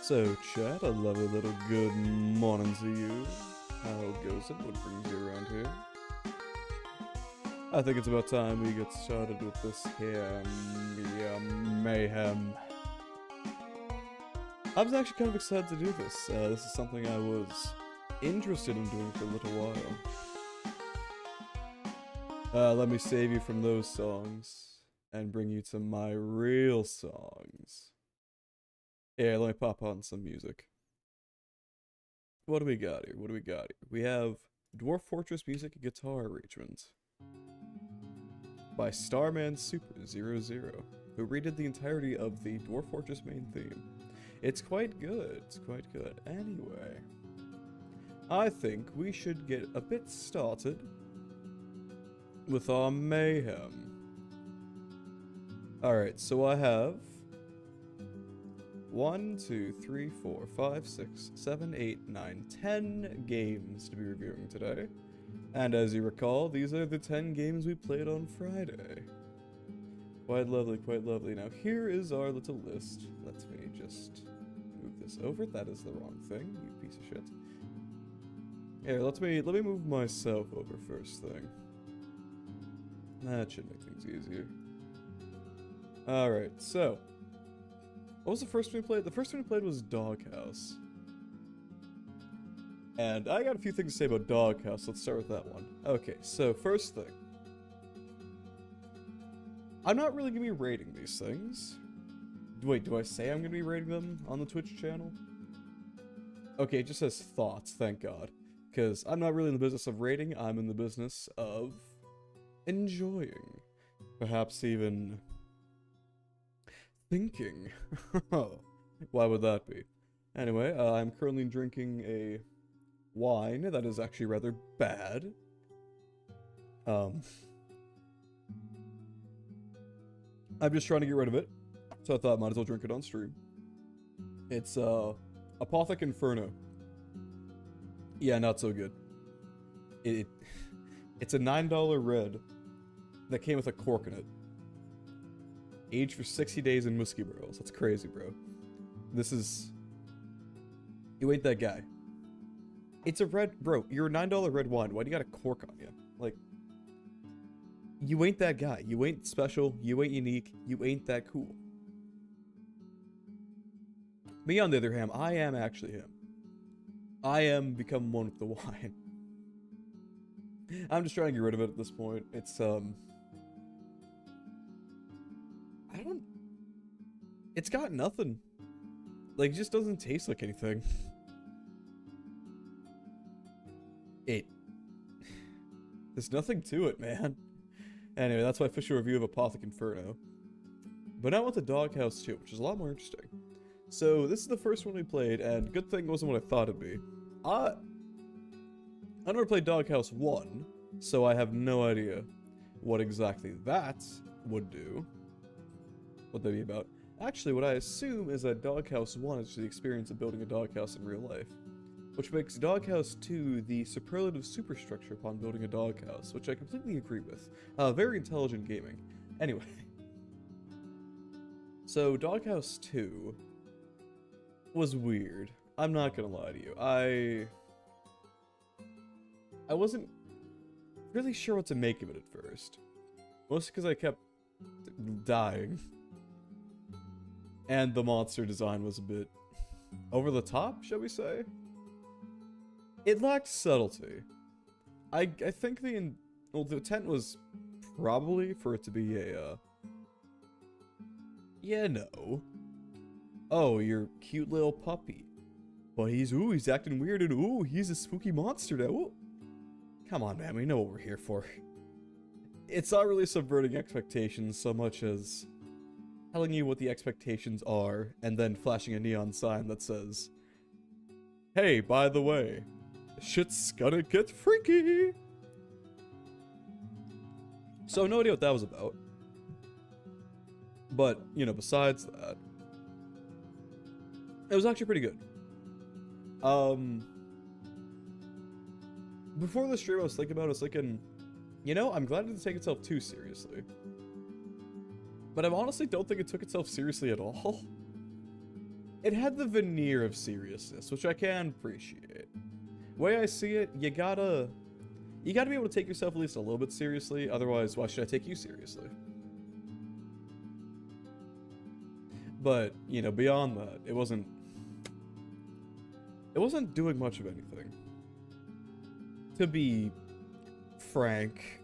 So, chat, a lovely little good morning to you. How goes it? What brings you around here? I think it's about time we get started with this here, mayhem. I was actually kind of excited to do this. This is something I was interested in doing for a little while. Let me save you from those songs and bring you to my real songs. Yeah, let me pop on some music. What do we got here? What do we got here? We have Dwarf Fortress Music Guitar Arrangement by Starman Super 00, who redid the entirety of the Dwarf Fortress main theme. It's quite good. It's quite good. Anyway, I think we should get a bit started with our mayhem. Alright, so I have 1, 2, 3, 4, 5, 6, 7, 8, 9, 10 games to be reviewing today. And as you recall, these are the 10 games we played on Friday. Quite lovely, quite lovely. Now here is our little list. Let me just move this over. That is the wrong thing, you piece of shit. Here, let me move myself over first thing. That should make things easier. Alright, so what was the first one we played? The first one we played was Doghouse. And I got a few things to say about Doghouse. Let's start with that one. Okay, so first thing. I'm not really going to be rating these things. Wait, do I say I'm going to be rating them on the Twitch channel? Okay, it just says thoughts, thank God. Because I'm not really in the business of rating, I'm in the business of enjoying. Perhaps even thinking. Why would that be? Anyway, I'm currently drinking a wine that is actually rather bad. I'm just trying to get rid of it, so I thought I might as well drink it on stream. It's Apothic Inferno. Yeah, not so good. It's a $9 red that came with a cork in it. Aged for 60 days in whiskey barrels. That's crazy, bro. This is... You ain't that guy. It's a red... Bro, you're a $9 red wine. Why do you got a cork on you? Like... You ain't that guy. You ain't special. You ain't unique. You ain't that cool. Me, on the other hand, I am actually him. I am become one with the wine. I'm just trying to get rid of it at this point. It's, It's got nothing. Like, it just doesn't taste like anything. There's nothing to it, man. Anyway, that's my official review of Apothic Inferno. But now with the Doghouse 2, which is a lot more interesting. So, this is the first one we played, and good thing it wasn't what I thought it'd be. I never played Doghouse 1, so I have no idea what exactly that would do. What that'd be about. Actually, what I assume is that Doghouse 1 is the experience of building a doghouse in real life. Which makes Doghouse 2 the superlative superstructure upon building a doghouse, which I completely agree with. Very intelligent gaming. Anyway. So, Doghouse 2 was weird. I'm not gonna lie to you. I wasn't really sure what to make of it at first. Mostly because I kept dying. And the monster design was a bit over the top, shall we say? It lacked subtlety. I think the intent was probably for it to be a, yeah, no. Oh, you're cute little puppy. But he's acting weird and ooh, he's a spooky monster now. Ooh. Come on, man, we know what we're here for. It's not really subverting expectations so much as telling you what the expectations are and then flashing a neon sign that says, hey, by the way, shit's gonna get freaky. So no idea what that was about. But, you know, besides that, it was actually pretty good. Before the stream I was thinking about it, I was thinking, you know, I'm glad it didn't take itself too seriously. But I honestly don't think it took itself seriously at all. it had the veneer of seriousness, which I can appreciate. The way I see it, you gotta be able to take yourself at least a little bit seriously, otherwise why should I take you seriously? But, you know, beyond that, it wasn't doing much of anything. To be frank.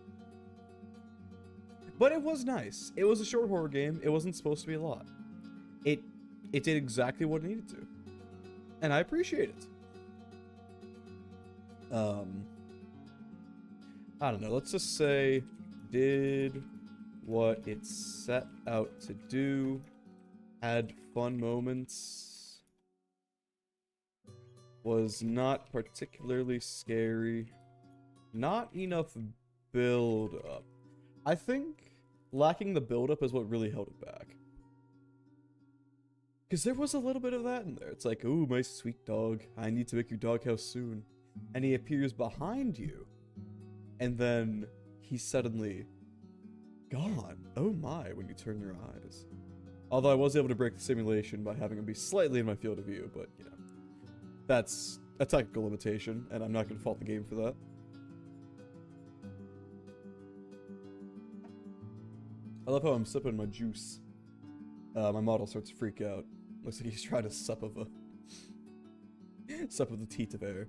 But it was nice. It was a short horror game. It wasn't supposed to be a lot. It did exactly what it needed to. And I appreciate it. I don't know. Let's just say did what it set out to do. Had fun moments. Was not particularly scary. Not enough build up. I think lacking the build up is what really held it back. Because there was a little bit of that in there. It's like, ooh, my sweet dog. I need to make your doghouse soon. And he appears behind you. And then he's suddenly gone. Oh my, when you turn your eyes. Although I was able to break the simulation by having him be slightly in my field of view, but, you know. That's a technical limitation, and I'm not going to fault the game for that. I love how I'm sipping my juice. My model starts to freak out. Looks like he's trying to sup of the teat of air.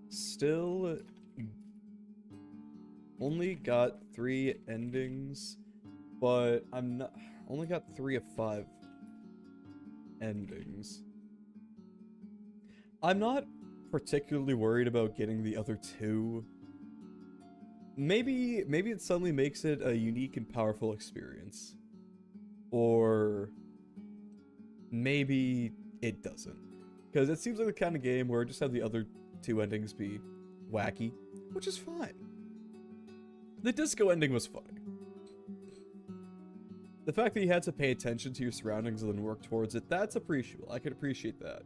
Still only got 3 endings, but I'm not only got 3 of 5 endings. I'm not particularly worried about getting the other 2. Maybe it suddenly makes it a unique and powerful experience. Or maybe it doesn't. Because it seems like the kind of game where just have the other 2 endings be wacky, which is fine. The disco ending was funny. The fact that you had to pay attention to your surroundings and then work towards it, that's appreciable. I can appreciate that.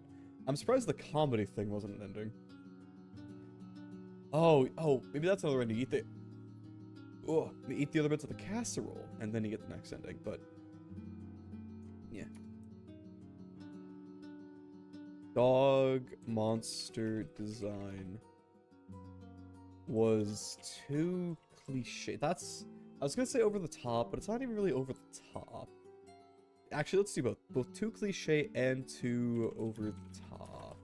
I'm surprised the comedy thing wasn't an ending. Oh, maybe that's another ending. You eat the other bits of the casserole, and then you get the next ending, but... yeah. Dog monster design was too cliche. I was gonna say over the top, but it's not even really over the top. Actually, let's do both. Both too cliche and too over the top.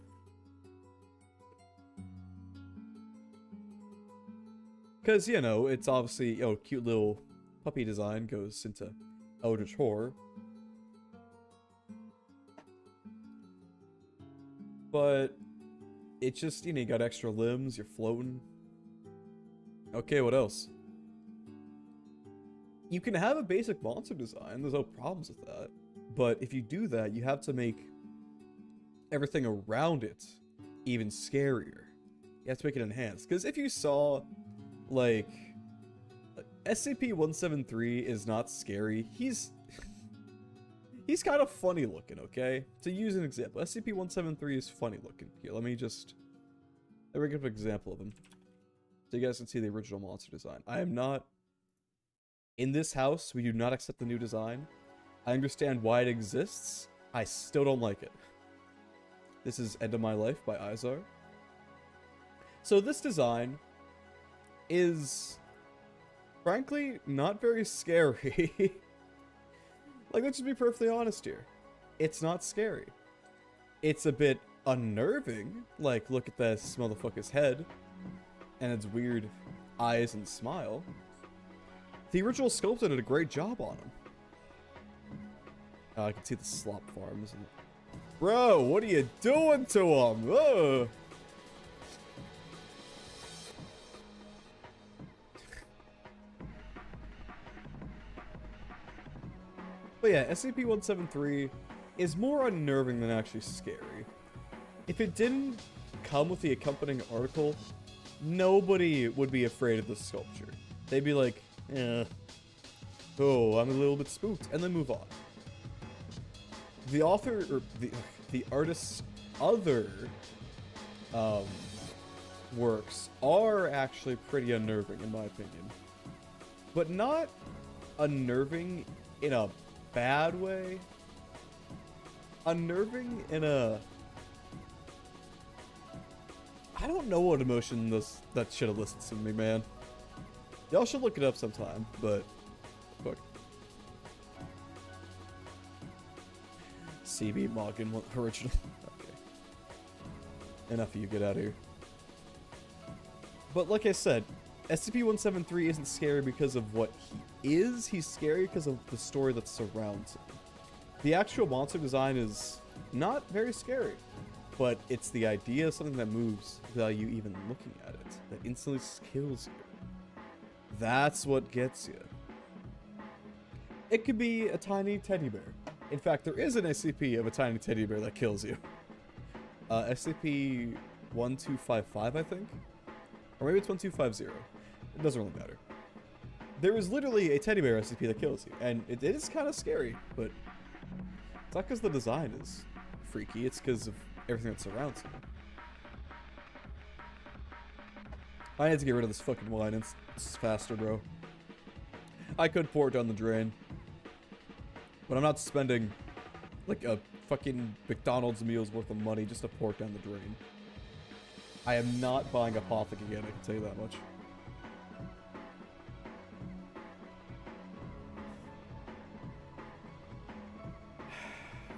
Because, you know, it's obviously, cute little puppy design goes into Eldritch Horror. But it's just, you got extra limbs, you're floating. Okay, what else? You can have a basic monster design, there's no problems with that. But if you do that, you have to make everything around it even scarier. You have to make it enhanced. Because if you saw, like, SCP-173 is not scary. He's kind of funny looking, okay? To use an example, SCP-173 is funny looking. Here, let me get an example of him. So you guys can see the original monster design. I am not... In this house, we do not accept the new design. I understand why it exists. I still don't like it. This is End of My Life by Izar. So this design is, frankly, not very scary. Like, let's just be perfectly honest here. It's not scary. It's a bit unnerving. Like, look at this motherfucker's head. And its weird eyes and smile. The original sculptor did a great job on him. I can see the slop farms. Bro, what are you doing to him? Ugh. But yeah, SCP-173 is more unnerving than actually scary. If it didn't come with the accompanying article, nobody would be afraid of the sculpture. They'd be like, oh, I'm a little bit spooked, and then move on. The author, or the artist's other works are actually pretty unnerving, in my opinion. but not unnerving in a bad way. Unnerving in a... I don't know what emotion that should have listened to me, man. Y'all should look it up sometime, but... Fuck. CB Morgan original. Okay. Enough of you, get out of here. But like I said, SCP-173 isn't scary because of what he is. He's scary because of the story that surrounds him. The actual monster design is not very scary, but it's the idea of something that moves without you even looking at it, that instantly kills you. That's what gets you. It could be a tiny teddy bear. In fact, there is an SCP of a tiny teddy bear that kills you. SCP-1255, I think? Or maybe it's 1250. It doesn't really matter. There is literally a teddy bear SCP that kills you, and it is kind of scary, but it's not because the design is freaky, it's because of everything that surrounds it. I need to get rid of this fucking wine, it's faster, bro. I could pour it down the drain, but I'm not spending like a fucking McDonald's meal's worth of money just to pour it down the drain. I am not buying a Pothic again, I can tell you that much.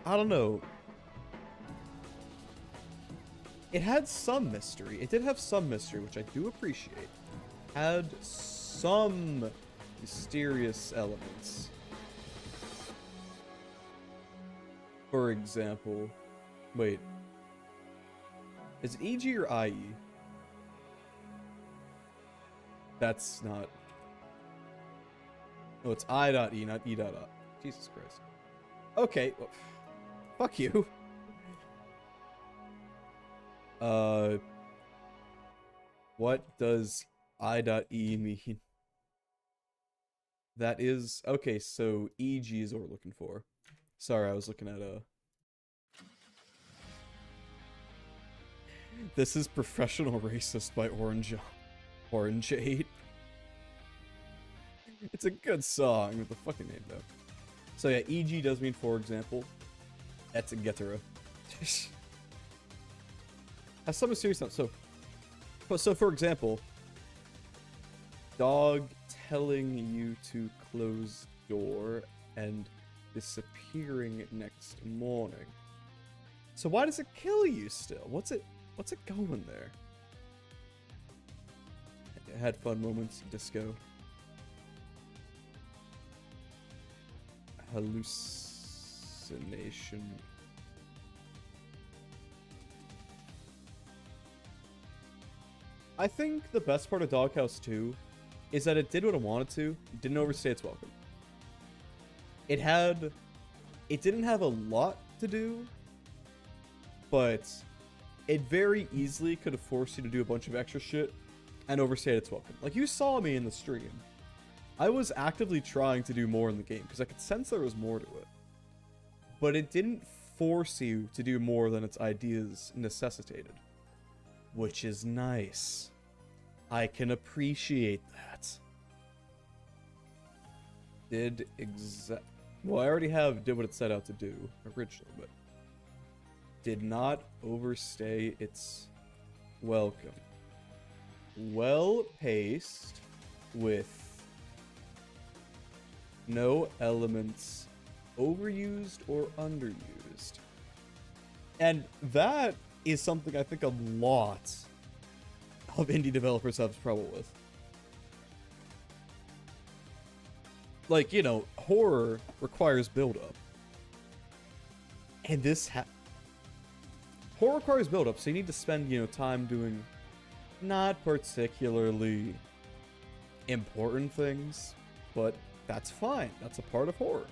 I don't know. It had some mystery. It did have some mystery, which I do appreciate. Had some mysterious elements. For example... Wait. Is it EG or IE? That's not... Oh, it's I.E, not E.I. Jesus Christ. Okay, well, fuck you. What does I.E mean? That is... Okay, so EG is what we're looking for. Sorry, I was looking at This is Professional Racist by Orange 8. It's a good song with the fucking name though. So yeah, EG does mean, for example, etc. Has some mysterious stuff. So for example, dog telling you to close door and disappearing next morning. So why does it kill you still? What's it going there? I had fun moments, disco. Hallucination. I think the best part of Doghouse 2 is that it did what it wanted to, didn't overstay its welcome. It didn't have a lot to do, but it very easily could have forced you to do a bunch of extra shit and overstayed its welcome. Like, you saw me in the stream. I was actively trying to do more in the game because I could sense there was more to it. But it didn't force you to do more than its ideas necessitated. Which is nice. I can appreciate that. Well, I already did what it set out to do originally, but did not overstay its welcome. Well paced with no elements overused or underused. And that is something I think a lot of indie developers have trouble with. Like, you know, horror requires build-up. And this horror requires build-up, so you need to spend, you know, time doing not particularly important things, but that's fine. That's a part of horror.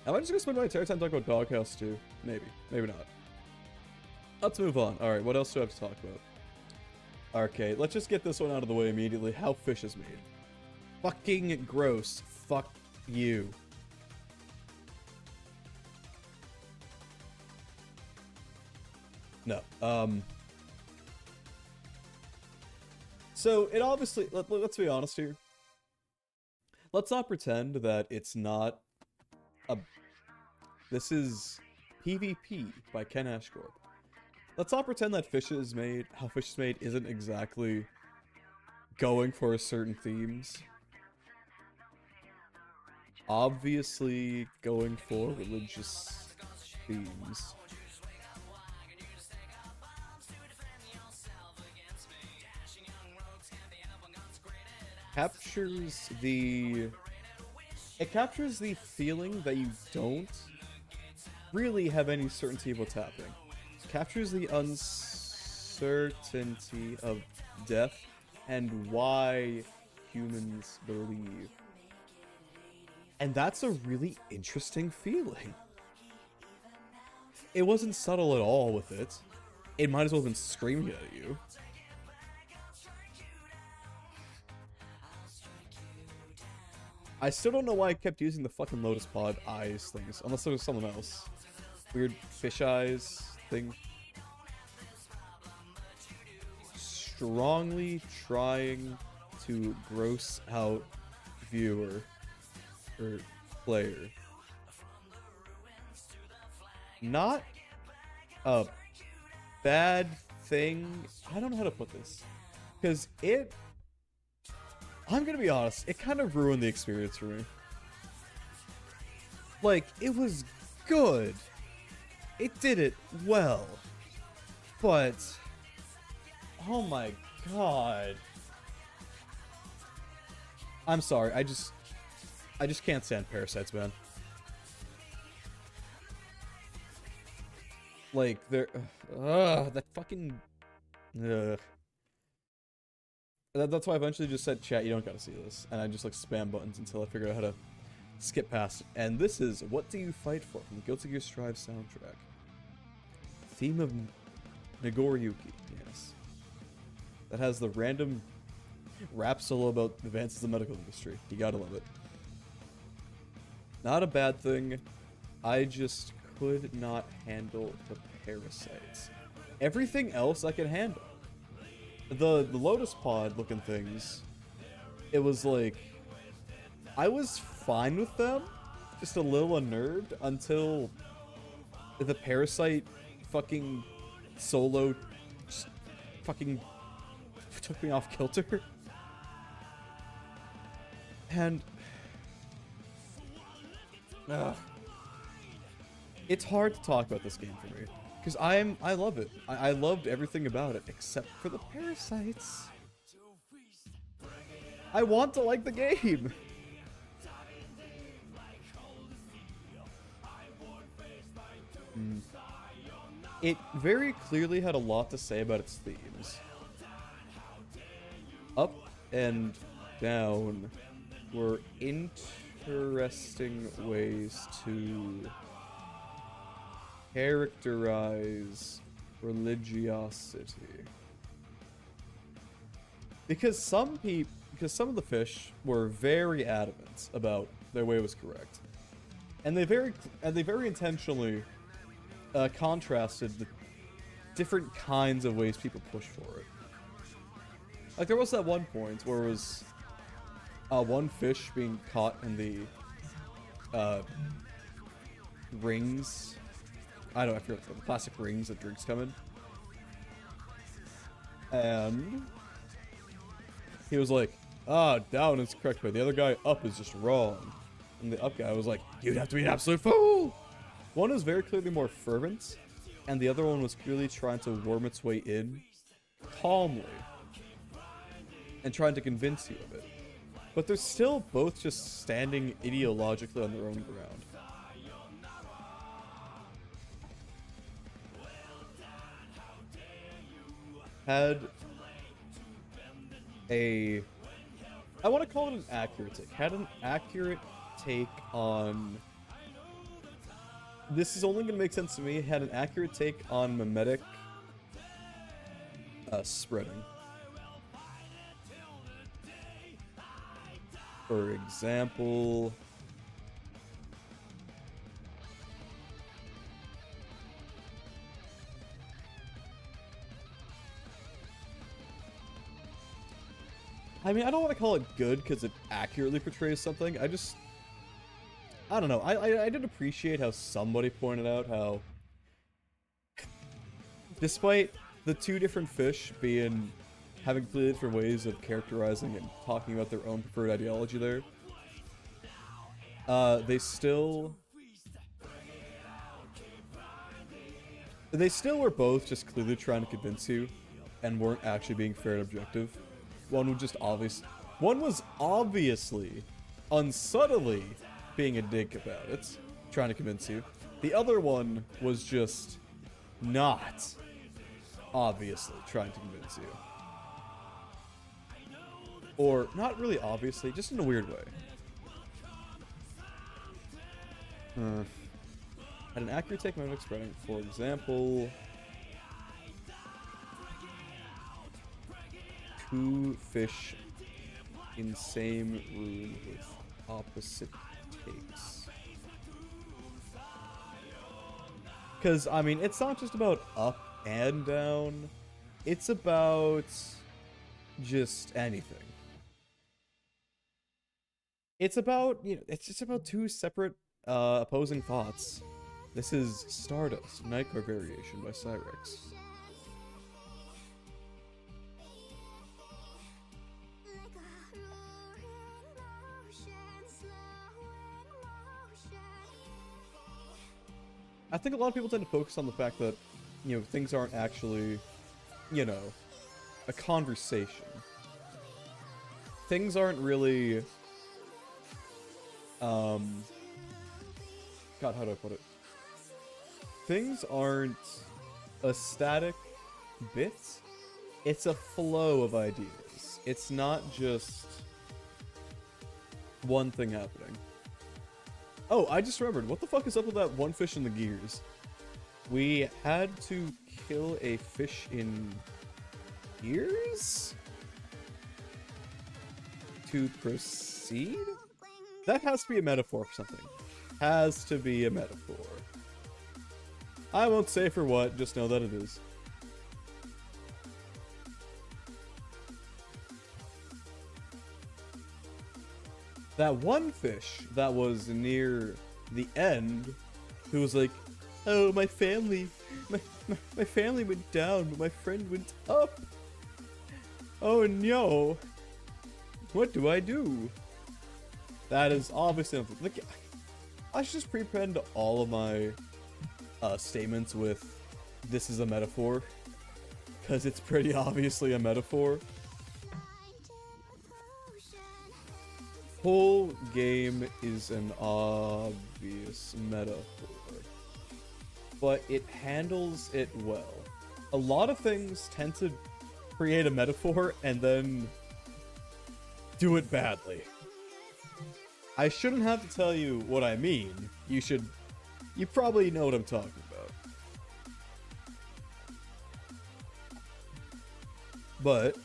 Am I just gonna spend my entire time talking about Doghouse 2? Maybe. Maybe not. Let's move on. Alright, what else do I have to talk about? Okay, let's just get this one out of the way immediately. How fish is made. Fucking gross. Fuck you. No. So it obviously, let's be honest here. Let's not pretend that it's not a... This is PvP by Ken Ashcorp. Let's not pretend that how Fish is Made isn't exactly going for certain themes. Obviously going for religious themes. It captures the feeling that you don't really have any certainty of what's happening. It captures the uncertainty of death and why humans believe. And that's a really interesting feeling. It wasn't subtle at all with it. It might as well have been screaming at you. I still don't know why I kept using the fucking Lotus Pod eyes things, unless there was someone else. Weird fish eyes thing. Strongly trying to gross out viewer or player. Not a bad thing. I don't know how to put this. Because I'm gonna be honest, it kind of ruined the experience for me. Like, it was good. It did it well. But, oh my god. I'm sorry, I just can't stand parasites, man. Like, that fucking... That's why I eventually just said, chat, you don't gotta see this. And I just like spam buttons until I figure out how to skip past it. And this is What Do You Fight For from the Guilty Gear Strive soundtrack. Theme of Nagoriyuki, yes. That has the random rap solo about advances in the medical industry. You gotta love it. Not a bad thing. I just could not handle the parasites. Everything else I could handle. The Lotus Pod looking things, it was like, I was fine with them, just a little unnerved until the parasite fucking solo just fucking took me off kilter. And it's hard to talk about this game for me. Because I love it. I loved everything about it, except for the parasites. I want to like the game. It very clearly had a lot to say about its themes. Up and down were interesting ways to characterize religiosity. Because some of the fish were very adamant about their way was correct. And they very intentionally contrasted the different kinds of ways people push for it. Like there was that one point where it was one fish being caught in the rings. I don't know, I forget the plastic rings that drinks come in. And he was like, down is correct, but the other guy up is just wrong. And the up guy was like, you'd have to be an absolute fool! One was very clearly more fervent, and the other one was clearly trying to worm its way in calmly and trying to convince you of it. But they're still both just standing ideologically on their own ground. Had I want to call it an accurate take. Had an accurate take on... This is only going to make sense to me. Had an accurate take on mimetic spreading. For example... I mean, I don't want to call it good because it accurately portrays something. I don't know. I did appreciate how somebody pointed out how, despite the two different fish having completely different ways of characterizing and talking about their own preferred ideology there, they still were both just clearly trying to convince you and weren't actually being fair and objective. One was obviously, unsubtly being a dick about it, trying to convince you. The other one was just not obviously trying to convince you. Or, not really obviously, just in a weird way. Had an accurate take on spreading, for example, two fish in same room with opposite takes. Because, I mean, it's not just about up and down, it's about just anything. It's about, it's just about two separate opposing thoughts. This is Stardust, Nightcore Variation by Cyrex. I think a lot of people tend to focus on the fact that, things aren't actually, a conversation. Things aren't really, God, how do I put it? Things aren't a static bit, it's a flow of ideas. It's not just one thing happening. Oh, I just remembered, what the fuck is up with that one fish in the gears? We had to kill a fish in gears? To proceed? That has to be a metaphor for something. Has to be a metaphor. I won't say for what, just know that it is. That one fish that was near the end, who was like, oh, my family went down, but my friend went up. Oh no. What do I do? That is obviously something. Like, I should just prepend all of my statements with, this is a metaphor. Because it's pretty obviously a metaphor. Whole game is an obvious metaphor. But it handles it well. A lot of things tend to create a metaphor and then do it badly. I shouldn't have to tell you what I mean. You probably know what I'm talking about. But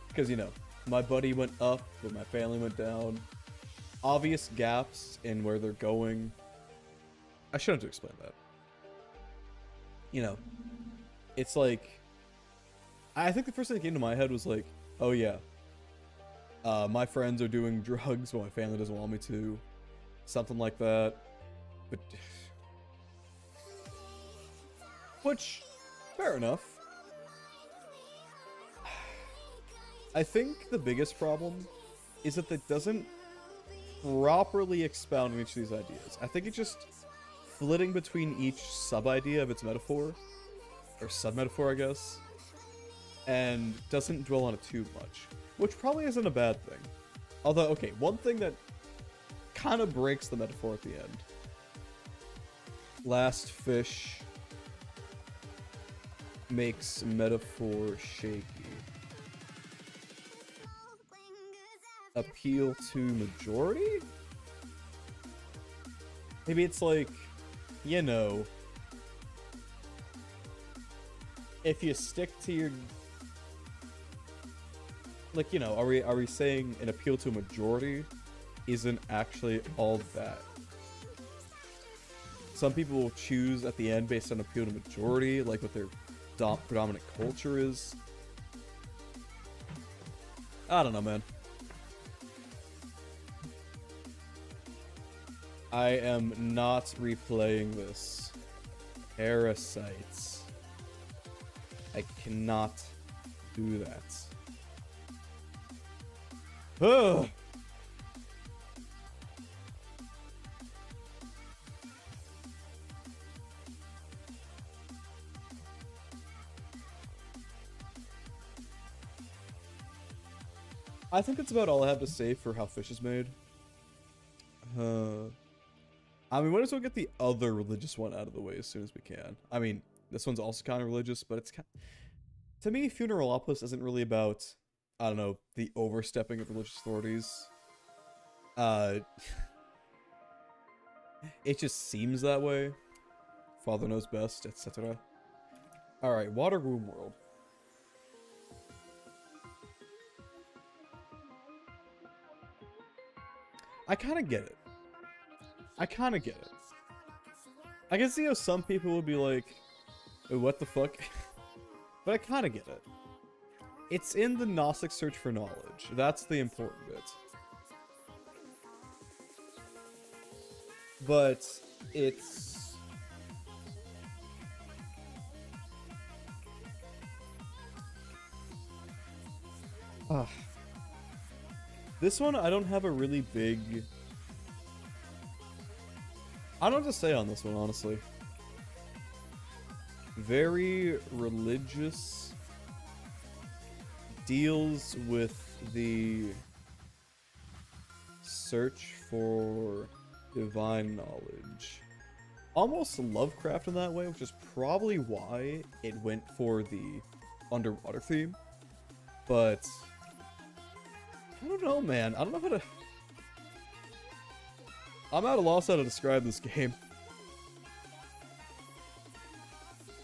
because, my buddy went up, but my family went down. Obvious gaps in where they're going. I shouldn't have to explain that. It's like, I think the first thing that came to my head was like, oh yeah, my friends are doing drugs, but my family doesn't want me to. Something like that. But, which, fair enough. I think the biggest problem is that it doesn't properly expound on each of these ideas. I think it's just flitting between each sub-idea of its metaphor, or sub-metaphor, I guess, and doesn't dwell on it too much, which probably isn't a bad thing. Although, okay, one thing that kind of breaks the metaphor at the end. Last fish makes metaphor shaky. Appeal to majority? Maybe it's like, if you stick to your, like, are we saying an appeal to a majority isn't actually all that? Some people will choose at the end based on appeal to majority, like with their predominant culture is. I don't know, man. I am not replaying this. Parasites. I cannot do that. Ugh. I think that's about all I have to say for how fish is made. I mean, might as well get the other religious one out of the way as soon as we can. I mean, this one's also kind of religious, but it's kind of... To me, Funeralopus isn't really about, I don't know, the overstepping of religious authorities. It just seems that way. Father knows best, etc. Alright, Water Womb World. I kind of get it. I kind of get it. I can see how some people would be like, what the fuck? But I kind of get it. It's in the Gnostic search for knowledge. That's the important bit. But it's... This one, I don't have a really big... I don't know what to say on this one, honestly. Very religious. Deals with the search for divine knowledge. Almost Lovecraft in that way, which is probably why it went for the underwater theme. But... I don't know, man. I don't know how to... I'm at a loss how to describe this game.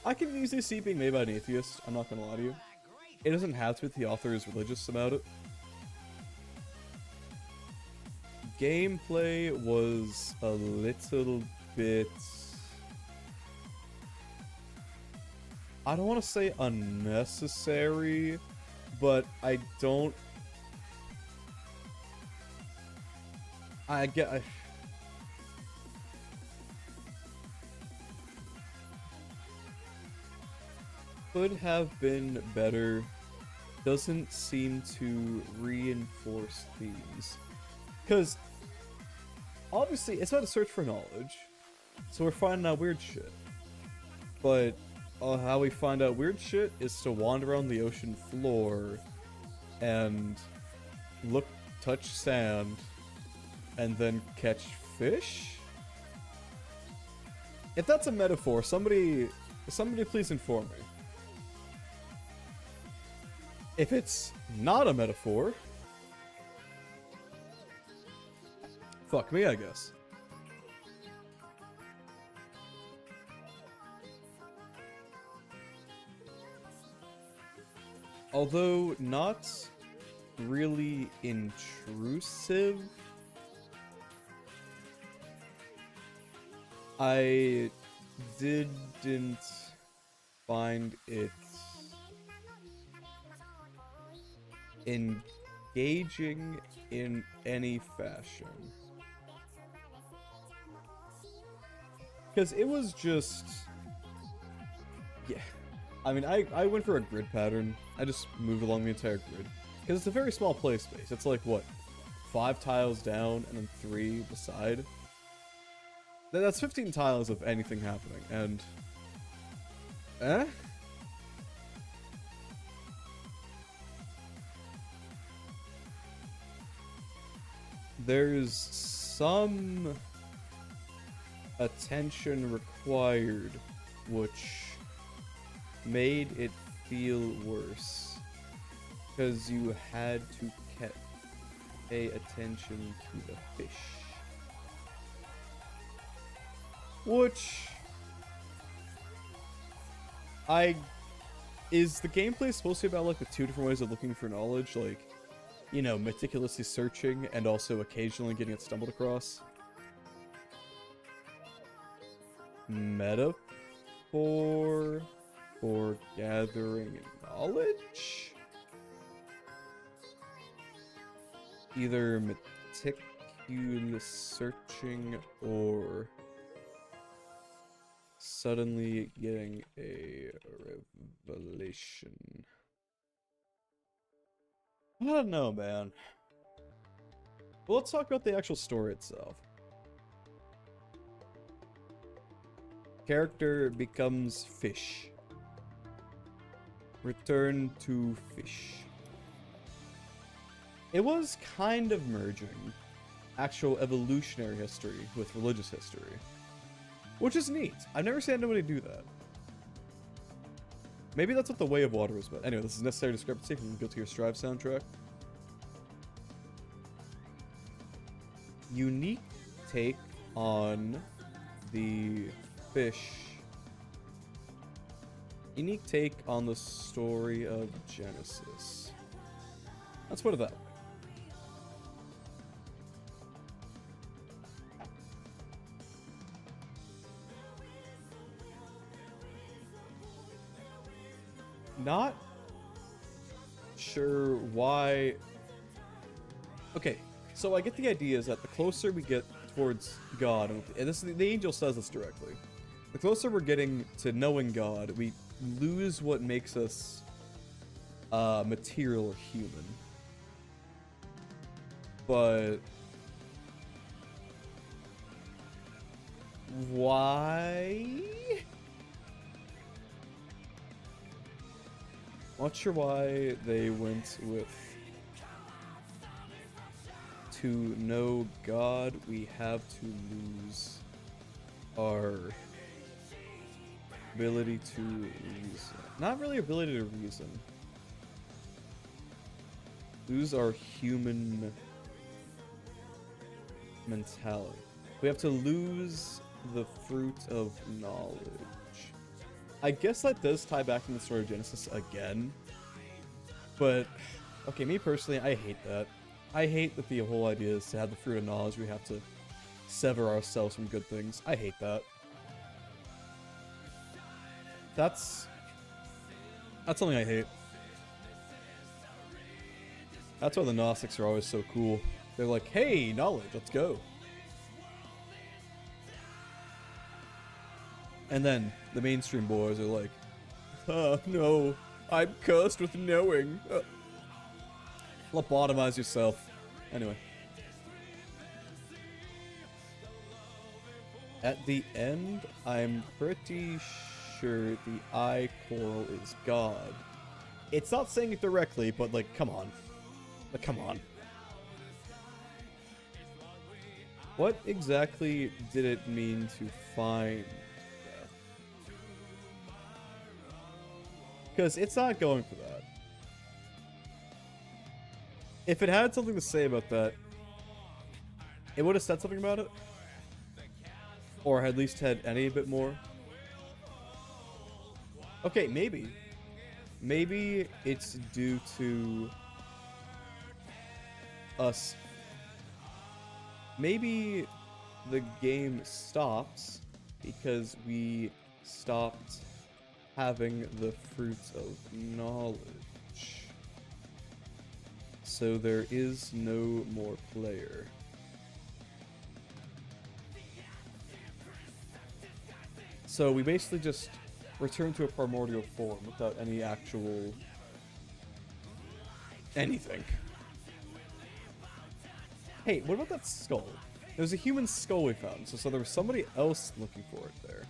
I can easily see it being made by an atheist, I'm not gonna lie to you. It doesn't have to be the author is religious about it. Gameplay was a little bit... I don't want to say unnecessary, but I don't... Could have been better. Doesn't seem to reinforce themes. Because, obviously, it's not a search for knowledge. So we're finding out weird shit. But how we find out weird shit is to wander around the ocean floor and touch sand, and then catch fish? If that's a metaphor, somebody please inform me. If it's not a metaphor, fuck me, I guess. Although not really intrusive, I didn't find it engaging in any fashion. Because it was just... Yeah. I mean, I went for a grid pattern. I just moved along the entire grid. Because it's a very small play space. It's like, what? 5 tiles down and then 3 beside? That's 15 tiles of anything happening, and... There's some attention required, which made it feel worse. Because you had to pay attention to the fish. Which... Is the gameplay supposed to be about, like, the 2 different ways of looking for knowledge? Like, you know, meticulously searching and also occasionally getting it stumbled across? Metaphor? for gathering knowledge? Either meticulous searching or suddenly getting a revelation. I don't know, man. Well, let's talk about the actual story itself. Character becomes fish. Return to fish. It was kind of merging actual evolutionary history with religious history, which is neat. I've never seen anybody do that. Maybe that's what the Way of Water was about. Anyway, this is Necessary Discrepancy from the Guilty Gear Strive soundtrack. Unique take on the fish. Unique take on the story of Genesis. Let's put it that way. Not sure why. Okay, so I get the idea is that the closer we get towards God, and this the angel says this directly, the closer we're getting to knowing God, we lose what makes us material or human. But why? Not sure why they went with to know God, we have to lose our ability to reason. Not really ability to reason. Lose our human mentality. We have to lose the fruit of knowledge. I guess that does tie back in the story of Genesis again. But, okay, me personally, I hate that. I hate that the whole idea is to have the fruit of knowledge, we have to sever ourselves from good things. I hate that. That's something I hate. That's why the Gnostics are always so cool. They're like, hey, knowledge, let's go. And then the mainstream boys are like, no, I'm cursed with knowing. Lobotomize yourself. Anyway. At the end, I'm pretty sure the eye coral is God. It's not saying it directly, but like, come on. Like, come on. What exactly did it mean to find death? Because it's not going for that. If it had something to say about that, it would have said something about it. Or at least had any bit more. Okay, maybe. Maybe it's due to us. Maybe the game stops because we stopped having the fruits of knowledge. So there is no more player. So we basically just return to a primordial form without any actual anything. Hey, what about that skull? There's a human skull we found, so there was somebody else looking for it there.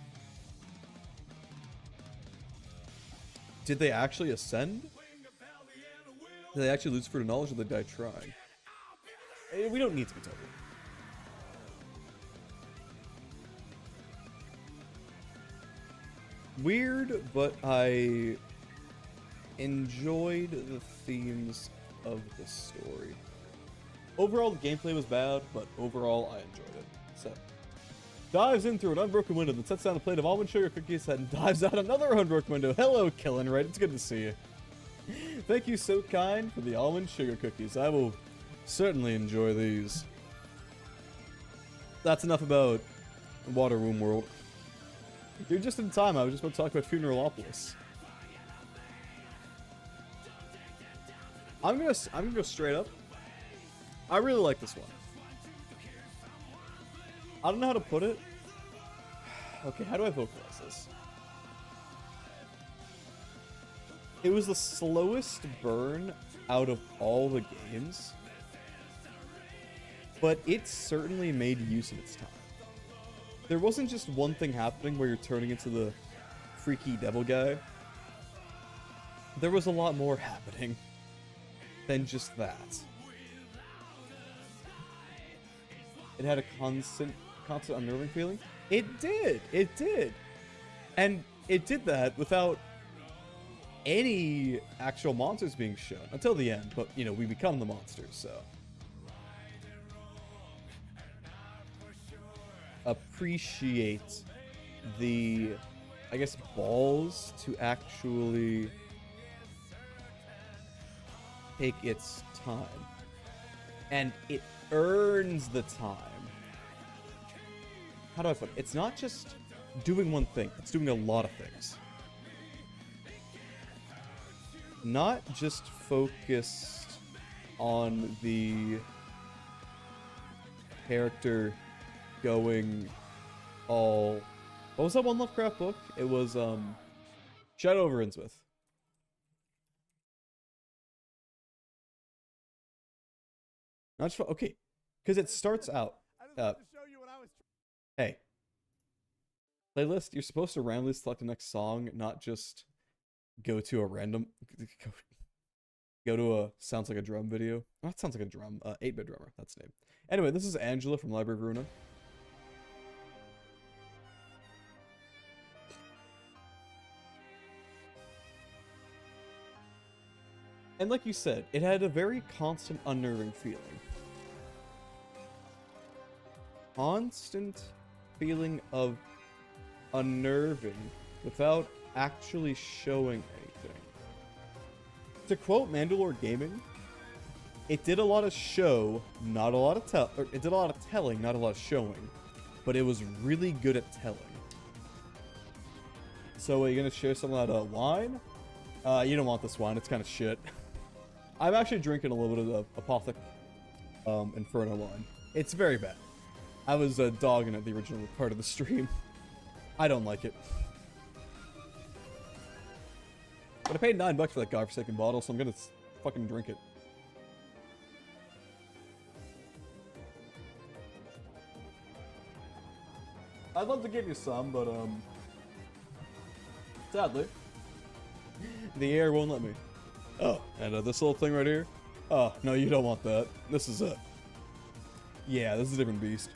Did they actually ascend? Did they actually lose fruit of knowledge, or did they die trying? We don't need to be told. Weird, but I enjoyed the themes of the story. Overall, the gameplay was bad, but overall, I enjoyed it. So, dives in through an unbroken window that sets down a plate of almond sugar cookies and dives out another unbroken window. Hello, Killin, right? It's good to see you. Thank you, So Kind, for the almond sugar cookies. I will certainly enjoy these. That's enough about Water Womb World. You're just in time. I was just about to talk about Funeralopolis. I'm gonna go straight up. I really like this one. I don't know how to put it. Okay, how do I vocalize this? It was the slowest burn out of all the games, but it certainly made use of its time. There wasn't just one thing happening where you're turning into the freaky devil guy. There was a lot more happening than just that. It had a constant unnerving feeling. It did. And it did that without any actual monsters being shown until the end, but you know, we become the monsters, so. Appreciate the, I guess, balls to actually take its time. And it earns the time. How do I put it? It's not just doing one thing, it's doing a lot of things. Not just focused on the character going all... What was that one Lovecraft book? It was, Shadow over Innsmouth. Not just... Okay. Because it starts out... Hey. Playlist, you're supposed to randomly select the next song, not just go to a random... Go to a sounds like a drum video. Oh, it sounds like a drum. 8-bit drummer, that's the name. Anyway, this is Angela from Library of Ruina. And like you said, it had a very constant unnerving feeling. Constant feeling of unnerving without actually showing anything. To quote Mandalore Gaming, it did a lot of show, not a lot of it did a lot of telling, not a lot of showing, but it was really good at telling. So are you gonna share some of that wine? You don't want this wine, it's kind of shit. I'm actually drinking a little bit of the Apothic Inferno wine. It's very bad. I was dogging at the original part of the stream. I don't like it. But I paid $9 for that godforsaken bottle, so I'm gonna fucking drink it. I'd love to give you some, but sadly, the air won't let me. Oh, and this little thing right here? Oh, no, you don't want that. This is it. Yeah, this is a different beast.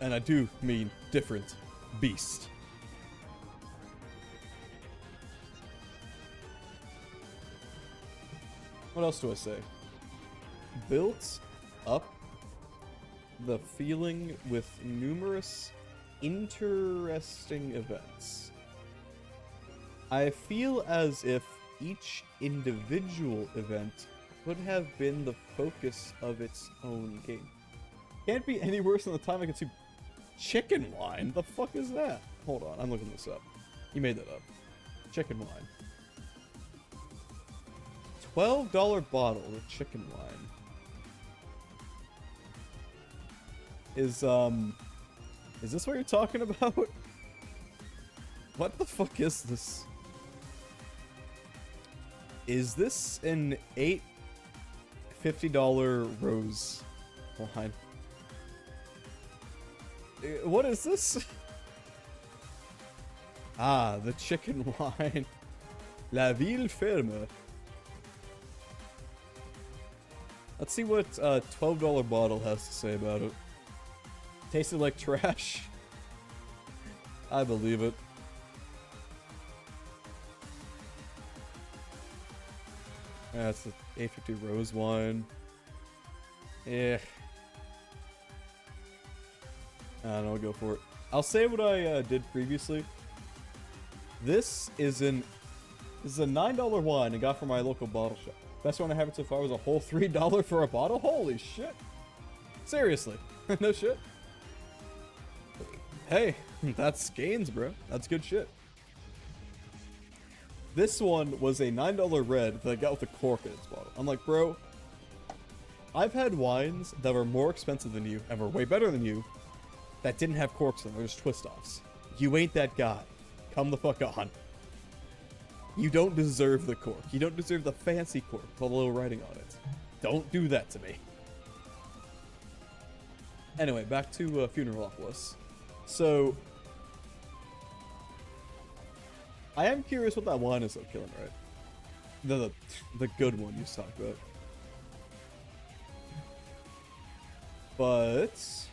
And I do mean different beast. What else do I say? Built up the feeling with numerous interesting events. I feel as if each individual event could have been the focus of its own game. Can't be any worse than the time I consumed chicken wine. The fuck is that? Hold on, I'm looking this up. You made that up. Chicken wine. $12 bottle of chicken wine. Is this what you're talking about? What the fuck is this? Is this an $50 rose wine? What is this? Ah, the chicken wine. La Ville Ferme. Let's see what a $12 bottle has to say about it. Tasted like trash. I believe it. That's the A50 rose wine. Yeah. I don't know, I'll go for it. I'll say what I did previously. This is a $9 wine I got from my local bottle shop. Best one I have so far was a whole $3 for a bottle. Holy shit. Seriously. No shit. Hey, that's gains, bro. That's good shit. This one was a $9 red that I got with a cork in its bottle. I'm like, bro, I've had wines that were more expensive than you and were way better than you that didn't have corks in them. They're just twist-offs. You ain't that guy. Come the fuck on. You don't deserve the cork. You don't deserve the fancy cork with all the little writing on it. Don't do that to me. Anyway, back to Funeralopolis. So, I am curious what that wine is though, killing, right? The good one you talked about. But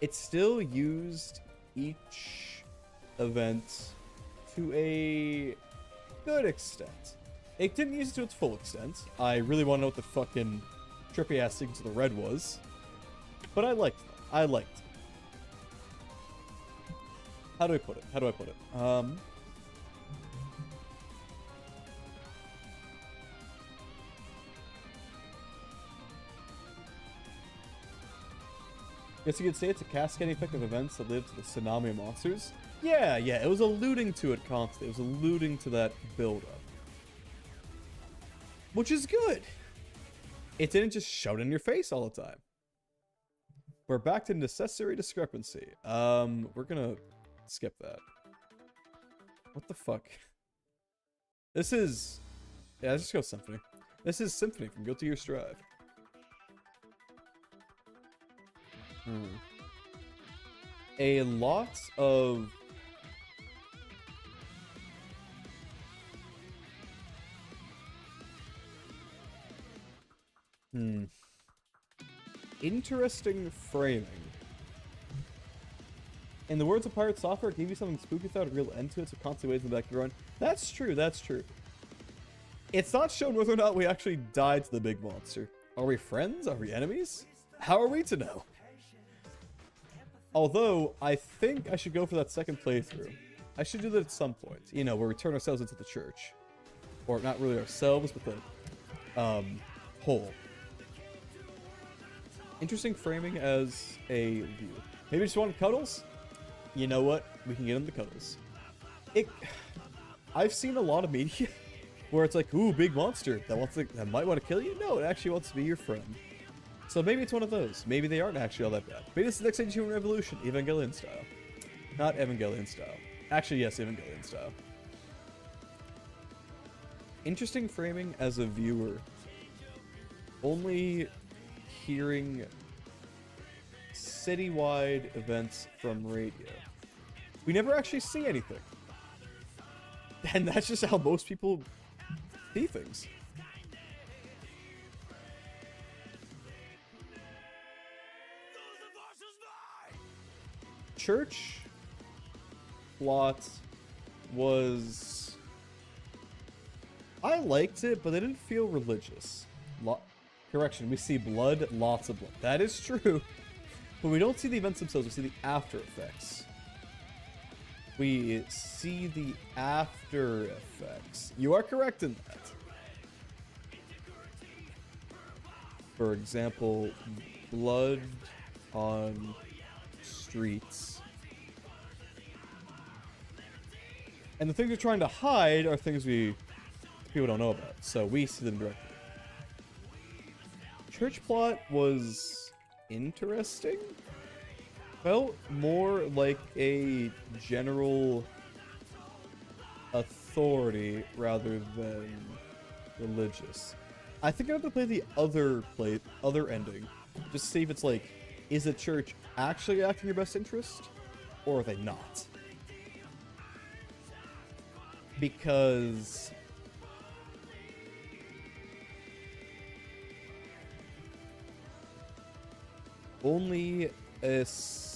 it still used each event to a good extent. It didn't use it to its full extent. I really want to know what the fucking trippy ass thing to the red was. But I liked them. I liked it. How do I put it? Guess you could say it's a cascading effect of events that led to the tsunami of monsters. Yeah, it was alluding to it constantly. It was alluding to that build-up. Which is good. It didn't just shout in your face all the time. We're back to necessary discrepancy. We're gonna skip that. What the fuck? This is... Yeah, let's just go Symphony. This is Symphony from Guilty Gear Strive. A lot of... Interesting framing. In the words of Pirate Software, give you something spooky without a real end to it, so constantly ways in the back of your run. That's true, that's true. It's not shown whether or not we actually died to the big monster. Are we friends? Are we enemies? How are we to know? Although, I think I should go for that second playthrough. I should do that at some point. You know, where we turn ourselves into the church. Or not really ourselves, but the whole. Interesting framing as a view. Maybe just want cuddles? You know what? We can get into cuddles. I've seen a lot of media where it's like, ooh, big monster that might want to kill you. No, it actually wants to be your friend. So maybe it's one of those. Maybe they aren't actually all that bad. Maybe it's the next age of human revolution, Evangelion style. Not Evangelion style. Actually, yes, Evangelion style. Interesting framing as a viewer. Only hearing citywide events from radio. We never actually see anything. And that's just how most people see things. Church plot was... I liked it, but it didn't feel religious. Correction, we see blood, lots of blood. That is true. But we don't see the events themselves, we see the after effects. We see the after effects. You are correct in that. For example, blood on streets. And the things we're trying to hide are things people don't know about, so we see them directly. Church plot was interesting. Felt more like a general authority rather than religious. I think I have to play the other ending, just to see if it's like, is the church actually acting in your best interest, or are they not? Because only aesthetically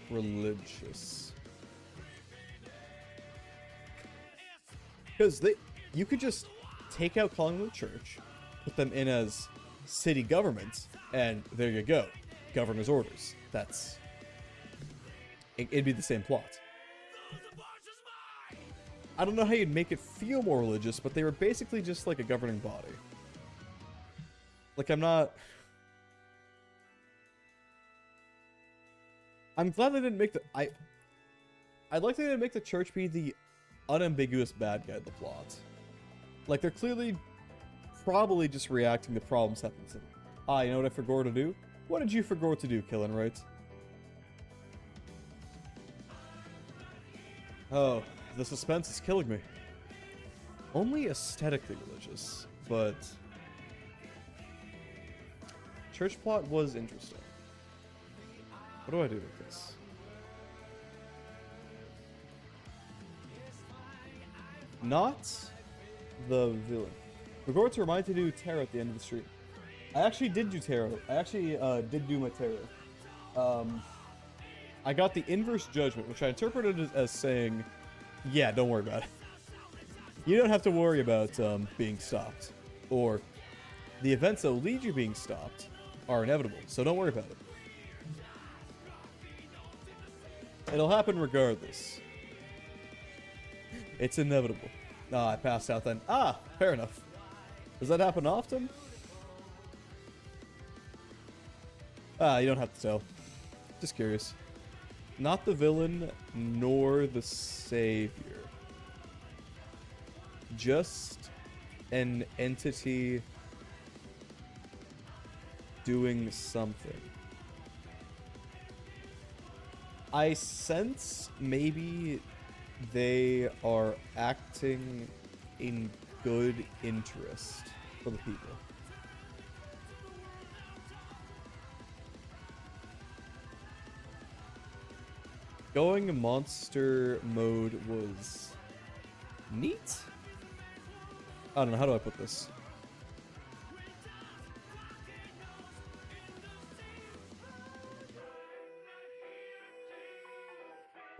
religious. Because you could just take out calling them a church, put them in as city government, and there you go. Governor's orders. It'd be the same plot. I don't know how you'd make it feel more religious, but they were basically just like a governing body. Like, I'm not... I'm glad they didn't make the... I'd like they didn't make the church be the unambiguous bad guy of the plot. Like, they're clearly probably just reacting to problems happening to them. Ah, you know what I forgot to do? What did you forget to do, Killing Right? Oh, the suspense is killing me. Only aesthetically religious, but... Church plot was interesting. What do I do with this? Not the villain. We're going to remind you to do tarot at the end of the stream. I actually did do tarot. I actually did do my tarot. I got the inverse judgment, which I interpreted as saying, yeah, don't worry about it. You don't have to worry about being stopped. Or the events that will lead you being stopped are inevitable, so don't worry about it. It'll happen regardless. It's inevitable. Ah, I passed out then. Ah, fair enough. Does that happen often? Ah, you don't have to tell. Just curious. Not the villain, nor the savior. Just an entity doing something. I sense maybe they are acting in good interest for the people. Going monster mode was neat? I don't know, how do I put this?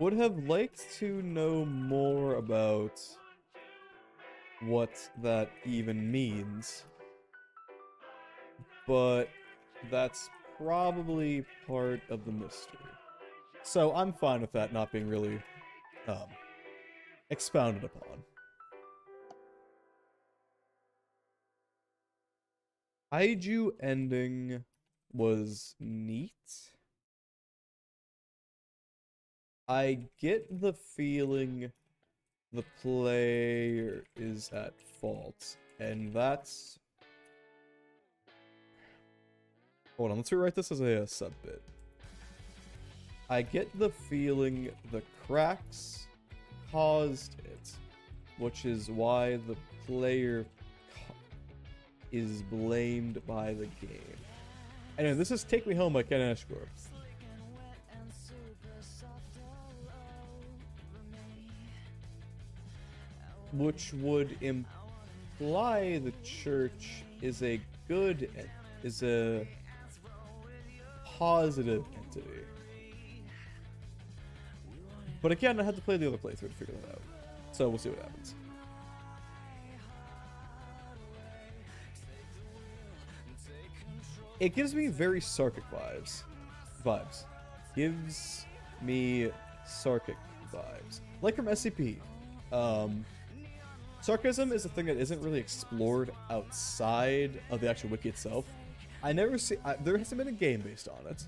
Would have liked to know more about what that even means, but that's probably part of the mystery. So I'm fine with that not being really expounded upon. Kaiju ending was neat. I get the feeling the player is at fault, and that's... Hold on, let's rewrite this as a sub-bit. I get the feeling the cracks caused it, which is why the player is blamed by the game. Anyway, this is Take Me Home by Ken Ashcore. Which would imply the church is a good, is a positive entity. But again, I had to play the other playthrough to figure that out. So we'll see what happens. It gives me very Sarkic vibes. Gives me Sarkic vibes. Like from SCP. Sarcasm is a thing that isn't really explored outside of the actual wiki itself. I never see... there hasn't been a game based on it.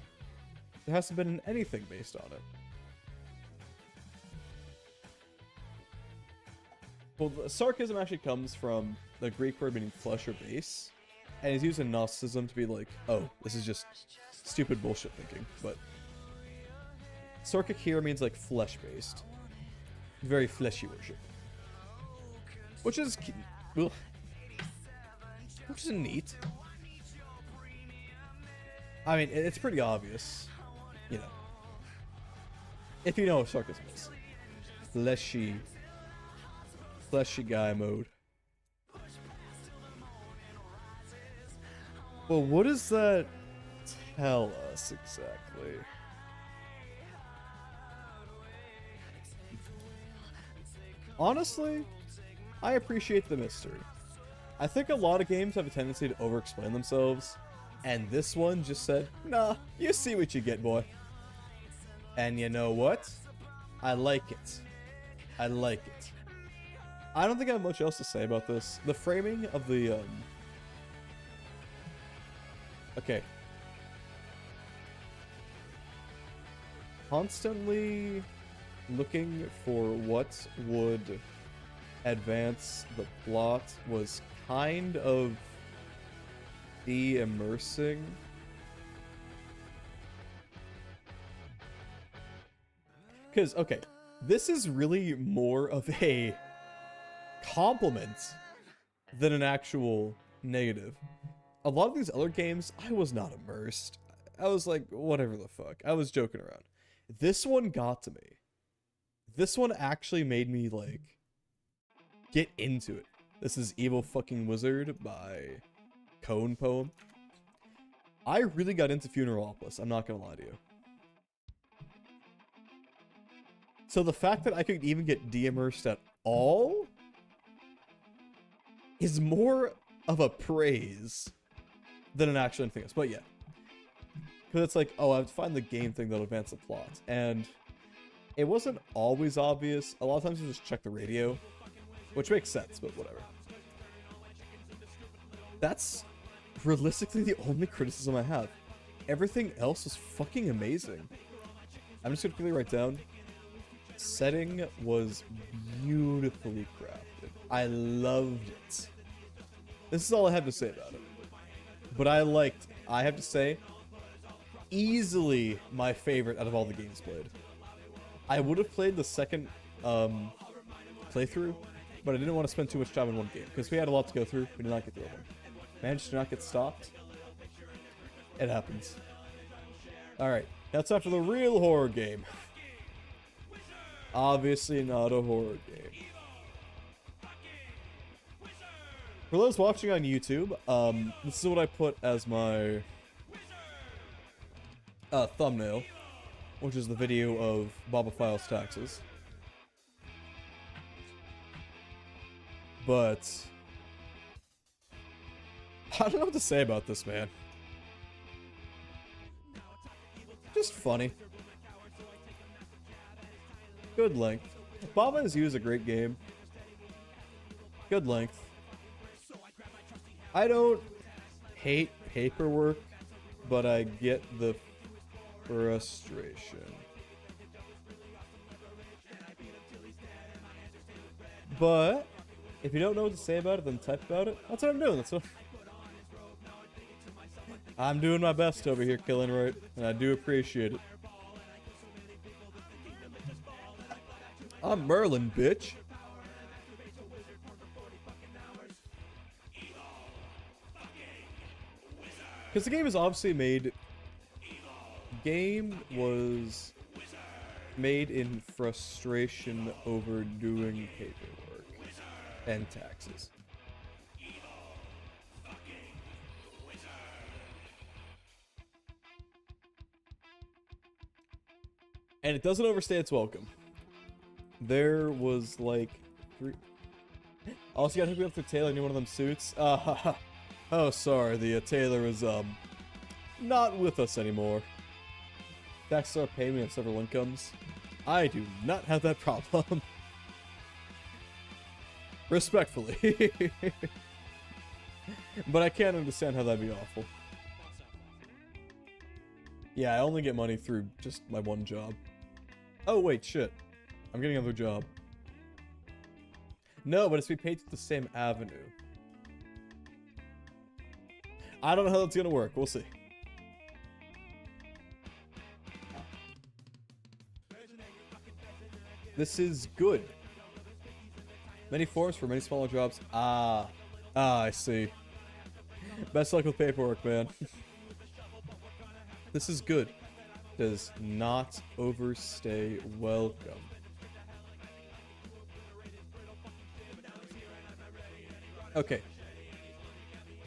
There hasn't been anything based on it. Well, sarcasm actually comes from the Greek word meaning flesh or base. And it's used in Gnosticism to be like, oh, this is just stupid bullshit thinking. But Sarkic here means like flesh-based. Very fleshy worship. Which is neat. I mean, it's pretty obvious, you know. If you know what sarcasm is. Fleshy guy mode. Well, what does that tell us exactly? Honestly, I appreciate the mystery. I think a lot of games have a tendency to over-explain themselves, and this one just said, nah, you see what you get, boy. And you know what? I like it. I like it. I don't think I have much else to say about this. The framing of the, Okay. constantly looking for what would advance the plot was kind of de-immersing. Because, okay, this is really more of a compliment than an actual negative. A lot of these other games, I was not immersed. I was like, whatever the fuck. I was joking around. This one got to me. This one actually made me, like, get into it. This is Evil Fucking Wizard by Cone Poem. I really got into Funeralopolis, I'm not gonna lie to you. So the fact that I could even get de-immersed at all is more of a praise than an actual anything else. But yeah. Because it's like, oh, I have to find the game thing that'll advance the plot. And it wasn't always obvious. A lot of times you just check the radio, which makes sense, but whatever. That's realistically the only criticism I have. Everything else was fucking amazing. I'm just gonna quickly write down. Setting was beautifully crafted. I loved it. This is all I have to say about it. But I have to say, easily my favorite out of all the games played. I would have played the second playthrough, but I didn't want to spend too much time in one game, because we had a lot to go through. We did not get through one. Managed to not get stopped. It happens. Alright, that's after the real horror game. Obviously not a horror game. For those watching on YouTube, this is what I put as my thumbnail, which is the video of Baba files taxes. But I don't know what to say about this, man. Just funny. Good length. Baba is a great game. Good length. I don't hate paperwork, but I get the frustration. But if you don't know what to say about it, then type about it. That's what I'm doing. I'm doing my best over here, Killing Right, and I do appreciate it. I'm Merlin, bitch. Because the game is obviously made... Game was made in frustration over doing paperwork and taxes. And it doesn't overstay its welcome. There was like 3... Also, you gotta hook me up to Taylor. I need one of them suits. Oh, sorry. The Taylor is not with us anymore. Taxes are paying me on several incomes. I do not have that problem. Respectfully. But I can't understand how that'd be awful. Yeah, I only get money through just my one job. Oh, wait, shit. I'm getting another job. No, but it's be paid through the same avenue. I don't know how that's gonna work. We'll see. This is good. Many forms for many smaller jobs. I see. Best luck with paperwork, man. This is good. Does not overstay welcome. Okay.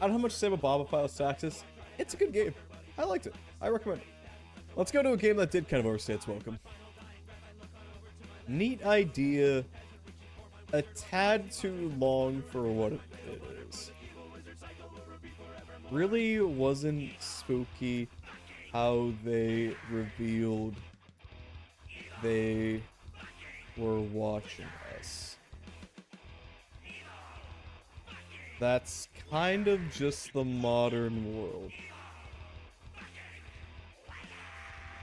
I don't know how much to say about Baba Files Taxes. It's a good game. I liked it. I recommend it. Let's go to a game that did kind of overstay its welcome. Neat idea. A tad too long for what it is. Really wasn't spooky how they revealed they were watching us. That's kind of just the modern world.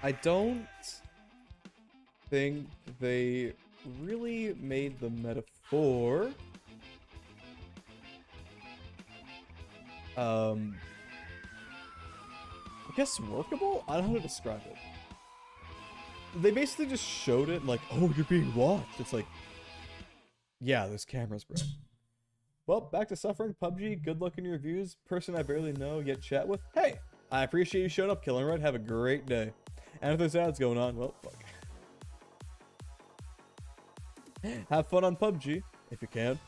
I don't think they really made the metaphor I guess workable? I don't know how to describe it. They basically just showed it like, oh, you're being watched. It's like, yeah, there's cameras, bro. Well, back to suffering. PUBG, good luck in your reviews. Person I barely know yet chat with. Hey, I appreciate you showing up, Killing Red. Have a great day. And if there's ads going on, well, fuck. Have fun on PUBG, if you can.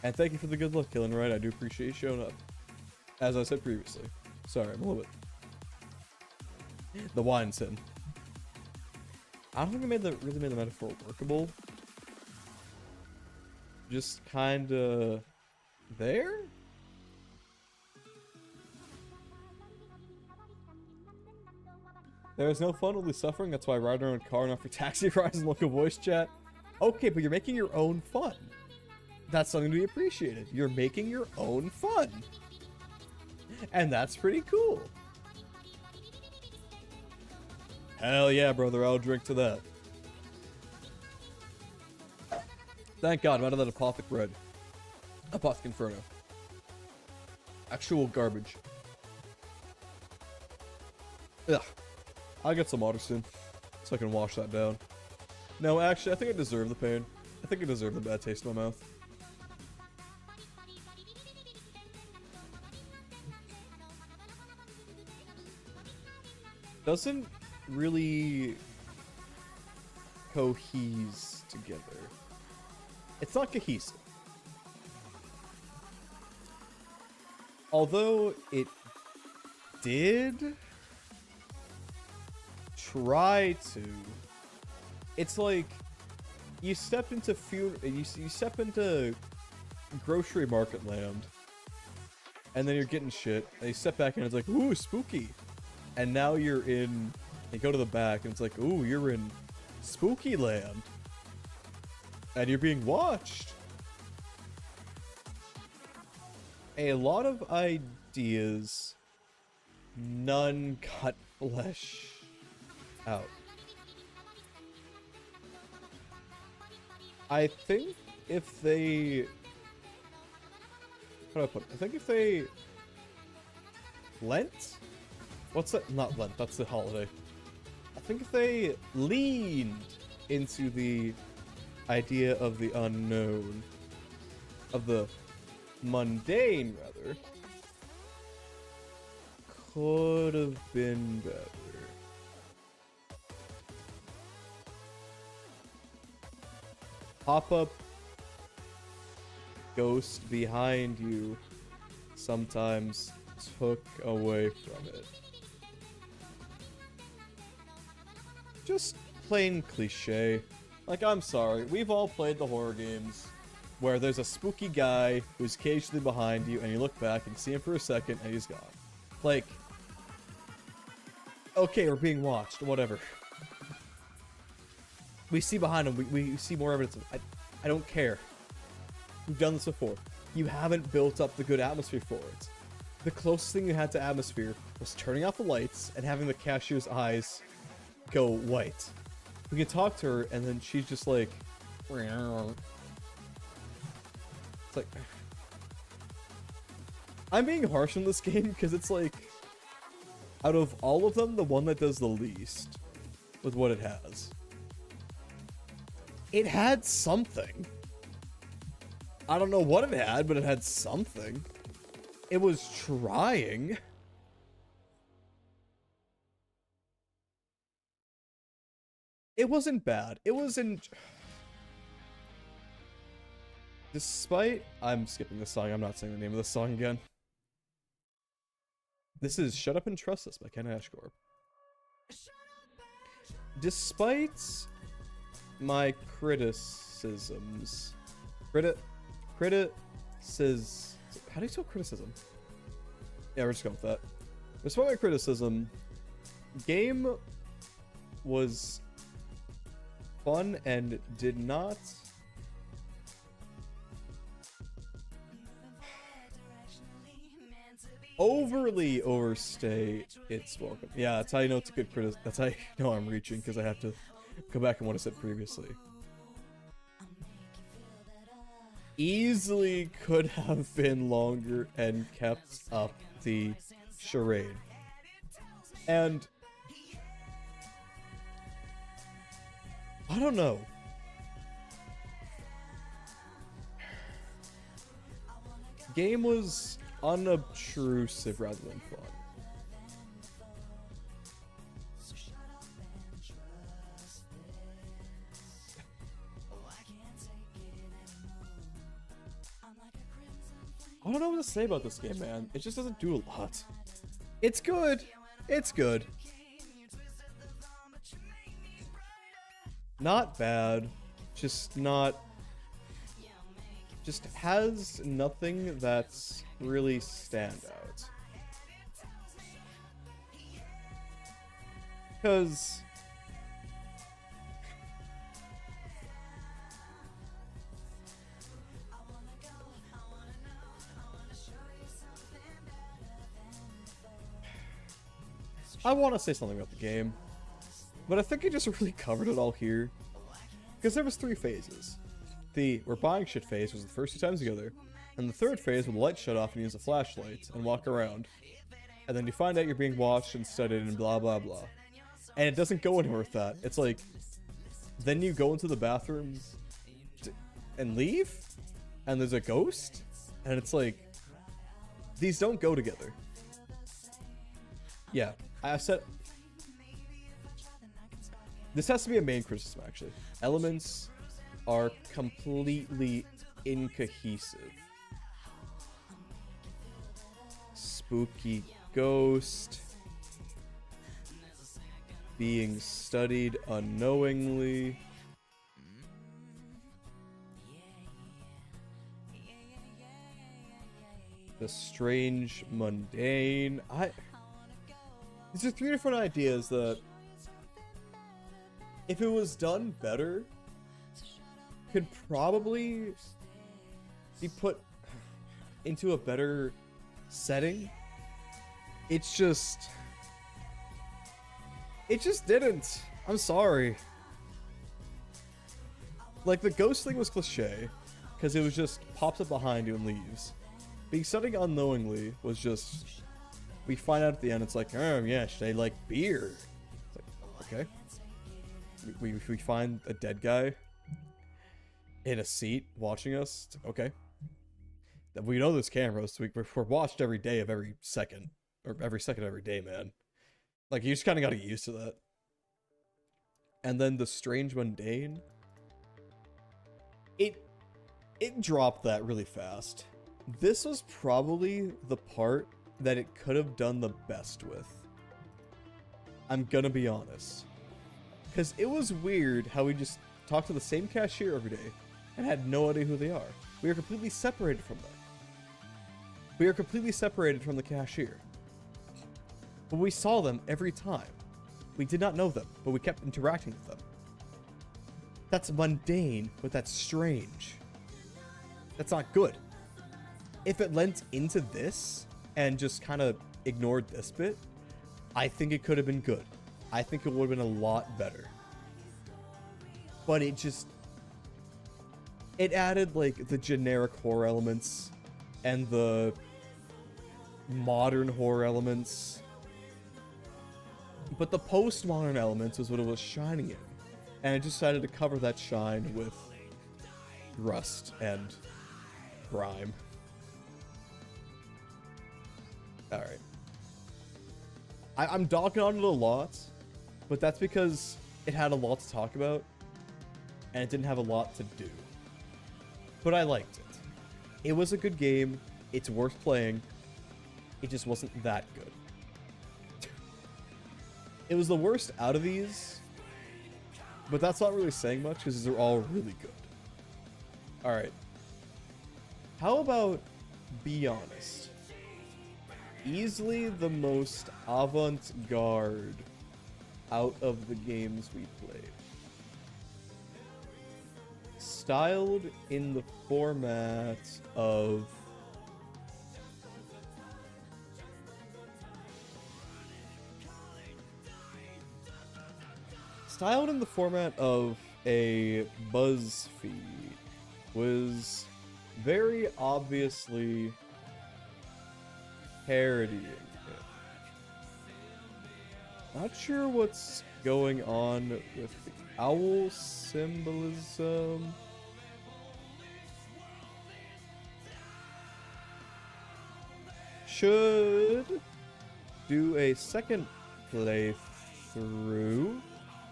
And thank you for the good luck, Killing Red. I do appreciate you showing up. As I said previously. Sorry, I'm a little bit. The wine sin. I don't think I really made the metaphor workable. Just kinda there? There is no fun, only suffering. That's why I ride around a car and offer taxi rides and local voice chat. Okay, but you're making your own fun. That's something to be appreciated. You're making your own fun. And that's pretty cool. Hell yeah, brother. I'll drink to that. Thank God, I'm out of that Apothic Red. Apothic Inferno. Actual garbage. Ugh. I'll get some water soon, so I can wash that down. No, actually, I think I deserve the pain. I think I deserve the bad taste in my mouth. Doesn't really cohese together. It's not cohesive. Although it did try to. It's like you step into you step into grocery market land, and then you're getting shit. And you step back and it's like, ooh, spooky. And now you're in. You go to the back and it's like, ooh, you're in spooky land, and you're being watched. A lot of ideas, none cut flesh out. I think if they... How do I put it? I think if they... Lent? What's that? Not Lent, that's the holiday. I think if they leaned into the idea of the unknown, of the mundane, rather, could have been better. Pop-up ghost behind you sometimes took away from it. Just plain cliche. Like, I'm sorry, we've all played the horror games where there's a spooky guy who's occasionally behind you and you look back and see him for a second and he's gone. Like, okay, we're being watched, whatever. We see behind him, we see more evidence of it. I don't care. We've done this before. You haven't built up the good atmosphere for it. The closest thing you had to atmosphere was turning off the lights and having the cashier's eyes go white. We can talk to her and then she's just like... It's like... I'm being harsh on this game because it's like... Out of all of them, the one that does the least with what it has. It had something. I don't know what it had, but it had something. It was trying. It wasn't bad. It wasn't... Despite... I'm skipping this song. I'm not saying the name of the song again. This is Shut Up and Trust Us by Ken Ashcorp. Despite my criticisms... Criticism... How do you spell criticism? Yeah, we're just going with that. Despite my criticism, game was fun and did not overly overstay its welcome. Yeah, that's how you know it's a good criticism. That's how you know I'm reaching, because I have to Go back and what I said previously. Easily could have been longer and kept up the charade. And I don't know. Game was unobtrusive rather than fun. I don't know what to say about this game, man. It just doesn't do a lot. It's good. It's good. Not bad. Just not... Just has nothing that's really standout. Because... I want to say something about the game, but I think I just really covered it all here. Because there was 3 phases. The we're buying shit phase was the first 2 times together, and the third phase where the lights shut off and you use a flashlight and walk around. And then you find out you're being watched and studied and blah blah blah. And it doesn't go anywhere with that. It's like, then you go into the bathroom and leave, and there's a ghost, and it's like, these don't go together. Yeah. I said this has to be a main criticism, actually. Elements are completely incohesive. Spooky ghost being studied unknowingly. The strange mundane. These are 3 different ideas that, if it was done better, could probably be put into a better setting. It just didn't. I'm sorry. Like, the ghost thing was cliche, because it was just pops up behind you and leaves. Being studying unknowingly was just... We find out at the end, it's like, oh yeah, they like beer. It's like, okay. We find a dead guy in a seat watching us. Okay. We know there's cameras, so we're watched every day of every second. Or every second of every day, man. Like, you just kind of got to get used to that. And then the strange mundane. It dropped that really fast. This was probably the part that it could have done the best with. I'm gonna be honest. Because it was weird how we just talked to the same cashier every day and had no idea who they are. We are completely separated from them. We are completely separated from the cashier. But we saw them every time. We did not know them, but we kept interacting with them. That's mundane, but that's strange. That's not good. If it lent into this and just kind of ignored this bit, I think it could have been good. I think it would have been a lot better. But it added, like, the generic horror elements and the modern horror elements. But the postmodern elements was what it was shining in. And it decided to cover that shine with rust and grime. Alright. I'm dogging on it a lot, but that's because it had a lot to talk about, and it didn't have a lot to do. But I liked it. It was a good game. It's worth playing. It just wasn't that good. It was the worst out of these, but that's not really saying much because they're all really good. Alright. How about Be Honest? Easily the most avant-garde out of the games we played. Styled in the format of styled in the format of a BuzzFeed, was very obviously parodying it. Not sure what's going on with the owl symbolism. Should do a second playthrough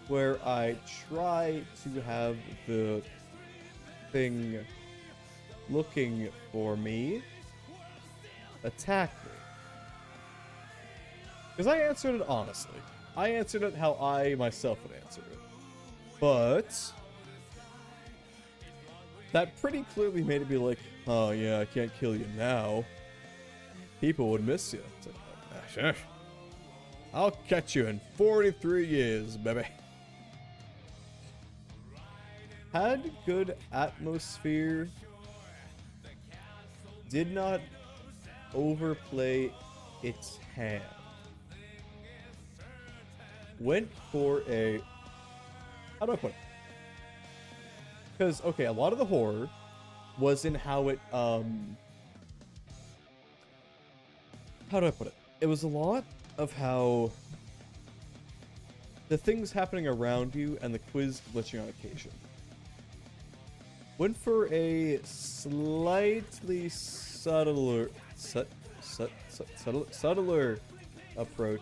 where I try to have the thing looking for me attack me. Because I answered it honestly. I answered it how I myself would answer it. But that pretty clearly made it be like, oh yeah, I can't kill you now. People would miss you. It's like, ah, sure. I'll catch you in 43 years, baby. Had good atmosphere. Did not overplay its hand. Went for a... How do I put it? Because, okay, a lot of the horror was in how it, how do I put it? It was a lot of how the things happening around you and the quiz glitching on occasion. Went for a slightly subtler approach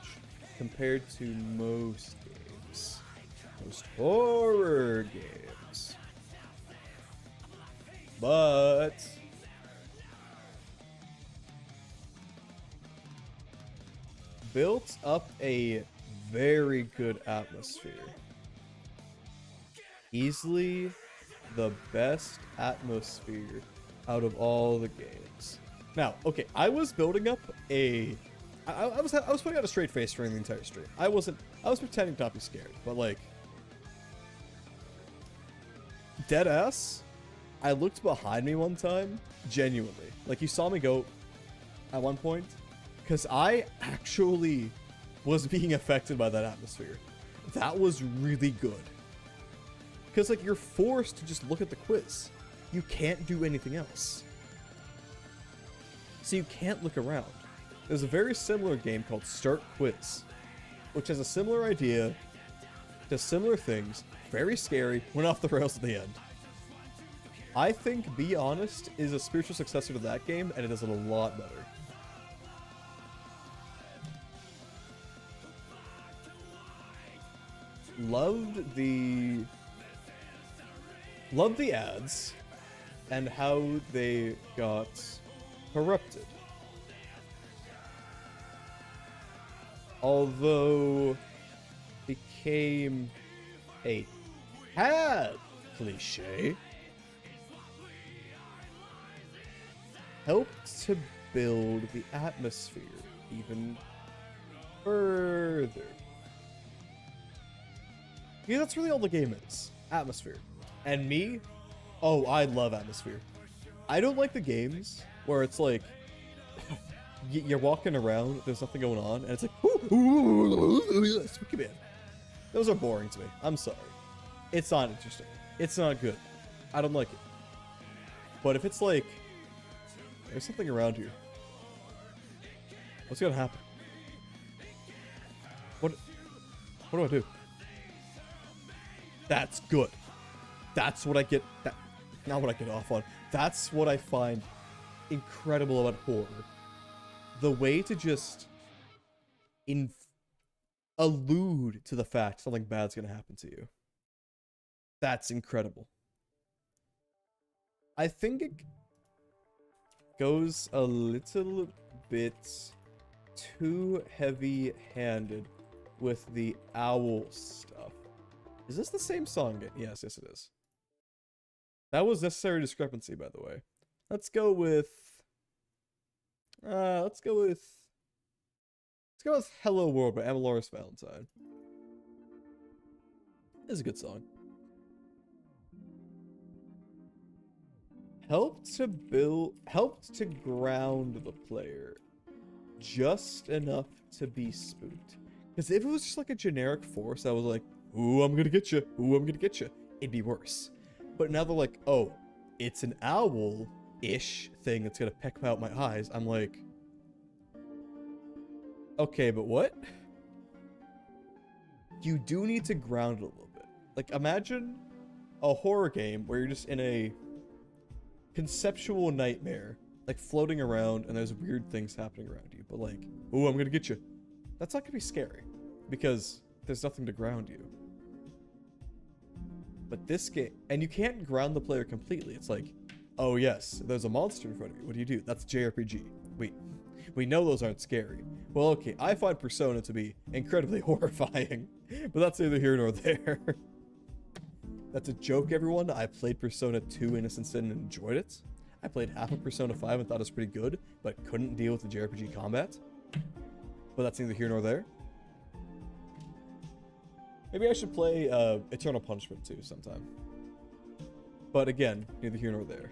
compared to most games. Most horror games. But built up a very good atmosphere. Easily the best atmosphere out of all the games. Now, okay, I was building up a... I was putting out a straight face during the entire stream. I was pretending not to be scared, but like... Dead ass, I looked behind me one time, genuinely. Like, you saw me go at one point, because I actually was being affected by that atmosphere. That was really good. Because, like, you're forced to just look at the quiz. You can't do anything else. So you can't look around. There's a very similar game called Start Quiz, which has a similar idea, does similar things, very scary, went off the rails at the end. I think Be Honest is a spiritual successor to that game, and it does it a lot better. Loved the ads and how they got corrupted. Although became a tad cliche, helped to build the atmosphere even further. Yeah, that's really all the game is. Atmosphere. And me, oh, I love atmosphere. I don't like the games where it's like, you're walking around, there's nothing going on, and it's like, spooky man. Those are boring to me. I'm sorry. It's not interesting. It's not good. I don't like it. But if it's like, there's something around here, what's gonna happen? What do I do? That's good. That's what I get. Not what I get off on. That's what I find incredible about horror. The way to just allude to the fact something bad's gonna happen to you. That's incredible. I think it goes a little bit too heavy-handed with the owl stuff. Is this the same song? Yes, it is. That was necessary discrepancy, by the way. Let's go with Hello World by Amalurus Valentine. It's a good song. Helped to ground the player just enough to be spooked. Because if it was just like a generic force that was like, ooh, I'm gonna get you, ooh, I'm gonna get you, it'd be worse. But now they're like, oh, it's an owl-ish thing that's gonna peck out my eyes. I'm like, okay, but what? You do need to ground it a little bit. Like, imagine a horror game where you're just in a conceptual nightmare, like floating around and there's weird things happening around you, but like, ooh, I'm gonna get you. That's not gonna be scary because there's nothing to ground you. But this game, and you can't ground the player completely. It's like, oh yes, there's a monster in front of you. What do? That's JRPG. We know those aren't scary. Well, okay, I find Persona to be incredibly horrifying, but that's neither here nor there. That's a joke, everyone. I played Persona 2 Innocent Sin and enjoyed it. I played half of Persona 5 and thought it was pretty good, but couldn't deal with the JRPG combat. But that's neither here nor there. Maybe I should play Eternal Punishment 2 sometime. But again, neither here nor there.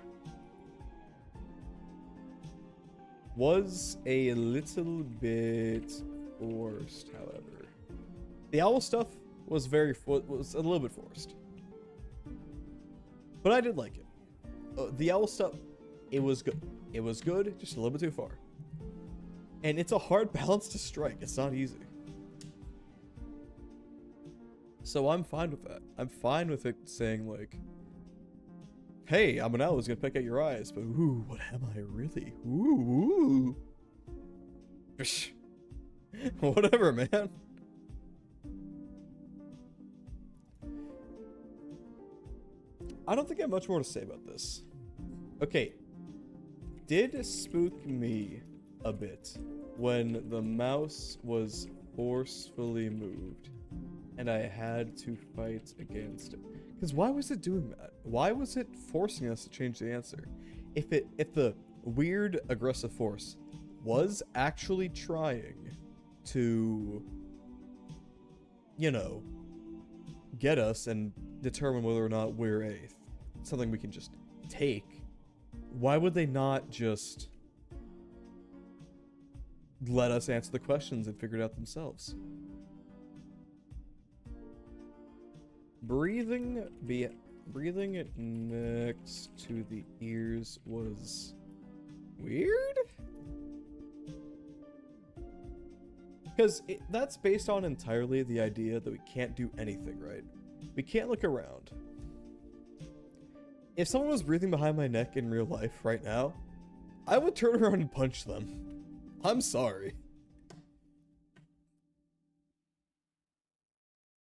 Was a little bit forced, however. The owl stuff was a little bit forced. But I did like it. The owl stuff, it was good. It was good, just a little bit too far. And it's a hard balance to strike. It's not easy. So I'm fine with that. I'm fine with it saying like, hey, I'm an owl who's gonna peck at your eyes, but ooh, what am I really? Ooh. Whatever, man. I don't think I have much more to say about this. Okay. Did spook me a bit when the mouse was forcefully moved and I had to fight against it. Because why was it doing that? Why was it forcing us to change the answer? If the weird aggressive force was actually trying to, you know, get us and determine whether or not we're something we can just take, why would they not just let us answer the questions and figure it out themselves? Breathing next to the ears was weird? Because that's based on entirely the idea that we can't do anything, right? We can't look around. If someone was breathing behind my neck in real life right now, I would turn around and punch them. I'm sorry.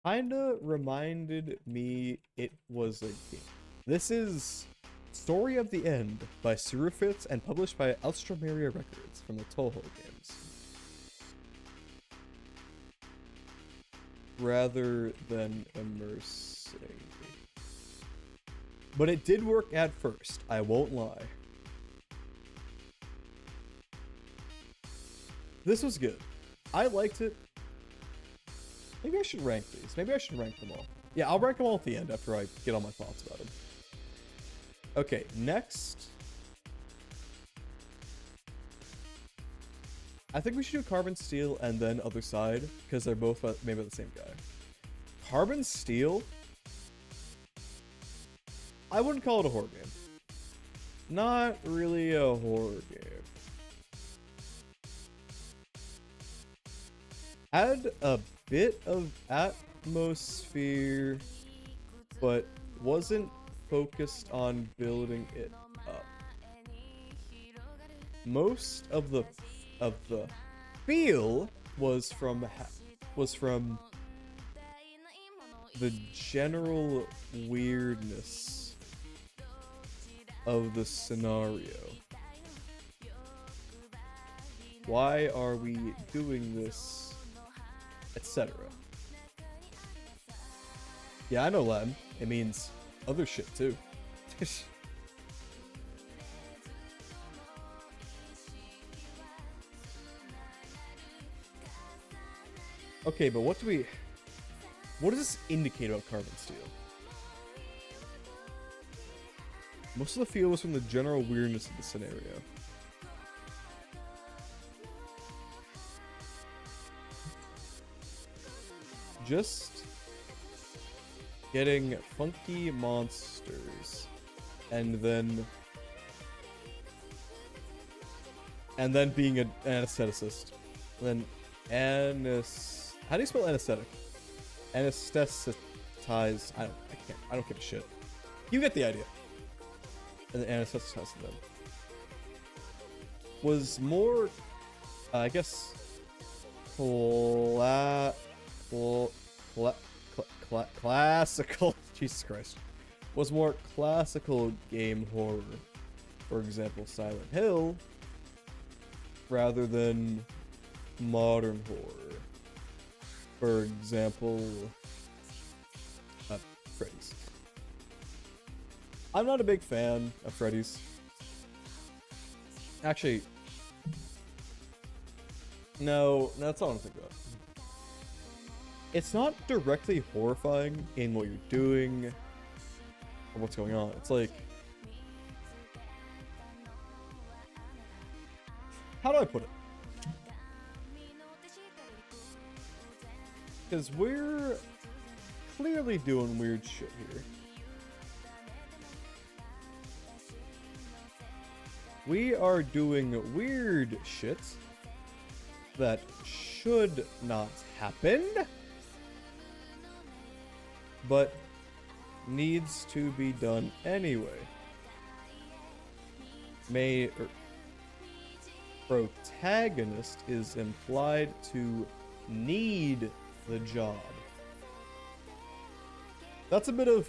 Kinda reminded me it was a game. This is Story of the End by Surufit and published by Alstromeria Records from the Toho games. Rather than immersing. But it did work at first, I won't lie. This was good. I liked it. Maybe I should rank these. Maybe I should rank them all. Yeah, I'll rank them all at the end after I get all my thoughts about them. Okay, next. I think we should do Carbon Steel and then Other Side, because they're both maybe the same guy. Carbon Steel? I wouldn't call it a horror game. Not really a horror game. Had a bit of atmosphere, but wasn't focused on building it up. Most of the feel was from the general weirdness of the scenario. Why are we doing this? Etc. Yeah, I know Latin. It means other shit too. Okay, but what does this indicate about Carbon Steel? Most of the feel was from the general weirdness of the scenario. Just getting funky monsters, and then being an anestheticist. And then how do you spell anesthetic? Anesthetized. I don't give a shit. You get the idea. And then anesthetizing them was more, I guess, classical. Jesus Christ, was more classical game horror. For example, Silent Hill, rather than modern horror. For example, Freddy's. I'm not a big fan of Freddy's. Actually, no, that's not what I'm thinking about. It's not directly horrifying in what you're doing or what's going on. It's like, how do I put it? Because we're clearly doing weird shit here. We are doing weird shit that should not happen, but needs to be done anyway. Protagonist is implied to need the job. That's a bit of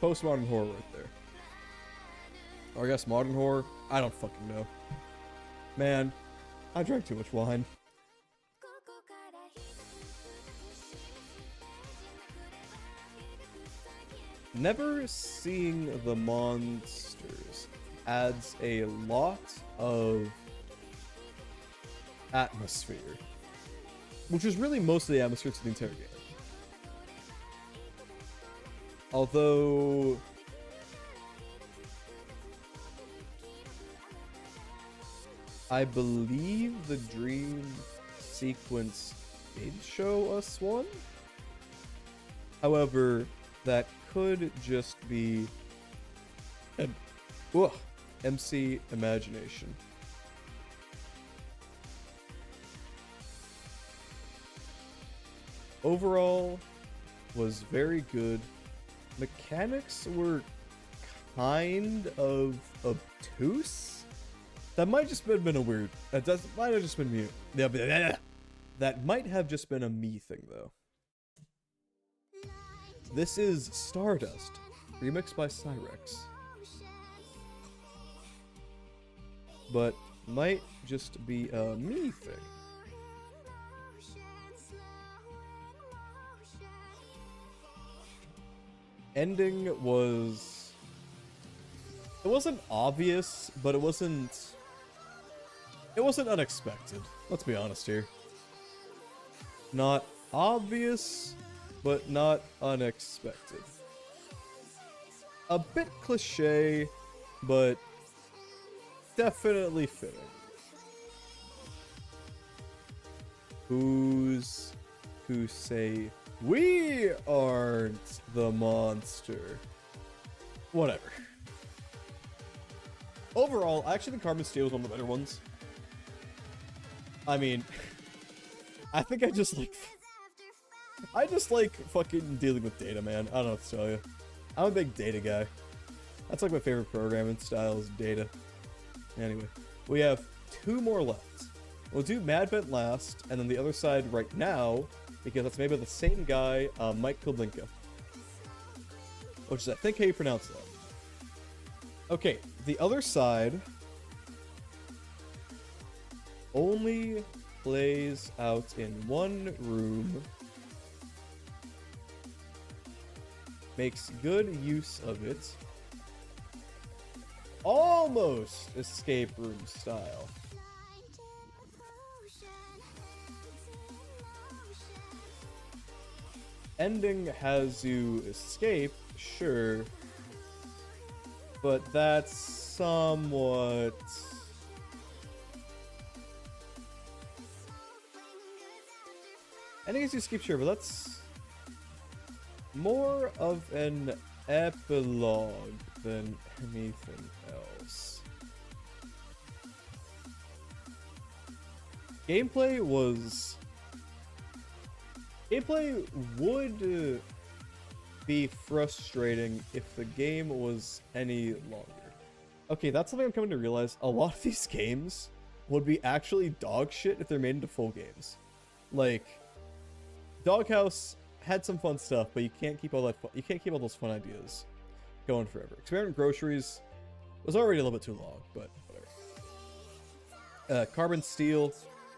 postmodern horror right there. Or I guess modern horror. I don't fucking know. Man, I drank too much wine. Never seeing the monsters adds a lot of atmosphere, which is really most of the atmosphere to the entire game. Although I believe the dream sequence did show us one. However, that could just be MC imagination. Overall, was very good. Mechanics were kind of obtuse. That might just have been a weird. Might have just been me. That might have just been a me thing, though. This is Stardust, remixed by Cyrex. But might just be a me thing. Ending was... It wasn't obvious, but it wasn't unexpected. Let's be honest here. Not obvious, but not unexpected. A bit cliche, but definitely fitting. Who's to say we aren't the monster? Whatever. Overall, I actually think Carbon Steel is one of the better ones. I mean, I think I just like fucking dealing with data, man. I don't know what to tell you. I'm a big data guy. That's like my favorite programming style is data. Anyway, we have 2 more left. We'll do Mad Vent last, and then the other side right now, because that's maybe the same guy, Mike Kodlinka. Which is, I think, how you pronounce that. Okay, the other side only plays out in one room, makes good use of it, almost escape room style. Ending has you escape, sure, but that's somewhat... Ending has you escape, sure, but that's... more of an epilogue than anything else. Gameplay would be frustrating if the game was any longer. Okay, that's something I'm coming to realize. A lot of these games would be actually dog shit if they're made into full games. Like, Doghouse had some fun stuff, but you can't keep all that you can't keep all those fun ideas going forever. Experiment Groceries was already a little bit too long, but whatever. Carbon Steel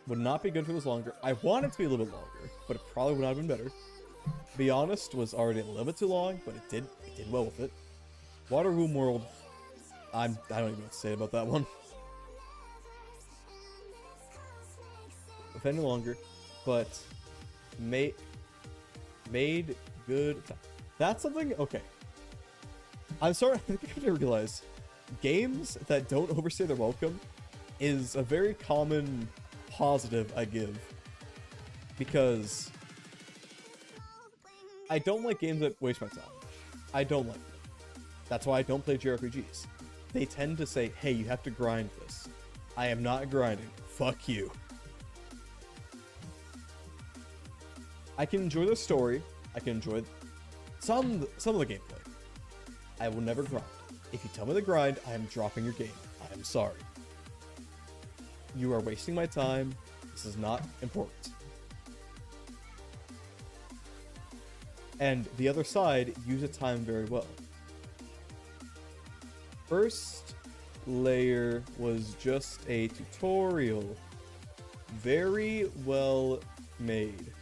would not be good if it was longer. I want it to be a little bit longer, but it probably would not have been better. Be Honest was already a little bit too long, but it did well with it. Water Womb World, I don't even know what to say about that one. If any longer, but made good. That's something. Okay, I'm sorry. I think I have to realize games that don't overstay their welcome is a very common positive I give, because I don't like games that waste my time. I don't like them. That's why I don't play JRPGs. They tend to say, hey, you have to grind this. I am not grinding. Fuck you. I can enjoy the story. I can enjoy some of the gameplay. I will never grind. If you tell me to grind, I am dropping your game. I am sorry. You are wasting my time. This is not important. And the other side uses time very well. First layer was just a tutorial. Very well made.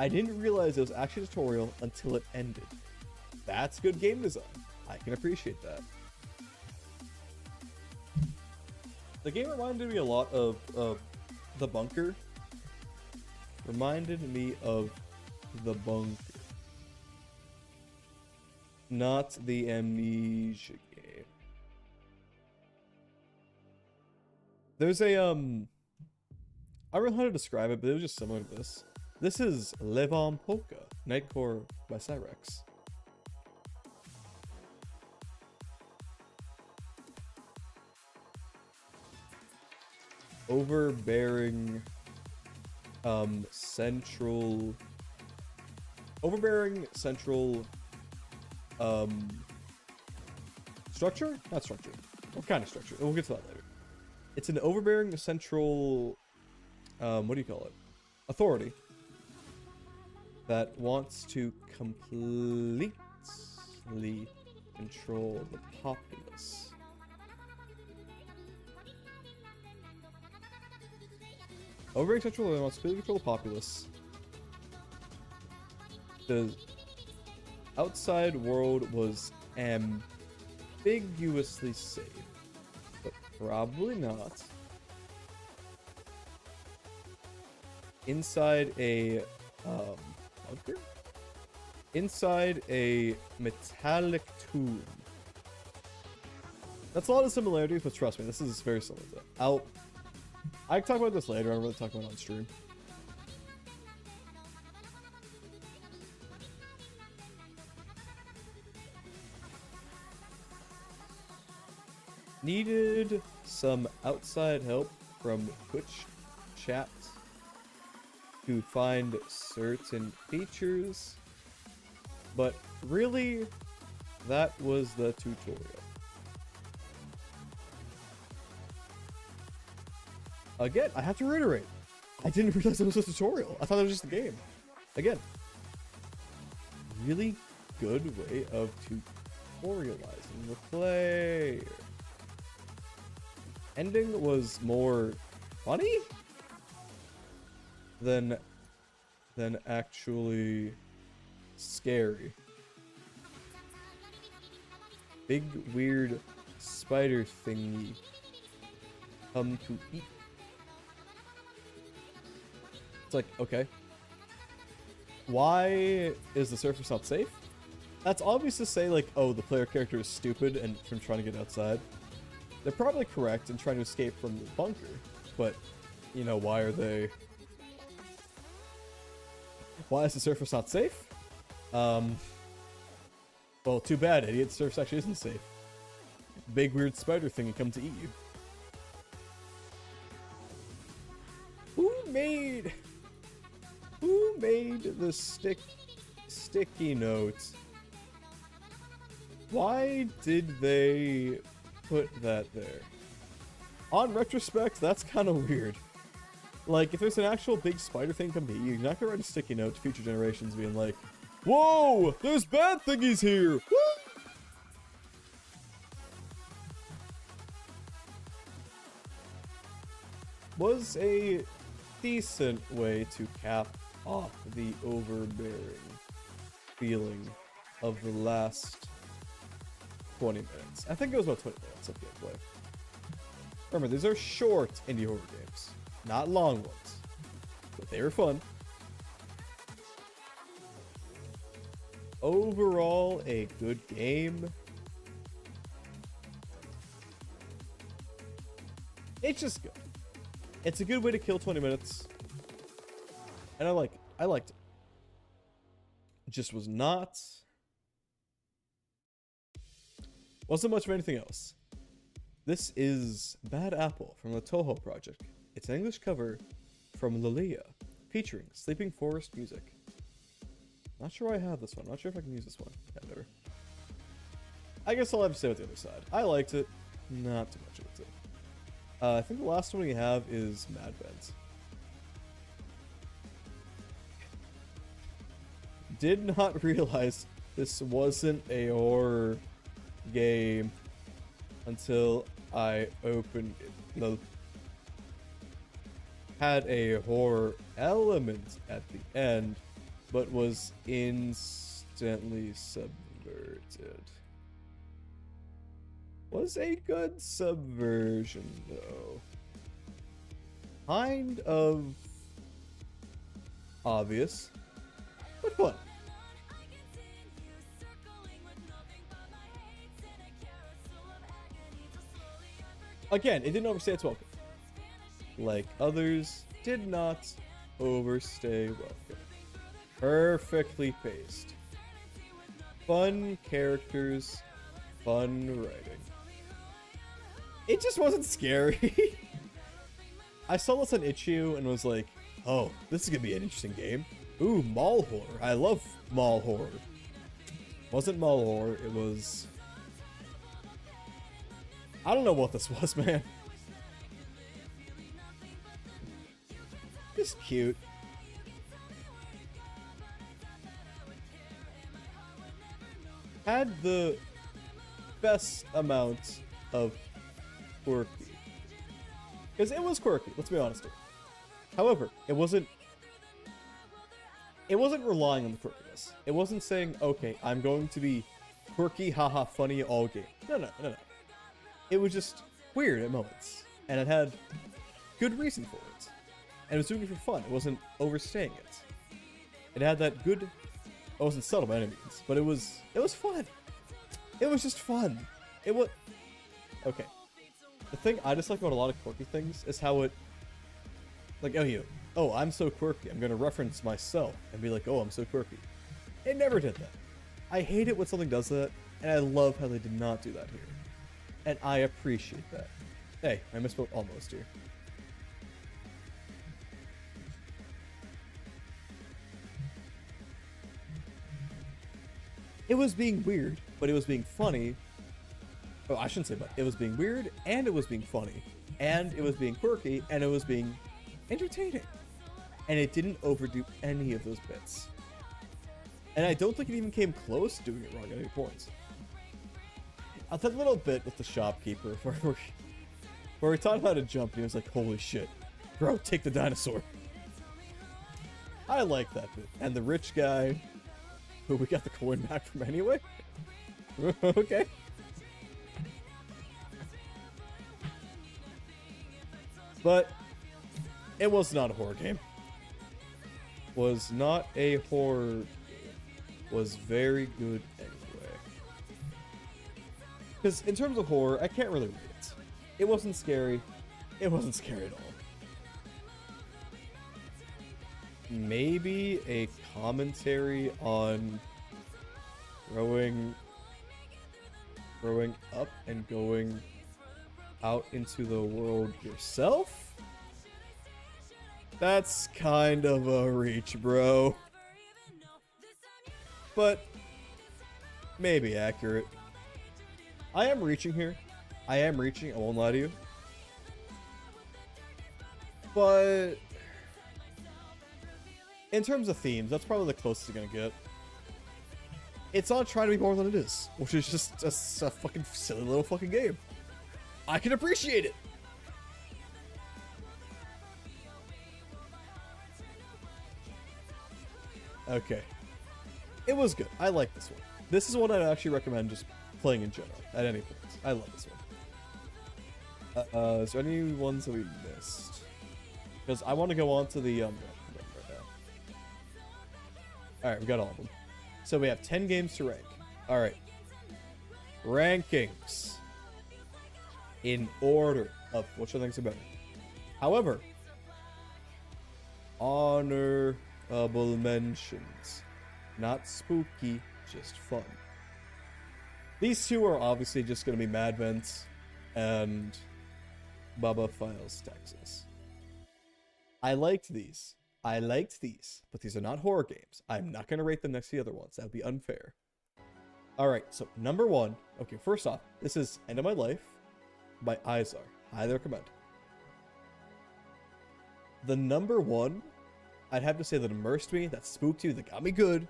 I didn't realize it was actually a tutorial until it ended. That's good game design. I can appreciate that. The game reminded me a lot of The Bunker. Reminded me of The Bunker. Not the Amnesia game. There's a, I don't know how to describe it, but it was just similar to this. This is Levan Polka, Nightcore by Cyrex. Overbearing central structure? Not structure. What kind of structure? We'll get to that later. It's an overbearing central what do you call it? Authority that wants to completely control the populace. Overbearing central authority wants to completely control the populace. The outside world was ambiguously safe, but probably not. Inside a bunker? Inside a metallic tomb. That's a lot of similarities, but trust me, this is very similar to that. I can talk about this later. I don't really talk about it on stream. Needed some outside help from Twitch chat to find certain features, but really, that was the tutorial. Again, I have to reiterate, I didn't realize it was a tutorial. I thought it was just the game. Again, really good way of tutorializing the player. Ending was more funny than actually scary. Big weird spider thingy come to eat. It's like, okay, why is the surface not safe? That's obvious to say, like, oh, the player character is stupid and from trying to get outside. They're probably correct in trying to escape from the bunker, but, you know, why is the surface not safe? Well, too bad, idiot. Surf actually isn't safe. Big weird spider thing come to eat you. Who made the sticky note? Why did they put that there? On retrospect, that's kind of weird. Like, if there's an actual big spider thing come to eat you, you're not gonna write a sticky note to future generations being like, whoa, there's bad thingies here! Woo! Was a decent way to cap off the overbearing feeling of the last 20 minutes. I think it was about 20 minutes of gameplay. Remember, these are short indie horror games, not long ones, but they were fun. Overall, a good game. It's just good. It's a good way to kill 20 minutes. And I like it. I liked it. It just was not... wasn't much of anything else. This is Bad Apple from the Toho Project. It's an English cover from Lilia, featuring Sleeping Forest music. Not sure I have this one. Not sure if I can use this one. Yeah, never. I guess I'll have to say with the other side. I liked it. Not too much of it, too. I think the last one we have is Mad Men's. Did not realize this wasn't a horror game until I opened it. No, had a horror element at the end, but was instantly subverted. Was a good subversion, though. Kind of obvious, but fun. Again, it didn't overstay its welcome. Like others, did not overstay welcome. Perfectly paced. Fun characters, fun writing. It just wasn't scary. I saw this on Itch.io and was like, oh, this is gonna be an interesting game. Ooh, mall horror. I love mall horror. Wasn't mall horror, it was... I don't know what this was, man. Just cute. Had the best amount of quirky. Because it was quirky, let's be honest here. However, it wasn't relying on the quirkiness. It wasn't saying, okay, I'm going to be quirky, haha, funny all game. No. It was just weird at moments. And it had good reason for it. And it was doing it for fun. It wasn't overstaying it. It had that good... it wasn't subtle by any means, but it was fun. It was just fun. It was... okay. The thing I dislike about a lot of quirky things is how it... like, oh, I'm so quirky. I'm going to reference myself and be like, oh, I'm so quirky. It never did that. I hate it when something does that, and I love how they did not do that here. And I appreciate that. Hey, I misspoke almost here. It was being weird, but it was being funny. Oh, I shouldn't say but. It was being weird, and it was being funny. And it was being quirky, and it was being entertaining. And it didn't overdo any of those bits. And I don't think it even came close to doing it wrong at any points. That little bit with the shopkeeper where we taught him how to jump, and he was like, holy shit. Bro, take the dinosaur. I like that bit. And the rich guy, who we got the coin back from anyway. Okay. But it was not a horror game. Was not a horror game. Was very good anyway. Because in terms of horror, I can't really rate it. It wasn't scary. It wasn't scary at all. Maybe a commentary on growing up and going out into the world yourself? That's kind of a reach, bro. But maybe accurate. I am reaching here. I am reaching, I won't lie to you. But in terms of themes, that's probably the closest you're gonna get. It's not trying to be more than it is, which is just a fucking silly little fucking game. I can appreciate it. Okay. It was good. I like this one. This is one I'd actually recommend just playing in general, at any point. I love this one. Is there any ones that we missed? Because I want to go on to the, right now. Alright, we got all of them. So we have 10 games to rank. Alright. Rankings. In order of which I think is better. However, honorable mentions. Not spooky, just fun. These two are obviously just going to be Mad Vents and Bubba Files, Texas. I liked these. But these are not horror games. I'm not going to rate them next to the other ones. That would be unfair. Alright, so number one. Okay, first off, this is End of My Life by Izar. Highly recommend. The number one, I'd have to say that immersed me, that spooked you, that got me good,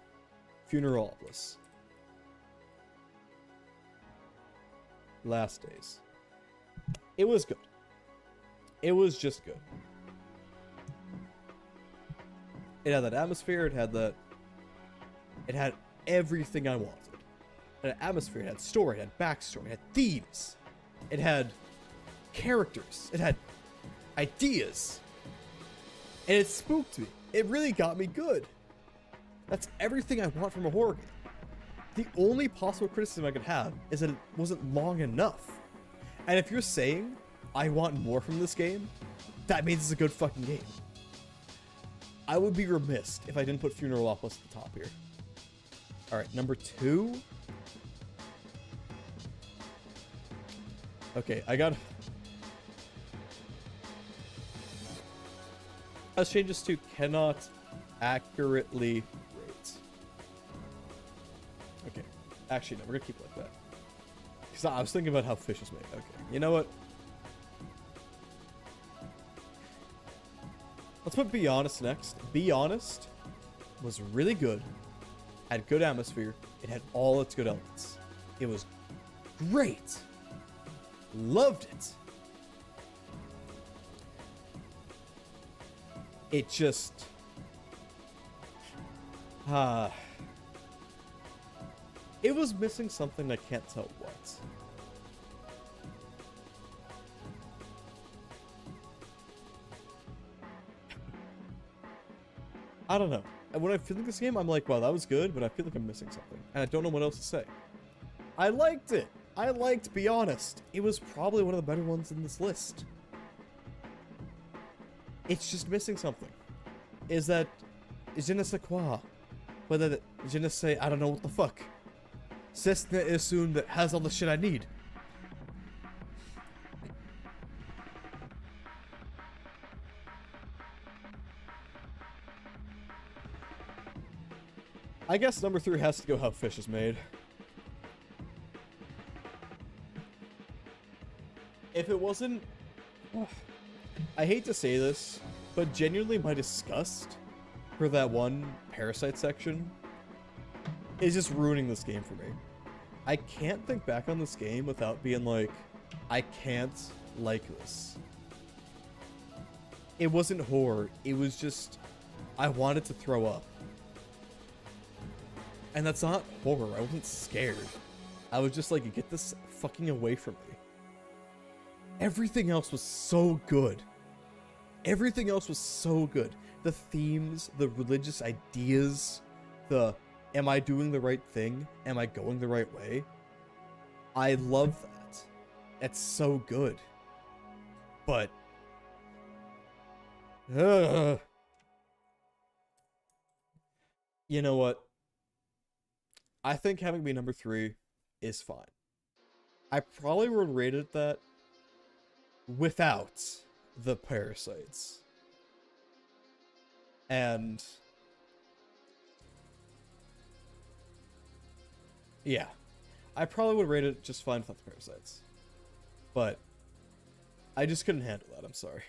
Funeral of Bliss. Last Days. It was good. It was just good. It had that atmosphere, it had everything I wanted. It had atmosphere, it had story, it had backstory, it had themes. It had characters. It had ideas. And it spooked me. It really got me good. That's everything I want from a horror game. The only possible criticism I could have is that it wasn't long enough. And if you're saying, I want more from this game, that means it's a good fucking game. I would be remiss if I didn't put Funeral of Bliss at the top here. Alright, number two. Okay, Let's change this to cannot accurately rate. Okay. Actually, no, we're gonna keep it like that. Because I was thinking about how fish is made. Okay. You know what? Let's put Be Honest next. Be Honest was really good. Had good atmosphere. It had all its good elements. It was great. Loved it. It just... it was missing something, I can't tell what. I don't know. And when I feel like this game, I'm like, wow, that was good, but I feel like I'm missing something. And I don't know what else to say. I liked it. I liked Be Honest. It was probably one of the better ones in this list. It's just missing something. Is that... Je ne sais quoi. Whether that... Je ne sais... I don't know what the fuck. Cessna is soon that has all the shit I need. I guess number 3 has to go How Fish is Made. If it wasn't... I hate to say this, but genuinely my disgust for that one Parasite section is just ruining this game for me. I can't think back on this game without being like, I can't like this. It wasn't horror, it was just, I wanted to throw up. And that's not horror, I wasn't scared. I was just like, get this fucking away from me. Everything else was so good. Everything else was so good. The themes, the religious ideas, the am I doing the right thing? Am I going the right way? I love that. It's so good. But... you know what? I think having me number 3 is fine. I probably would rate it that without the parasites. And yeah, I probably would rate it just fine without the parasites. But I just couldn't handle that, I'm sorry.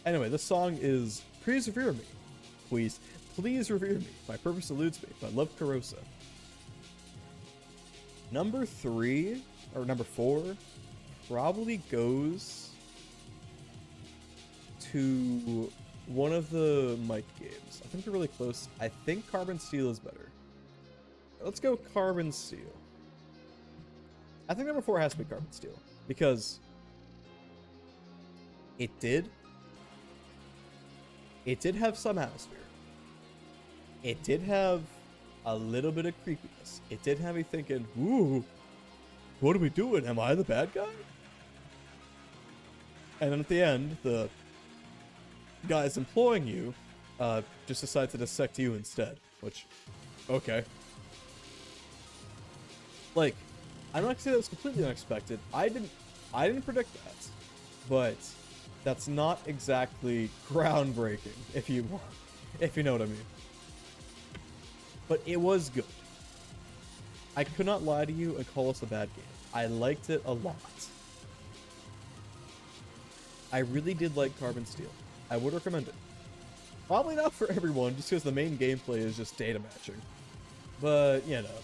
Anyway, this song is Please Revere Me. Please revere me. My purpose eludes me. By Love Carosa. Number 3, or number 4, probably goes to one of the Mike games. I think they're really close. I think Carbon Steel is better. Let's go Carbon Steel. I think number 4 has to be Carbon Steel. Because it did have some atmosphere. It did have a little bit of creepiness. It did have me thinking, ooh, what are we doing? Am I the bad guy? And then at the end, the guys employing you just decide to dissect you instead. Which, okay. Like, I'm not gonna say that was completely unexpected. I didn't predict that. But that's not exactly groundbreaking, if you know what I mean. But it was good. I could not lie to you and call us a bad game. I liked it a lot. I really did like Carbon Steel. I would recommend it. Probably not for everyone, just because the main gameplay is just data matching. But, you know,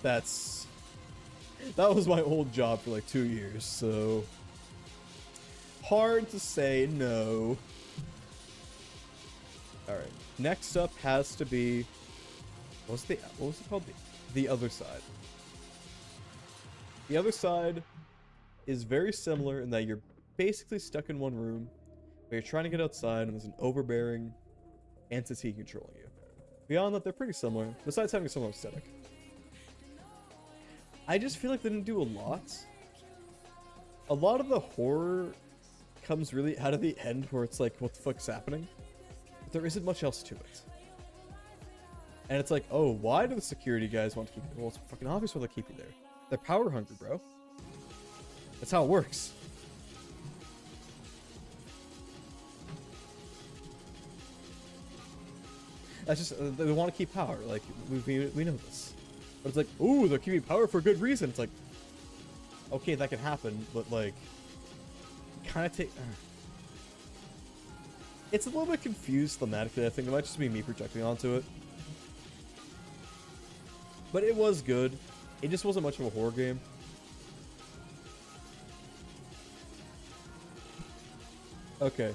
that was my old job for like 2 years, so hard to say no. Alright, next up has to be, what was it called? The Other Side. The Other Side is very similar in that you're basically stuck in one room, but you're trying to get outside and there's an overbearing entity controlling you. Beyond that, they're pretty similar, besides having a similar aesthetic. I just feel like they didn't do a lot. A lot of the horror comes really out of the end where it's like, what the fuck's happening? But there isn't much else to it. And it's like, oh, why do the security guys want to keep you? Well, it's fucking obvious why they keep you there. They're power hungry, bro. That's how it works. That's just, they want to keep power. Like, we know this. But it's like, ooh, they're keeping power for a good reason. It's like, okay, that can happen, but like, kind of take... It's a little bit confused thematically, I think. It might just be me projecting onto it. But it was good. It just wasn't much of a horror game. Okay.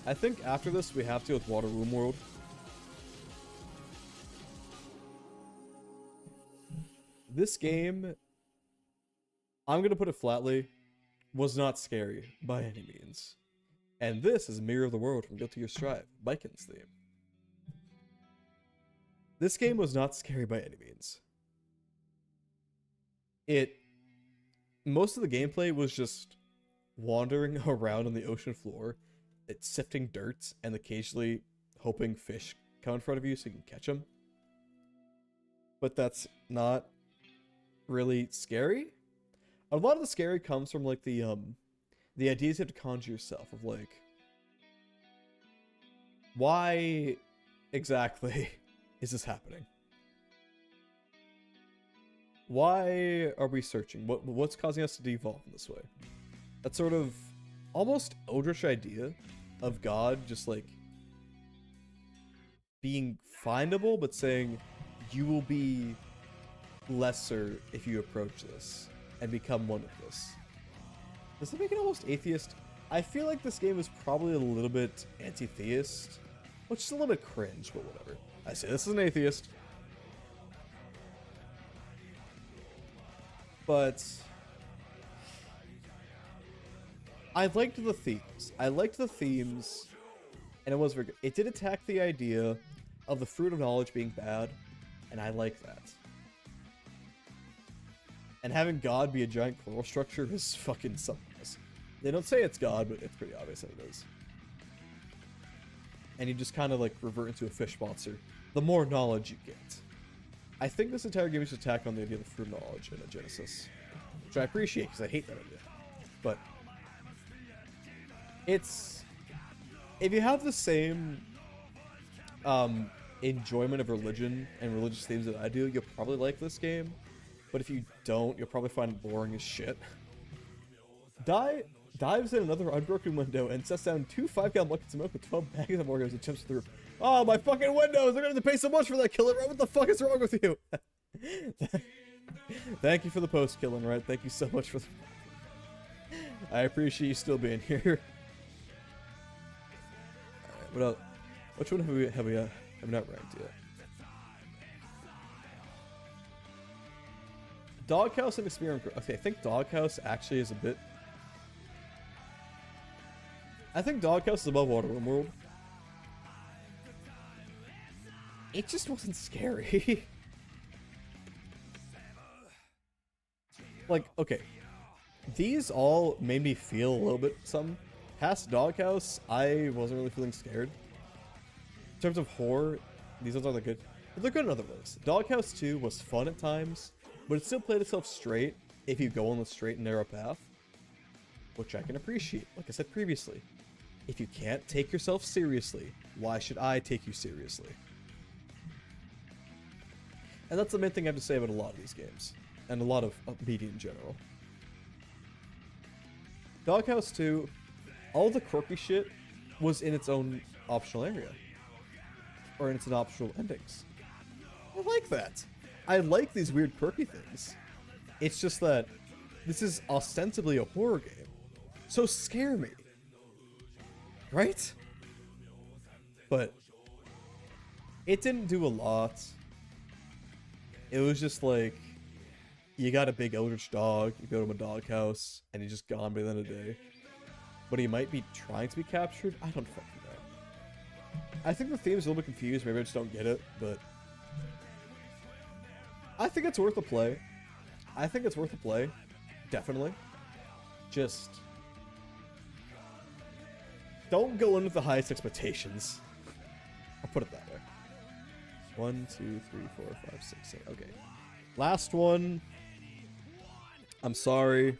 I think after this, we have to go with Water Womb World. This game, I'm going to put it flatly, was not scary by any means. And this is Mirror of the World from Guilty Gear Strive, Biken's theme. This game was not scary by any means. Most of the gameplay was just wandering around on the ocean floor, sifting dirt, and occasionally hoping fish come in front of you so you can catch them. But that's not really scary. A lot of the scary comes from like the ideas you have to conjure yourself of like, why exactly is this happening? Why are we searching? What's causing us to devolve in this way? That sort of almost eldritch idea of God just like being findable, but saying you will be lesser if you approach this and become one of this. Does that make it almost atheist? I feel like this game is probably a little bit anti-theist, which is a little bit cringe, but whatever. I say this is an atheist. But I liked the themes. And it was very good. It did attack the idea of the fruit of knowledge being bad, and I like that. And having God be a giant coral structure is fucking something else. They don't say it's God, but it's pretty obvious that it is. And you just kind of like revert into a fish monster the more knowledge you get. I think this entire game is just attack on the idea of the fruit of knowledge in a Genesis, which I appreciate because I hate that idea. But it's, if you have the same enjoyment of religion and religious themes that I do, you'll probably like this game. But if you don't, you'll probably find it boring as shit. Dives in another unbroken window and sets down 2 5-gallon buckets of milk with 12 bags of organs and jumps through. Oh, my fucking windows! I'm gonna have to pay so much for that, Killer Right? What the fuck is wrong with you? Thank you for the post, Killer Right. Thank you so much for the... I appreciate you still being here. Alright, what else? Which one have we not ranked yet? Doghouse and Experiment. Okay, I think Doghouse actually is a bit... I think Doghouse is above Waterworld World. It just wasn't scary. Like, okay. These all made me feel a little bit something. Past Doghouse, I wasn't really feeling scared. In terms of horror, these ones aren't that good. But they're good in other ways. Doghouse 2 was fun at times, but it still played itself straight if you go on the straight and narrow path. Which I can appreciate, like I said previously. If you can't take yourself seriously, why should I take you seriously? And that's the main thing I have to say about a lot of these games. And a lot of media in general. Doghouse 2, all the quirky shit was in its own optional area. Or in its optional endings. I like that. I like these weird quirky things. It's just that this is ostensibly a horror game. So scare me. Right? But it didn't do a lot. It was just like, you got a big eldritch dog, you go to a doghouse, and he's just gone by the end of the day. But he might be trying to be captured? I don't fucking know. I think the theme is a little bit confused, maybe I just don't get it, but... I think it's worth a play. I think it's worth a play. Definitely. Just... don't go in with the highest expectations. I'll put it that way. 1, 2, 3, 4, 5, 6, 7. Okay. Last one. I'm sorry.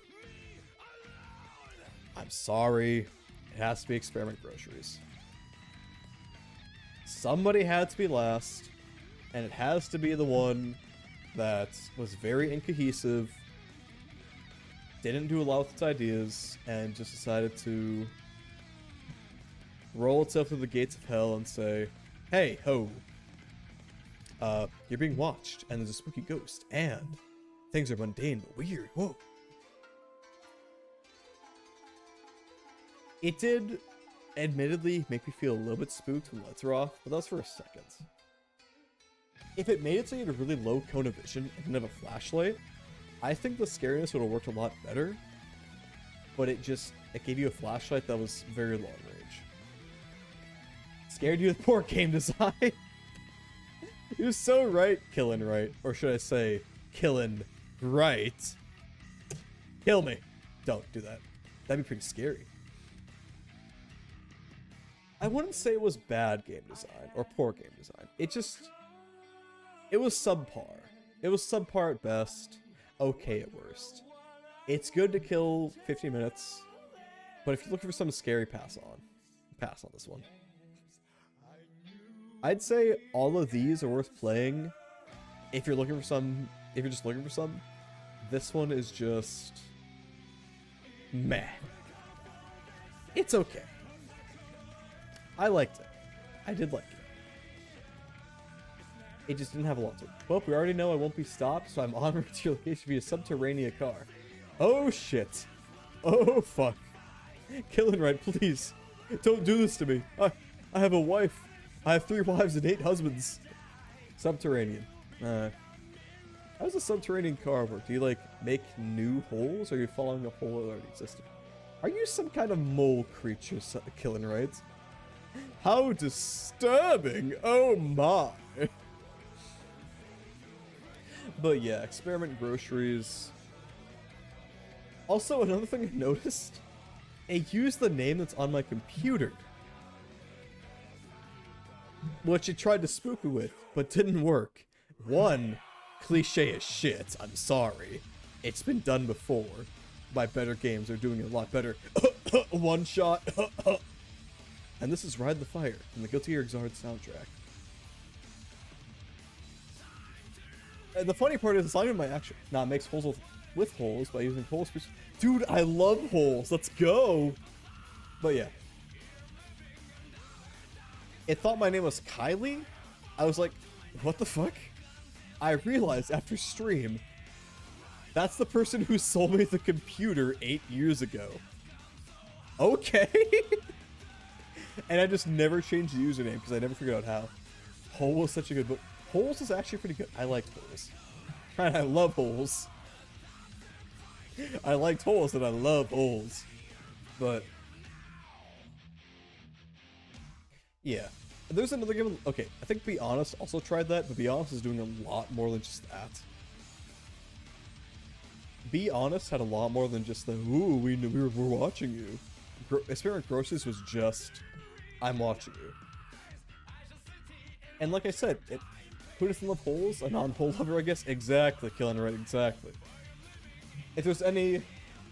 I'm sorry. It has to be Experiment Groceries. Somebody had to be last. And it has to be the one that was very incohesive. Didn't do a lot with its ideas. And just decided to roll itself through the gates of hell and say, hey, ho. You're being watched, and there's a spooky ghost, and things are mundane but weird. Whoa. It did, admittedly, make me feel a little bit spooked when lights are off, but that was for a second. If it made it so you had a really low cone of vision and didn't have a flashlight, I think the scariness would have worked a lot better, but it gave you a flashlight that was very long range. Scared you with poor game design. You're so right, Killin' Right. Or should I say, Killin' Right. Kill me. Don't do that. That'd be pretty scary. I wouldn't say it was bad game design or poor game design. It was subpar. It was subpar at best, okay at worst. It's good to kill 50 minutes, but if you're looking for something scary, pass on. Pass on this one. I'd say all of these are worth playing if you're looking for some, if you're just looking for some. This one is just meh. It's okay. I liked it. I did like it. It just didn't have a lot to it. Well, we already know I won't be stopped, so I'm en route to your location via subterranean car. Oh shit. Oh fuck. Killin' Right, please. Don't do this to me. I have a wife. I have 3 wives and 8 husbands. Subterranean. How does a subterranean car work? Do you, like, make new holes, or are you following a hole that already existed? Are you some kind of mole creature, Killin' Right? How disturbing! Oh my! But yeah, Experiment Groceries. Also, another thing I noticed, it used the name that's on my computer, which it tried to spook me with, but didn't work. 1, cliche as shit. I'm sorry. It's been done before by better games. They're doing it a lot better. One shot. And this is Ride the Fire from the Guilty Gear Xrd soundtrack. And the funny part is it's not even my action. Now it makes holes with holes by using holes. Dude, I love holes. Let's go. But yeah. It thought my name was Kylie. I was like, what the fuck? I realized after stream, that's the person who sold me the computer 8 years ago. Okay. And I just never changed the username because I never figured out how. Hole was such a good book. Holes is actually pretty good. I liked Holes. And I love Holes. I liked Holes and I love Holes. But yeah. There's another game. Okay, I think Be Honest also tried that, but Be Honest is doing a lot more than just that. Be Honest had a lot more than just the, ooh, we're watching you. Experiment Groceries was just, I'm watching you. And like I said, who doesn't love holes? A non-hole lover, I guess? Exactly, Killing right, exactly. If there's any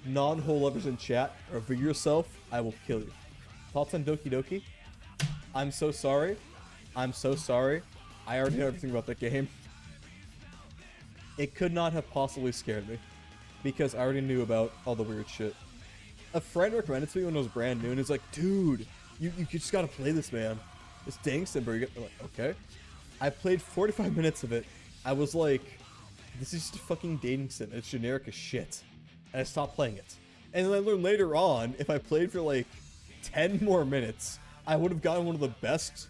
non-hole lovers in chat, or for yourself, I will kill you. Thoughts on Doki Doki? I'm so sorry. I'm so sorry. I already know everything about that game. It could not have possibly scared me, because I already knew about all the weird shit. A friend recommended it to me when it was brand new, and he's like, dude, you just gotta play this, man. It's dang simple. I'm like, okay. I played 45 minutes of it. I was like, this is just a fucking dating sim. It's generic as shit. And I stopped playing it. And then I learned later on, if I played for like 10 more minutes, I would have gotten one of the best,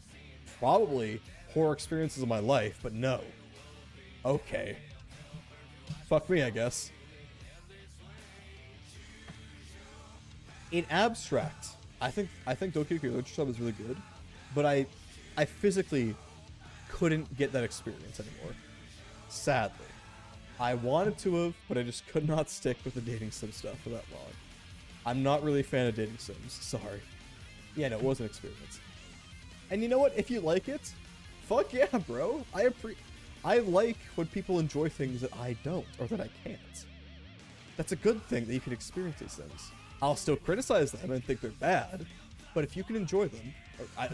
probably, horror experiences of my life, but no. Okay. Fuck me, I guess. In abstract, I think Doki Doki Literature Club is really good, but I physically couldn't get that experience anymore. Sadly. I wanted to have, but I just could not stick with the dating sim stuff for that long. I'm not really a fan of dating sims, sorry. Yeah, no, it was an experience. And you know what? If you like it, fuck yeah, bro. I like when people enjoy things that I don't, or that I can't. That's a good thing that you can experience these things. I'll still criticize them and think they're bad, but if you can enjoy them,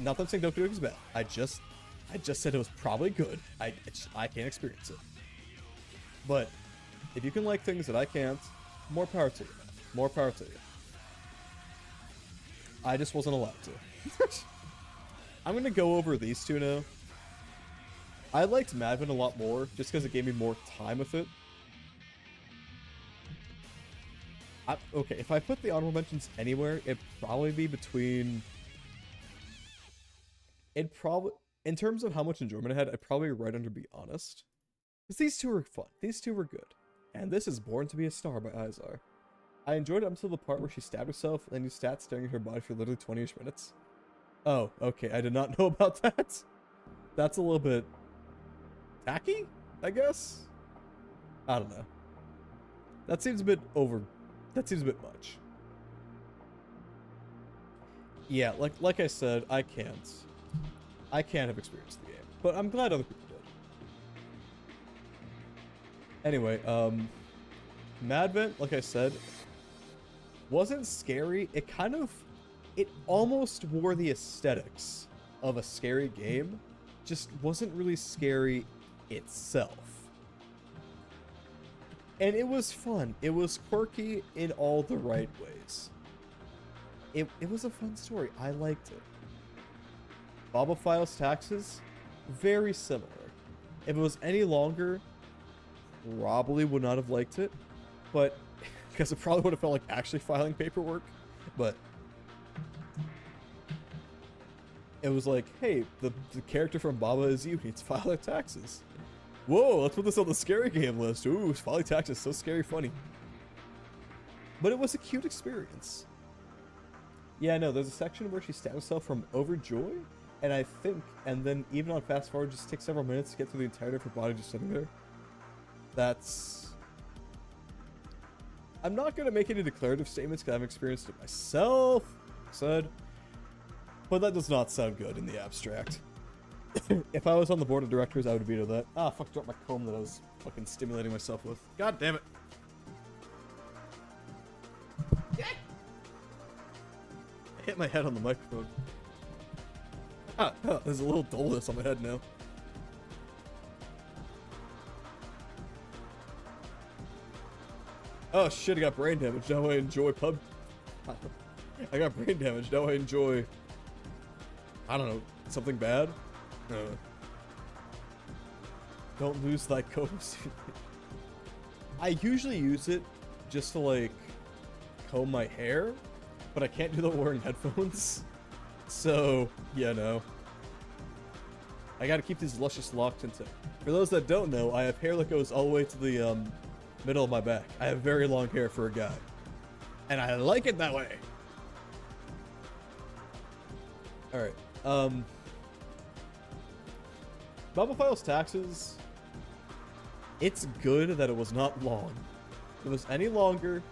not that I'm saying Doki Doki is bad. I just said it was probably good. I can't experience it. But if you can like things that I can't, more power to you, man. More power to you. I just wasn't allowed to. I'm gonna go over these two now. I liked Madvin a lot more, just because it gave me more time with it. Okay, if I put the honorable mentions anywhere, it'd probably be between... in terms of how much enjoyment I had, I'd probably right under Be Honest. Because these two were fun. These two were good. And this is Born to be a Star by Izar. I enjoyed it up until the part where she stabbed herself and then you sat staring at her body for literally 20-ish minutes. Oh, okay. I did not know about that. That's a little bit tacky, I guess? I don't know. That seems a bit that seems a bit much. Yeah, like I said, I can't have experienced the game, but I'm glad other people did. Anyway, Madvent, like I said, wasn't scary. It almost wore the aesthetics of a scary game, just wasn't really scary itself. And it was fun. It was quirky in all the right ways. It was a fun story. I liked it. Baba Files Taxes, very similar. If it was any longer, probably would not have liked it, but because it probably would have felt like actually filing paperwork. But it was like, hey, the character from Baba is you. He needs to file their taxes. Whoa, let's put this on the scary game list. Ooh, filing taxes, so scary funny. But it was a cute experience. Yeah, no, there's a section where she stabbed herself from overjoy, and I think, and then even on fast forward, just takes several minutes to get through the entirety of her body just sitting there. That's... I'm not going to make any declarative statements because I've experienced it myself, but that does not sound good in the abstract. If I was on the board of directors, I would veto that. Ah, fuck, dropped my comb that I was fucking stimulating myself with. God damn it. I hit my head on the microphone. There's a little dullness on my head now. Oh shit, I got brain damage. Now I enjoy pub. I got brain damage. Now I enjoy... I don't know. Something bad? Don't lose thy comb. I usually use it just to, like, comb my hair, but I can't do that wearing headphones. So, yeah, no. I gotta keep these luscious locks intact. For those that don't know, I have hair that goes all the way to the, middle of my back. I have very long hair for a guy. And I like it that way. Alright, Bubble Files Taxes, it's good that it was not long. If it was any longer,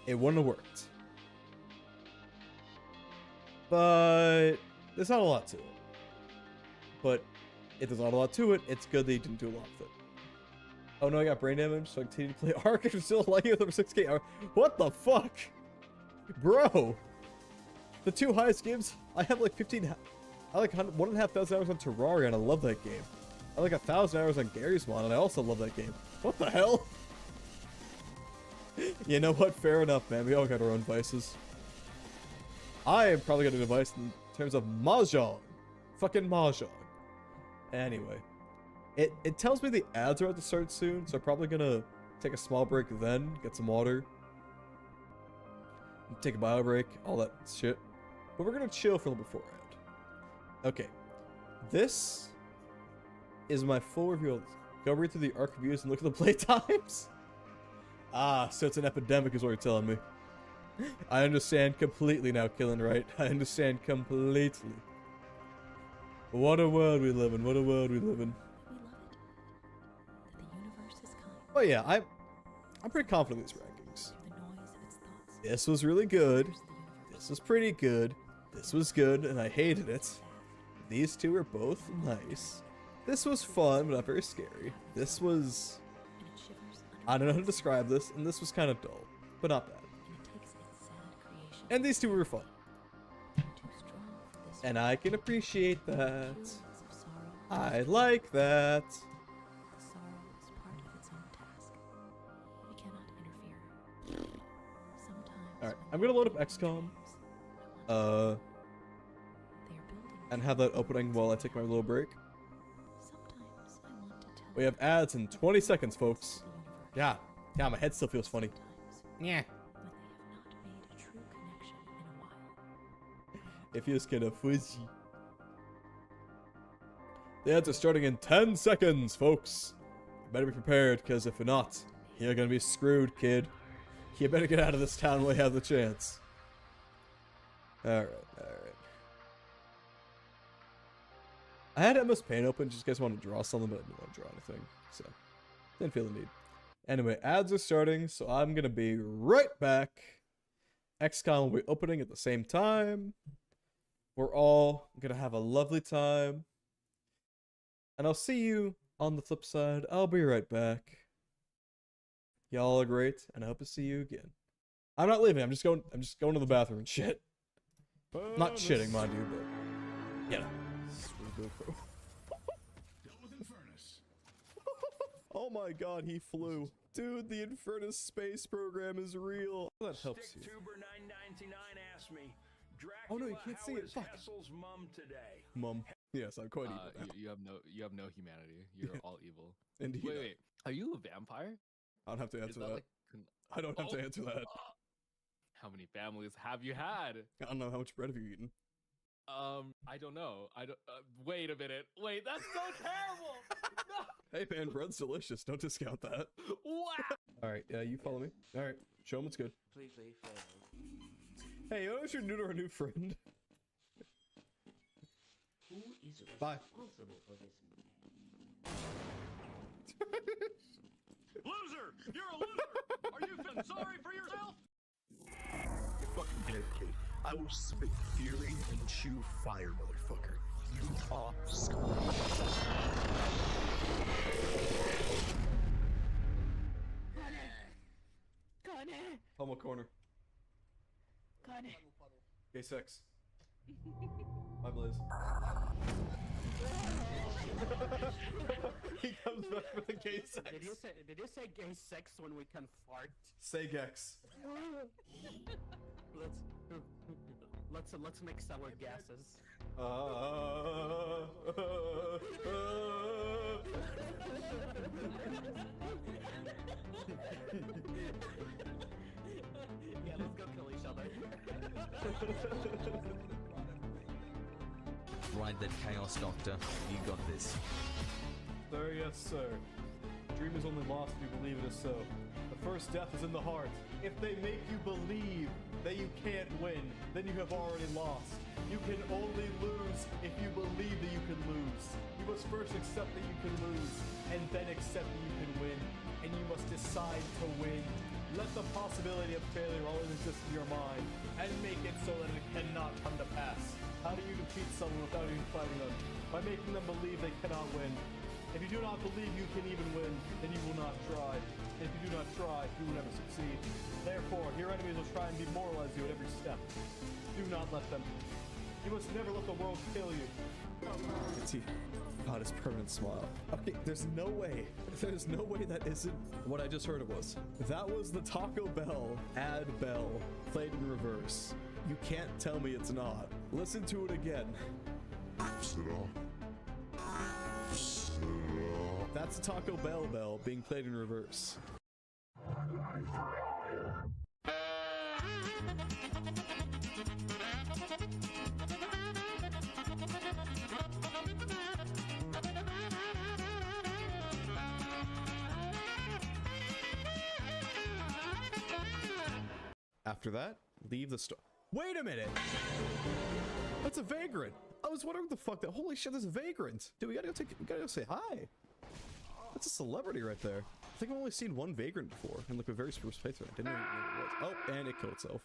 it wouldn't have worked. But there's not a lot to it. But if there's not a lot to it, it's good that you didn't do a lot with it. Oh no, I got brain damage, so I continue to play Ark and I'm still liking it over 6K. What the fuck? Bro! The two highest games, I have like 15... I like 1,500 hours on Terraria and I love that game. I like 1,000 hours on Gary's Mod and I also love that game. What the hell? You know what? Fair enough, man. We all got our own vices. I am probably got a device in terms of Mahjong. Fucking Mahjong. Anyway. It tells me the ads are about to start soon, so I'm probably gonna take a small break then, get some water. Take a bio break, all that shit. But we're gonna chill for a little beforehand. Okay. This is my full review. Go read through the Ark reviews and look at the play times. Ah, so it's an epidemic is what you're telling me. I understand completely now, Killen, right? I understand completely. What a world we live in, what a world we live in. Oh yeah, I'm pretty confident in these rankings. This was really good. This was pretty good. This was good, and I hated it. These two were both nice. This was fun, but not very scary. This was... I don't know how to describe this, and this was kind of dull, but not bad. And these two were fun. And I can appreciate that. I like that. Alright, I'm gonna load up XCOM. And have that opening while I take my little break. We have ads in 20 seconds, folks. Yeah, my head still feels funny. Yeah. It feels kind of fuzzy. The ads are starting in 10 seconds, folks. You better be prepared, because if you're not, you're gonna be screwed, kid. You better get out of this town while you have the chance. Alright. I had MS Paint open just in case I wanted to draw something, but I didn't want to draw anything, so didn't feel the need. Anyway, ads are starting, so I'm gonna be right back. XCOM will be opening at the same time. We're all gonna have a lovely time. And I'll see you on the flip side. I'll be right back. Y'all are great, and I hope to see you again. I'm not leaving, I'm just going to the bathroom and shit. Not shitting, mind you, but yeah. Oh my god, he flew. Dude, the Infernus space program is real. That helps you. Oh no, you can't see it. Fuck. Mum. Yes, I'm quite evil. You have no humanity. You're all evil. Indeed. Wait. Are you a vampire? I don't have to answer that. Like, I don't have to answer that. How many families have you had? I don't know. How much bread have you eaten? I don't know. Wait a minute. Wait, that's so terrible. No. Hey man, bread's delicious. Don't discount that. Wow. Alright, you follow me. Alright, show him what's good. Completely failed. Hey, you know what you're new to our new friend? Who is Bye. responsible for this? Loser! You're a loser! Are you feeling sorry for yourself? You fucking dead, kid. I will spit fury and chew fire, motherfucker. Oh. Homo corner. Gay sex. My Blaze. He comes back for the gay sex. Did you say gay sex when we can fart? Say gex. Let's mix our gases. Yeah, let's go kill each other. Ride that chaos, Doctor. You got this. Sir, yes, sir. Dream is only lost if you believe it is so. The first death is in the heart. If they make you believe that you can't win, then you have already lost. You can only lose if you believe that you can lose. You must first accept that you can lose, and then accept that you can win. And you must decide to win. Let the possibility of failure always exist in your mind, and make it so that it cannot come to pass. How do you defeat someone without even fighting them? By making them believe they cannot win. If you do not believe you can even win, then you will not try. And if you do not try, you will never succeed. Therefore, your enemies will try and demoralize you at every step. Do not let them. You must never let the world kill you. See, God, his permanent smile. Okay, there's no way that isn't what I just heard it was. That was the Taco Bell ad bell played in reverse. You can't tell me it's not. Listen to it again. That's the Taco Bell bell being played in reverse. After that, leave the store. Wait a minute! That's a vagrant! I was wondering what the fuck that. Holy shit, there's a vagrant! Dude, we gotta go say hi. That's a celebrity right there. I think I've only seen one vagrant before in like a very first playthrough. I didn't know what it was. Oh, and it killed itself.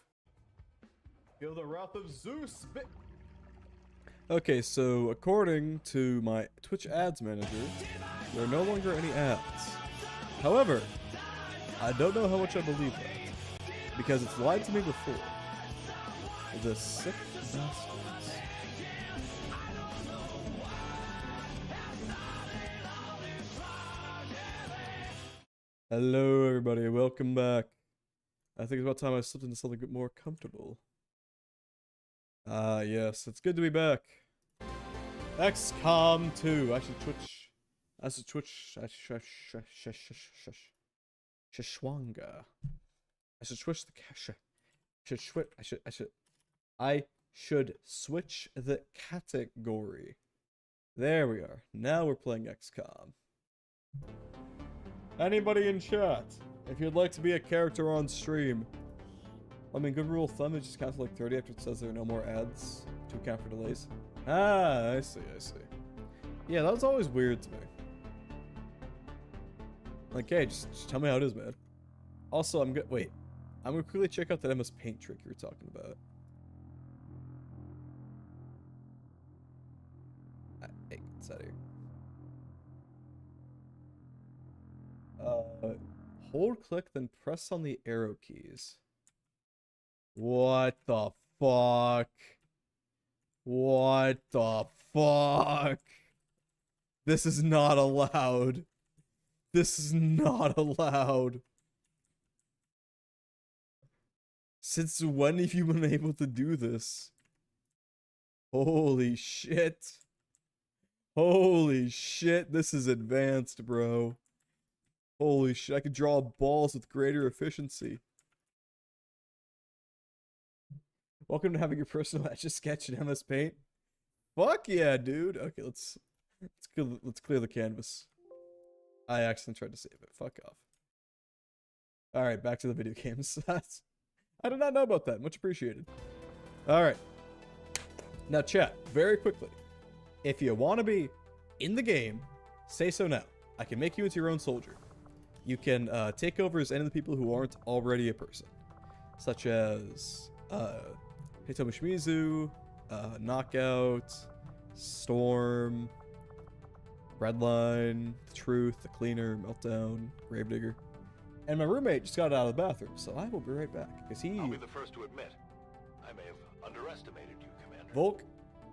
Feel the wrath of Zeus! Okay, so according to my Twitch ads manager, there are no longer any ads. However, I don't know how much I believe that. Because it's lied to me before. The sick bastards. Hello everybody, welcome back. I think it's about time I slipped into something a bit more comfortable. Ah yes, it's good to be back. XCOM 2. I should twitch. Shashwanga. I should switch the I should switch the category. There we are. Now we're playing XCOM. Anybody in chat, if you'd like to be a character on stream. I mean, good rule of thumb is just count to like 30 after it says there are no more ads to account for delays. Ah, I see. Yeah, that was always weird to me. Like, hey, just tell me how it is, man. Also, I'm gonna quickly check out that MS Paint trick you were talking about. Hey, it's out of here. Hold click, then press on the arrow keys. What the fuck? What the fuck? This is not allowed. This is not allowed. Since when have you been able to do this? Holy shit. Holy shit, this is advanced, bro. Holy shit, I could draw balls with greater efficiency. Welcome to having your personal Etch-a-Sketch in MS Paint. Fuck yeah, dude. Okay, let's clear the canvas. I accidentally tried to save it. Fuck off. Alright, back to the video games. I did not know about that. Much appreciated. Alright. Now, chat, very quickly. If you want to be in the game, say so now. I can make you into your own soldier. You can take over as any of the people who aren't already a person. Such as Hitomi Shimizu, Knockout, Storm, Redline, The Truth, The Cleaner, Meltdown, Gravedigger. And my roommate just got out of the bathroom, so I will be right back. Because I'll be the first to admit, I may have underestimated you, Commander. Volk,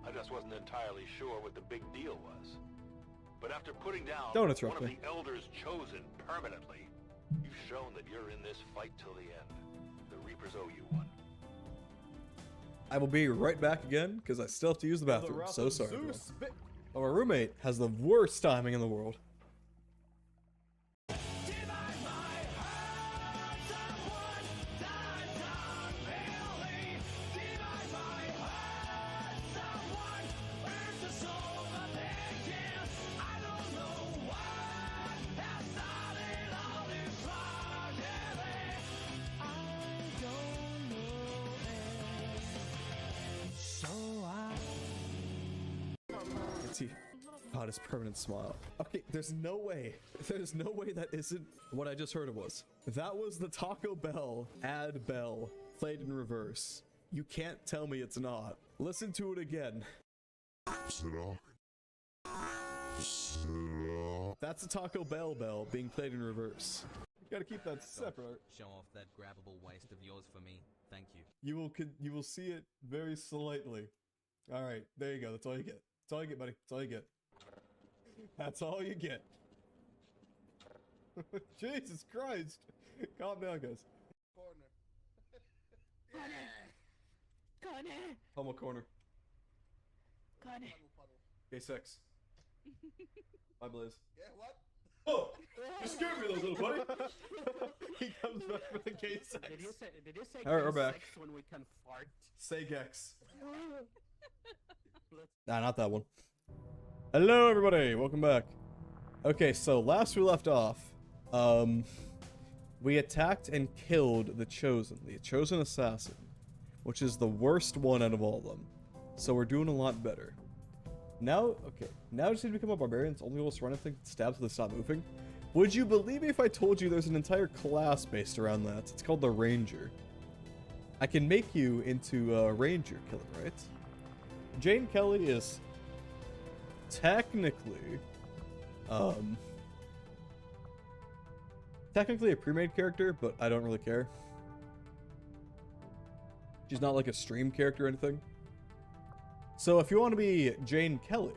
I just wasn't entirely sure what the big deal was. But after putting down Don't one interrupt of me. the elders chosen permanently, you've shown that you're in this fight till the end. The Reapers owe you one. I will be right back again, because I still have to use the bathroom. So sorry. everyone. Oh, my roommate has the worst timing in the world. God, his permanent smile. Okay, there's no way that isn't what I just heard it was. That was the Taco Bell ad bell played in reverse. You can't tell me it's not. Listen to it again. That's the Taco Bell bell being played in reverse. You gotta keep that separate. Show off that grabbable waist of yours for me. Thank you. You will see it very slightly. All right, there you go. That's all you get. That's all you get, buddy. That's all you get. That's all you get. Jesus Christ. Calm down, guys. Connor! Homo corner. Connor! K6. Bye, Blaze. Yeah, what? Oh! You scared me, little buddy. He comes back for the K6. Did you say All right, we're K6 back. when we can fart? Say Gex. Nah, not that one. Hello, everybody. Welcome back. Okay, so last we left off, we attacked and killed the Chosen Assassin, which is the worst one out of all of them. So we're doing a lot better. Now, okay, now I just need to become a barbarian. It's only able to run anything, stab till they stop moving. Would you believe me if I told you there's an entire class based around that? It's called the Ranger. I can make you into a Ranger killer, right? Jane Kelly is technically a pre-made character, but I don't really care. She's not like a stream character or anything. So if you want to be Jane Kelly,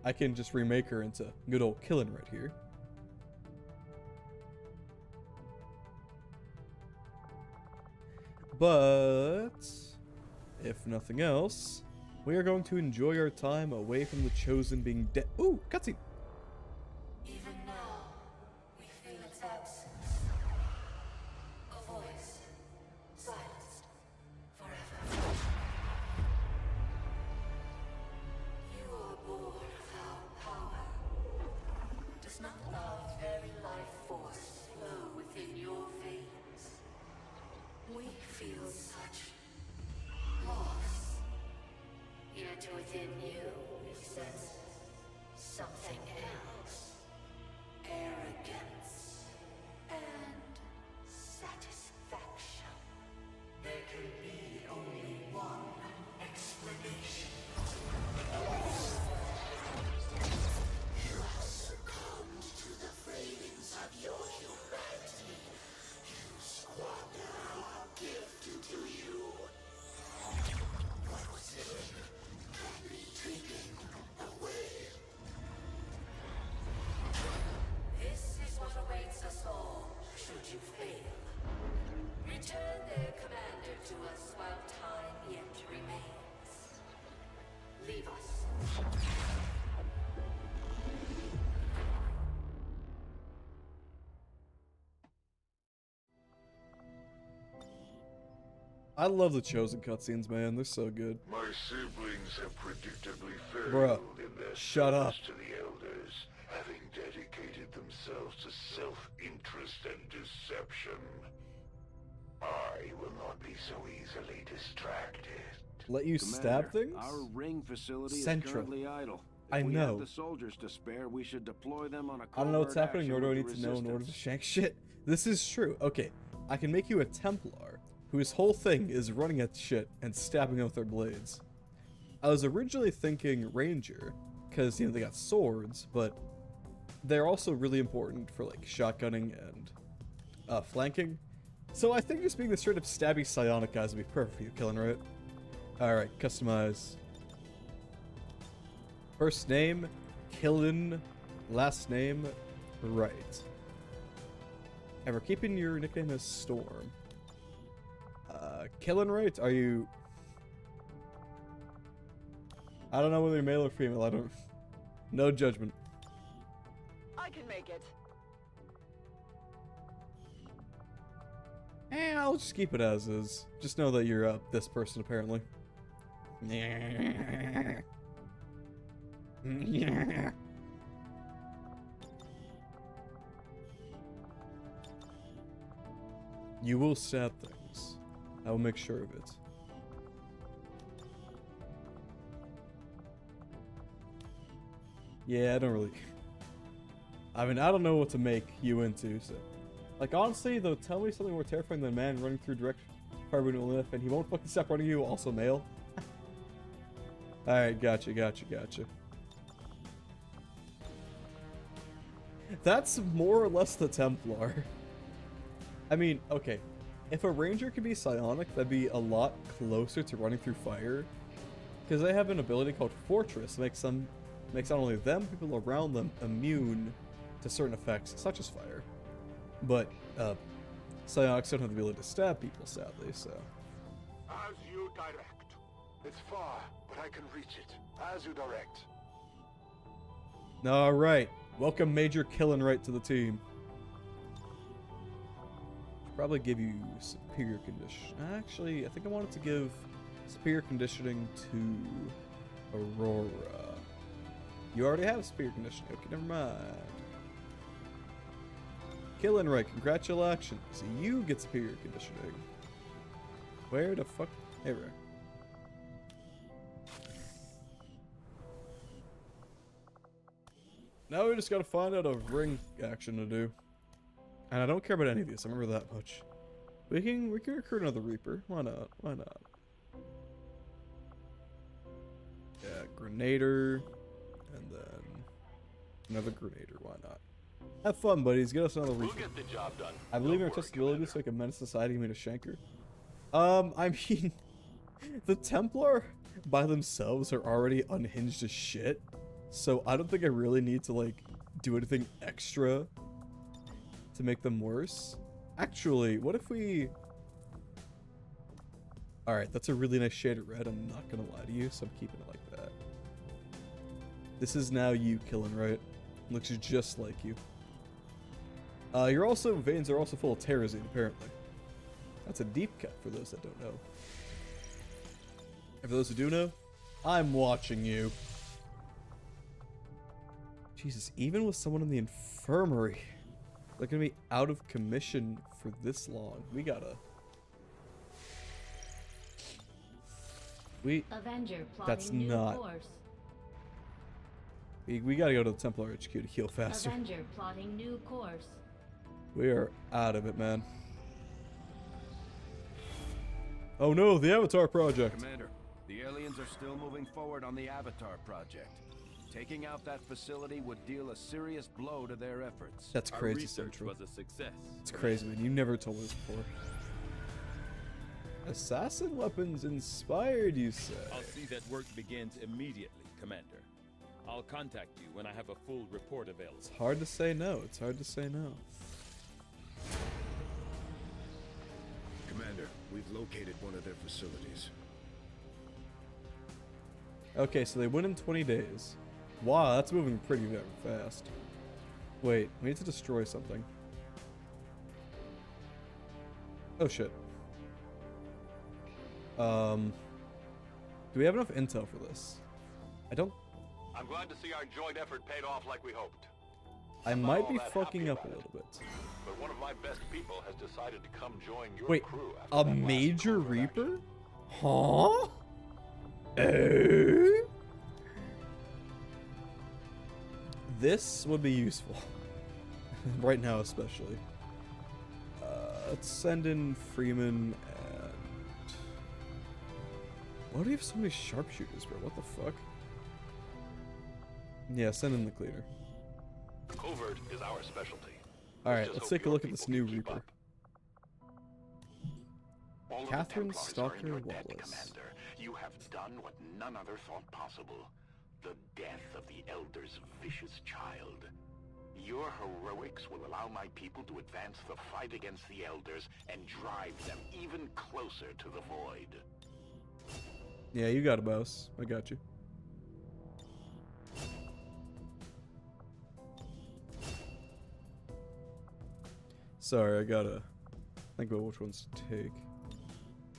I can just remake her into good old Killin right here. But if nothing else, we are going to enjoy our time away from the Chosen being dead. Ooh, cutscene. Even now, we feel its absence. A voice, silenced forever. You are born without power. Does not our very life force flow within your veins? We feel such loss. Yet within you, we sense something else. Arrogance and satisfaction. There can be only one explanation. You have succumbed to the cravings of your humanity. You squander our gift to you. What was it? Can be taken away. This is what awaits us all, should you fail. Return their commander to us while time yet remains. Leave us. I love the Chosen cutscenes, man. They're so good. My siblings have predictably failed Bruh, in their shut up. service to the elders, having dedicated themselves to self-interest and deception. I will not be so easily distracted. Let you stab things? Our ring facility Central. is currently idle. If I we know. have the soldiers to spare, we should deploy them on a I don't know what's covert happening, action nor do I with need the to know in order to resistance. shank shit. This is true. Okay, I can make you a Templar, whose whole thing is running at shit and stabbing them with their blades. I was originally thinking ranger, because, you know, they got swords, but they're also really important for, like, shotgunning and flanking. So I think just being the straight up stabby psionic guys would be perfect for you, Killing, right? Alright, customize. First name, Killing. Last name, right. And we're keeping your nickname as Storm. Killing, right? Are you... I don't know whether you're male or female, I don't... No judgment. I can make it. I'll just keep it as is. Just know that you're this person, apparently. You will stab things. I will make sure of it. Yeah, I don't really... I mean, I don't know what to make you into, so... Like, honestly, though, tell me something more terrifying than a man running through direct fire when you live, and he won't fucking stop running you, also male. Alright, gotcha. That's more or less the Templar. I mean, okay. If a ranger could be psionic, that'd be a lot closer to running through fire. Because they have an ability called Fortress, makes not only them, people around them immune to certain effects, such as fire. But, psionics don't have the ability to stab people, sadly, so... As you direct. It's far, but I can reach it. As you direct. Alright. Welcome Major Killing Right to the team. Should probably give you superior condition. Actually, I think I wanted to give superior conditioning to Aurora. You already have superior conditioning. Okay, never mind. Killing Right, congratulations. You get superior conditioning. Where the fuck? Hey, Ray. Now we just gotta find out a ring action to do. And I don't care about any of these, I remember that much. We can recruit another Reaper. Why not? Why not? Yeah, Grenader. And then another Grenader, why not? Have fun, buddies. Get us another Reaper. We'll get the job done. I believe in our testability so I can menace society and made a Shanker. I mean, the Templar by themselves are already unhinged as shit. So I don't think I really need to, like, do anything extra to make them worse. Actually, what if we... Alright, that's a really nice shade of red, I'm not gonna lie to you, so I'm keeping it like that. This is now you, Killing Right. Looks just like you. Veins are also full of terrazine, apparently. That's a deep cut for those that don't know. And for those who do know, I'm watching you. Jesus, even with someone in the infirmary, they're gonna be out of commission for this long. We gotta... Avenger That's plotting not... new course. We gotta go to the Templar HQ to heal faster. Avenger plotting new course. We are out of it, man. Oh no, the Avatar Project. Commander, the aliens are still moving forward on the Avatar Project. Taking out that facility would deal a serious blow to their efforts. That's Our crazy, research Central. was a success. It's crazy, man. You never told me this before. Assassin weapons inspired, you say? I'll see that work begins immediately, Commander. I'll contact you when I have a full report available. It's hard to say no. It's hard to say no. Commander, we've located one of their facilities. Okay, so they win in 20 days. Wow, that's moving pretty very fast. Wait, we need to destroy something. Oh shit. Do we have enough intel for this? I don't... I'm glad to see our joint effort paid off like we hoped. I I'm not might all be that fucking happy up a about little bit. But one of my best people has decided to come join your Wait, crew after a that last major course of action. Reaper? Huh? Eh? This would be useful. Right now especially. Let's send in Freeman and... Why do we have so many sharpshooters, bro? What the fuck? Yeah, send in the cleaner. Covert is our specialty. Alright, let's take a look at this new Reaper. All of the Catherine Templars are in Stalker your debt, Wallace. Commander. You have done what none other thought possible. The death of the Elder's vicious child. Your heroics will allow my people to advance the fight against the Elders and drive them even closer to the Void. Yeah, you got it, boss. I got you. Sorry, I gotta think about which ones to take.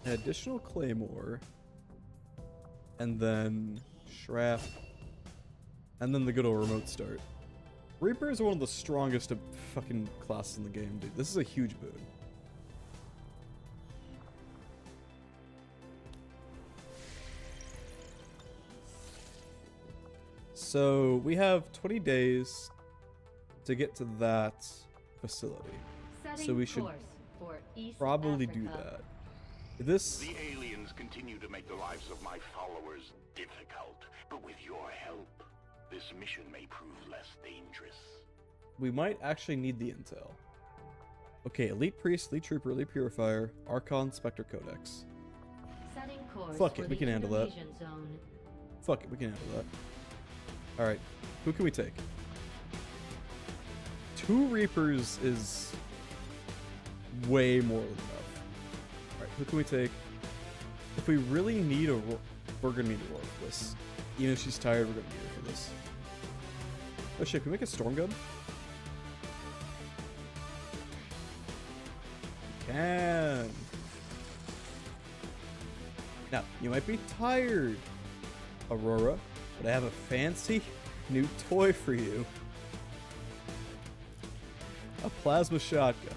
An additional Claymore. And then Shrap. And then the good old remote start. Reapers are one of the strongest fucking classes in the game, dude. This is a huge boon. So we have 20 days to get to that facility. So we should probably do that. This... The aliens continue to make the lives of my followers difficult, but with your help, this mission may prove less dangerous. We might actually need the intel. Okay, Elite Priest, Elite Trooper, Elite Purifier, Archon, Spectre Codex. Fuck it, we can handle that. Fuck it, we can handle that. Alright, who can we take? 2 Reapers is way more than enough. Alright, who can we take? If we really need a... We're gonna need a Roar for this. Even if she's tired, we're gonna need her for this. Oh shit, can we make a Storm Gun? We can! Now, you might be tired, Aurora, but I have a fancy new toy for you. A plasma shotgun.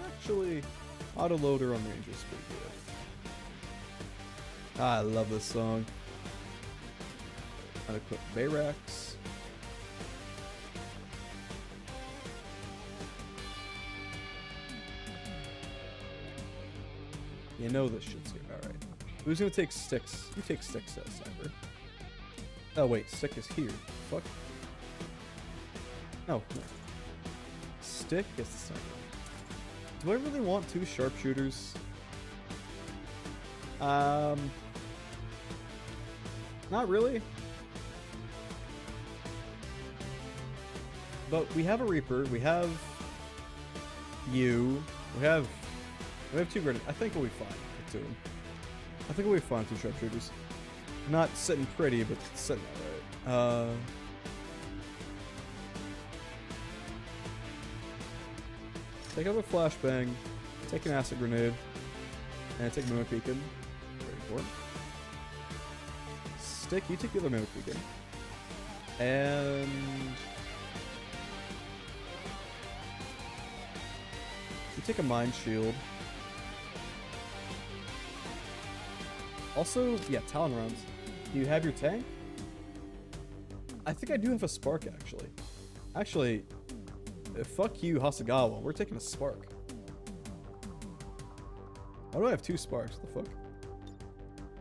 Actually, autoloader on range is pretty good. Ah, I love this song. Unequip Bayrax. You know this shit's here. Alright. Who's gonna take Sticks? You take Sticks as Cyber. Oh wait, Stick is here. Fuck. No. Stick gets the Cyber. Do I really want 2 sharpshooters? Not really. But we have a Reaper, we have you, we have 2 grenades. I think we'll be fine with 2. I think we'll be fine with 2 sharpshooters. Not sitting pretty, but sitting alright. Take out a flashbang, take an acid grenade, and take Mimic Beacon. Very important. Stick, you take the other Mimic Beacon. And... you take a Mind Shield. Also, yeah, Talon rounds. Do you have your tank? I think I do have a Spark, actually. Actually, fuck you, Hasagawa. We're taking a Spark. Why do I have 2 Sparks? What the fuck?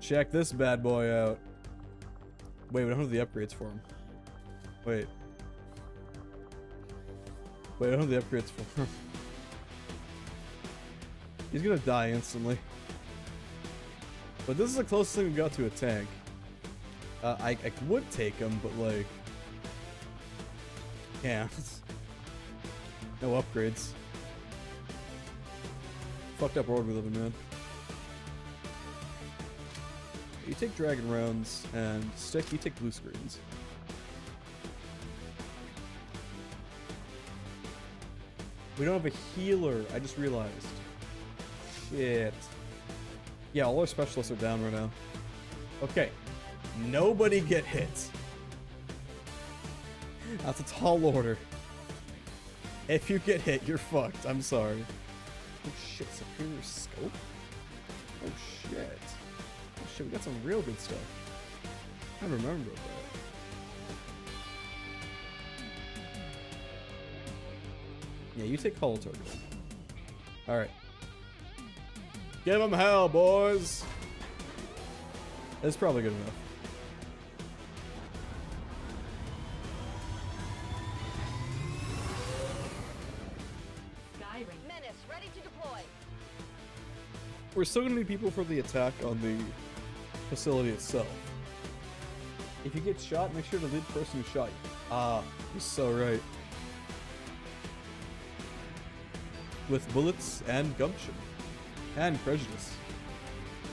Check this bad boy out. Wait, we don't have the upgrades for him. Wait. Wait, I don't have the upgrades for him. He's gonna die instantly. But this is the closest thing we got to a tank. I would take him, but like... can't. No upgrades. Fucked up world we live in, man. You take dragon rounds, and Stick, you take blue screens. We don't have a healer, I just realized. Shit. Yeah, all our specialists are down right now. Okay. Nobody get hit. That's a tall order. If you get hit, you're fucked. I'm sorry. Oh shit, superior scope? Oh shit. Oh shit, we got some real good stuff. I remember that. Yeah, you take Hollow Target. Alright. Give him hell, boys. That's probably good enough. Skyrim. Menace, ready to deploy. We're still gonna need people for the attack on the facility itself. If you get shot, make sure to lead the person who shot you. Ah, you're so right. With bullets and gumption. And prejudice.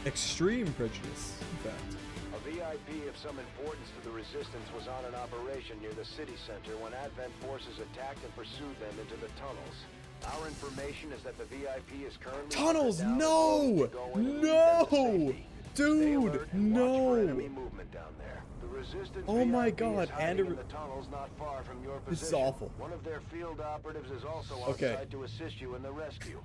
Extreme prejudice, in fact. A VIP of some importance to the Resistance was on an operation near the city center when Advent forces attacked and pursued them into the tunnels. Our information is that the VIP is currently... Tunnels, no! No! Dude, no! Movement down there. The Resistance Oh my VIP god, is hiding and in the tunnels not far from your this is position. awful. One of their field operatives is also on site to assist you in the rescue.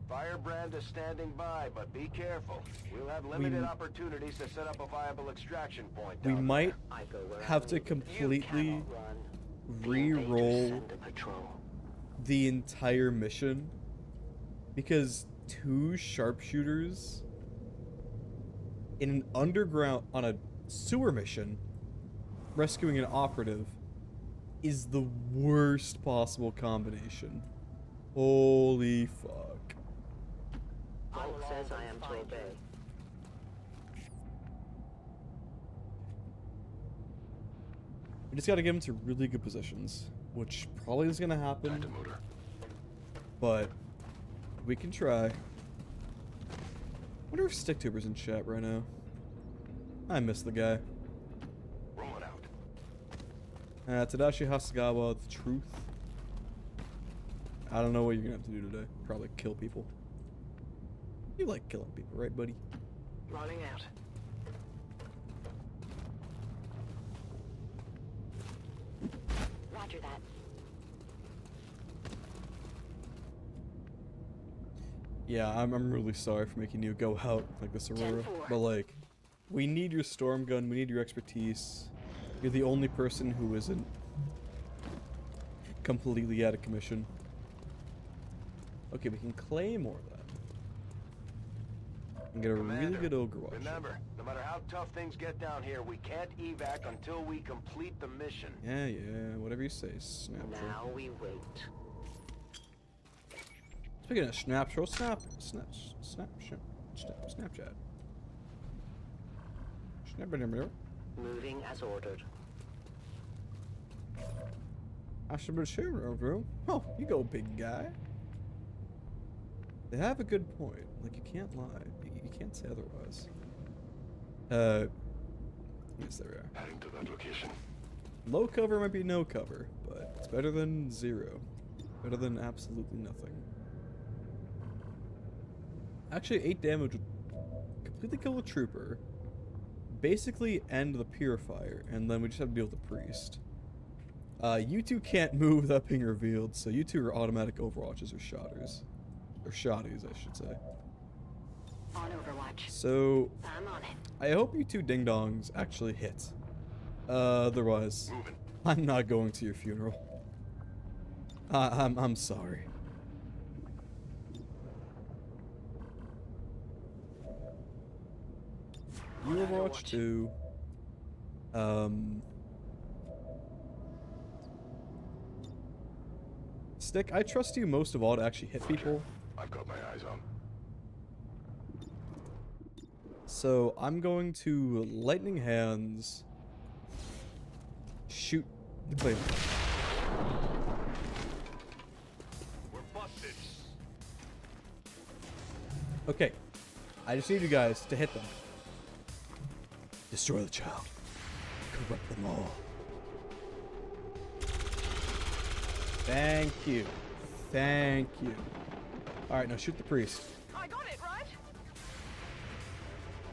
Firebrand is standing by, but be careful. We'll have limited opportunities to set up a viable extraction point. We might have to completely re-roll the entire mission because 2 sharpshooters in an underground on a sewer mission rescuing an operative is the worst possible combination. Holy fuck. Vault says I am to obey. We just gotta get them to really good positions, which probably is gonna happen. But we can try. Wonder if StickTuber's in chat right now. I miss the guy. Roll it out. Tadashi Hasagawa, the truth. I don't know what you're gonna have to do today. Probably kill people. You like killing people, right, buddy? Rolling out. Roger that. Yeah, I'm really sorry for making you go out like this, Aurora. 10-4. But like, we need your storm gun. We need your expertise. You're the only person who isn't completely out of commission. Okay, we can claim more of that. And get a really good ogre watch. Remember, no matter how tough things get down here, we can't evac until we complete the mission. Yeah, whatever you say, Snapshot. Now we wait. Speaking of Snapshot, Snapchat. Moving as ordered. I should be sure, bro. Oh, you go, big guy. They have a good point. Like, you can't lie. You can't say otherwise. Yes, there we are. Heading to that location. Low cover might be no cover, but it's better than 0. Better than absolutely nothing. Actually, 8 damage would completely kill the trooper, basically end the purifier, and then we just have to deal with the priest. You two can't move without being revealed, so you two are automatic overwatches or shotters. Or shotties, I should say. On Overwatch. So, I'm on it. I hope you two ding-dongs actually hit. Otherwise, I'm not going to your funeral. I'm sorry. You Overwatch 2. Stick, I trust you most of all to actually hit people. I've got my eyes on. So I'm going to lightning hands shoot the claymore. We're busted. Okay, I just need you guys to hit them. Destroy the child. Corrupt them all. Thank you. Thank you. Alright, now shoot the priest. I got it, right?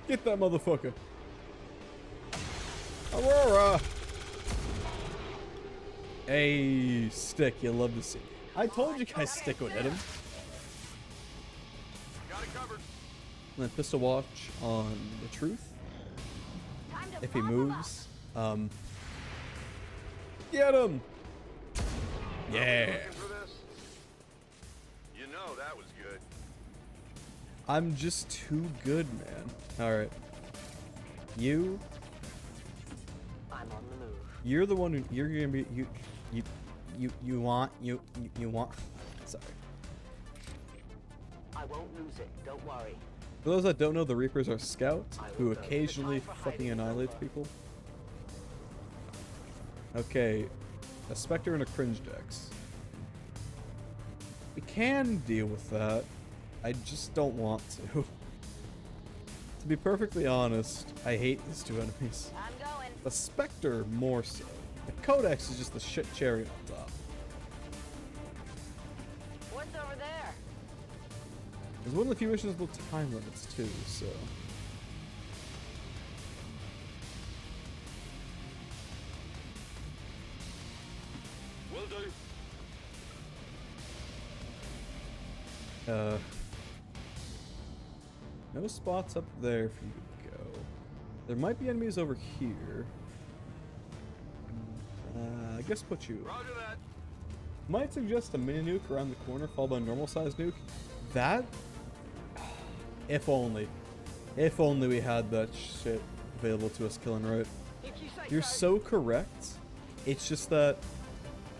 Get that motherfucker. Aurora! Hey, Stick, you love to see. I told you guys Stick would hit him. Got it covered. And then pistol watch on the truth. If he moves, get him! Yeah. You know that was good. I'm just too good, man. Alright. You. I'm on the move. You're the one who. You're gonna be. You want. Sorry. I won't lose it. Don't worry. For those that don't know, the Reapers are scouts I will who go to the occasionally top for fucking hiding annihilate somewhere. people. Okay. A Spectre and a Cringe Dex. We can deal with that. I just don't want to. To be perfectly honest, I hate these two enemies. I'm going. The Spectre more so. The Codex is just the shit cherry on top. What's over there? There's one of the few missions with time limits too, so. Will do. No spots up there for you to go. There might be enemies over here. I guess put you. Roger that. Might suggest a mini nuke around the corner followed by a normal sized nuke. That? If only. If only we had that shit available to us killing right. If you say You're so correct. It's just that,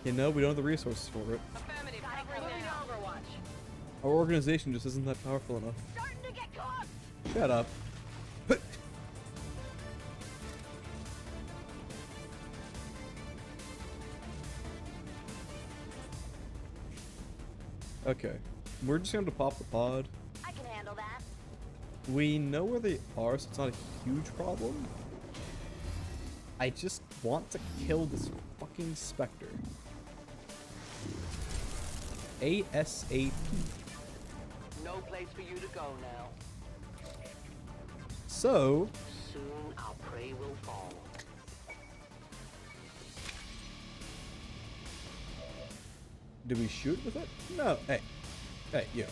you know, we don't have the resources for it. Affirmative. Covering now. Overwatch. Our organization just isn't that powerful enough. Starting to get caught. Shut up. Okay. We're just going to pop the pod. I can handle that. We know where they are, so it's not a huge problem. I just want to kill this fucking Spectre. ASAP. No place for you to go now. So, Soon our prey will fall. do we shoot with it? No. Hey. Hey, you.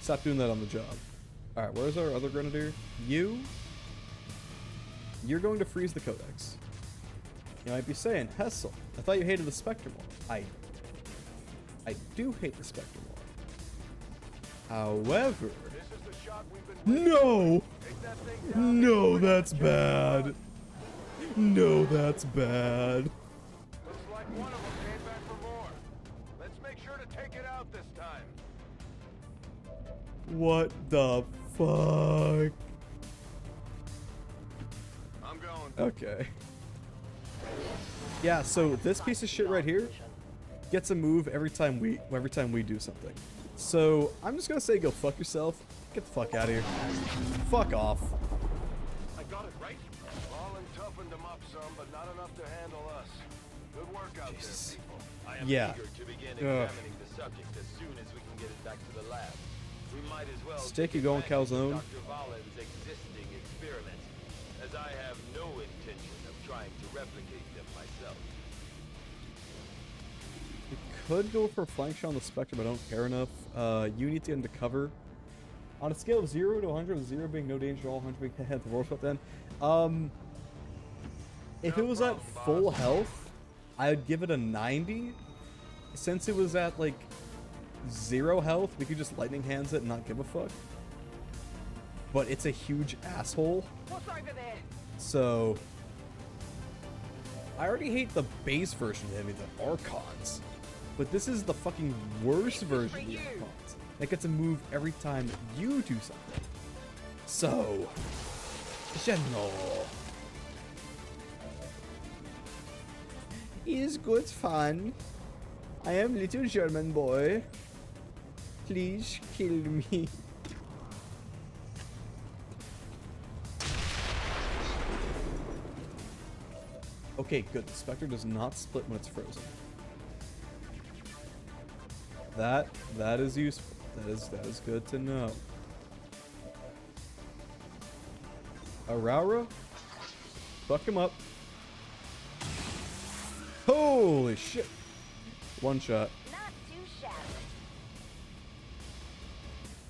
Stop doing that on the job. Alright, where's our other Grenadier? You're going to freeze the Codex. You might be saying, Hessel, I thought you hated the Spectre more. I do hate the Spectre more. However... No! No, that's bad. No, that's bad. Looks like one of them came back for more. Let's make sure to take it out this time. What the fuck? I'm going. Okay. Yeah, so this piece of shit right here gets a move every time we do something. So I'm just gonna say go fuck yourself. Get the fuck out of here. Fuck off. I got it right. Fallen toughened them up some, but not enough to handle us. Good work out Jesus. there, people. I am Yeah. eager to begin Ugh. examining the subject as soon as we can get it back to the lab. We might as well Stick, you take going advantage of calzone? Dr. Valen's existing experiments, as I have no intention of trying to replicate them myself. We could go for a flank shot on the Spectre, but I don't care enough. You need to get into cover. On a scale of 0 to 100, with 0 being no danger at all, 100 being the worst about then. If it was at full health, I'd give it a 90. Since it was at like 0 health, we could just lightning hands it and not give a fuck. But it's a huge asshole. What's over there? So I already hate the base version of him, the Archons. But this is the fucking worst version of the Archons. That gets a move every time you do something. So, General. Is good fun. I am little German boy. Please kill me. Okay, good. The Spectre does not split when it's frozen. That is useful. That is good to know. Aurora? Fuck him up. Holy shit. One shot. Not too shabby.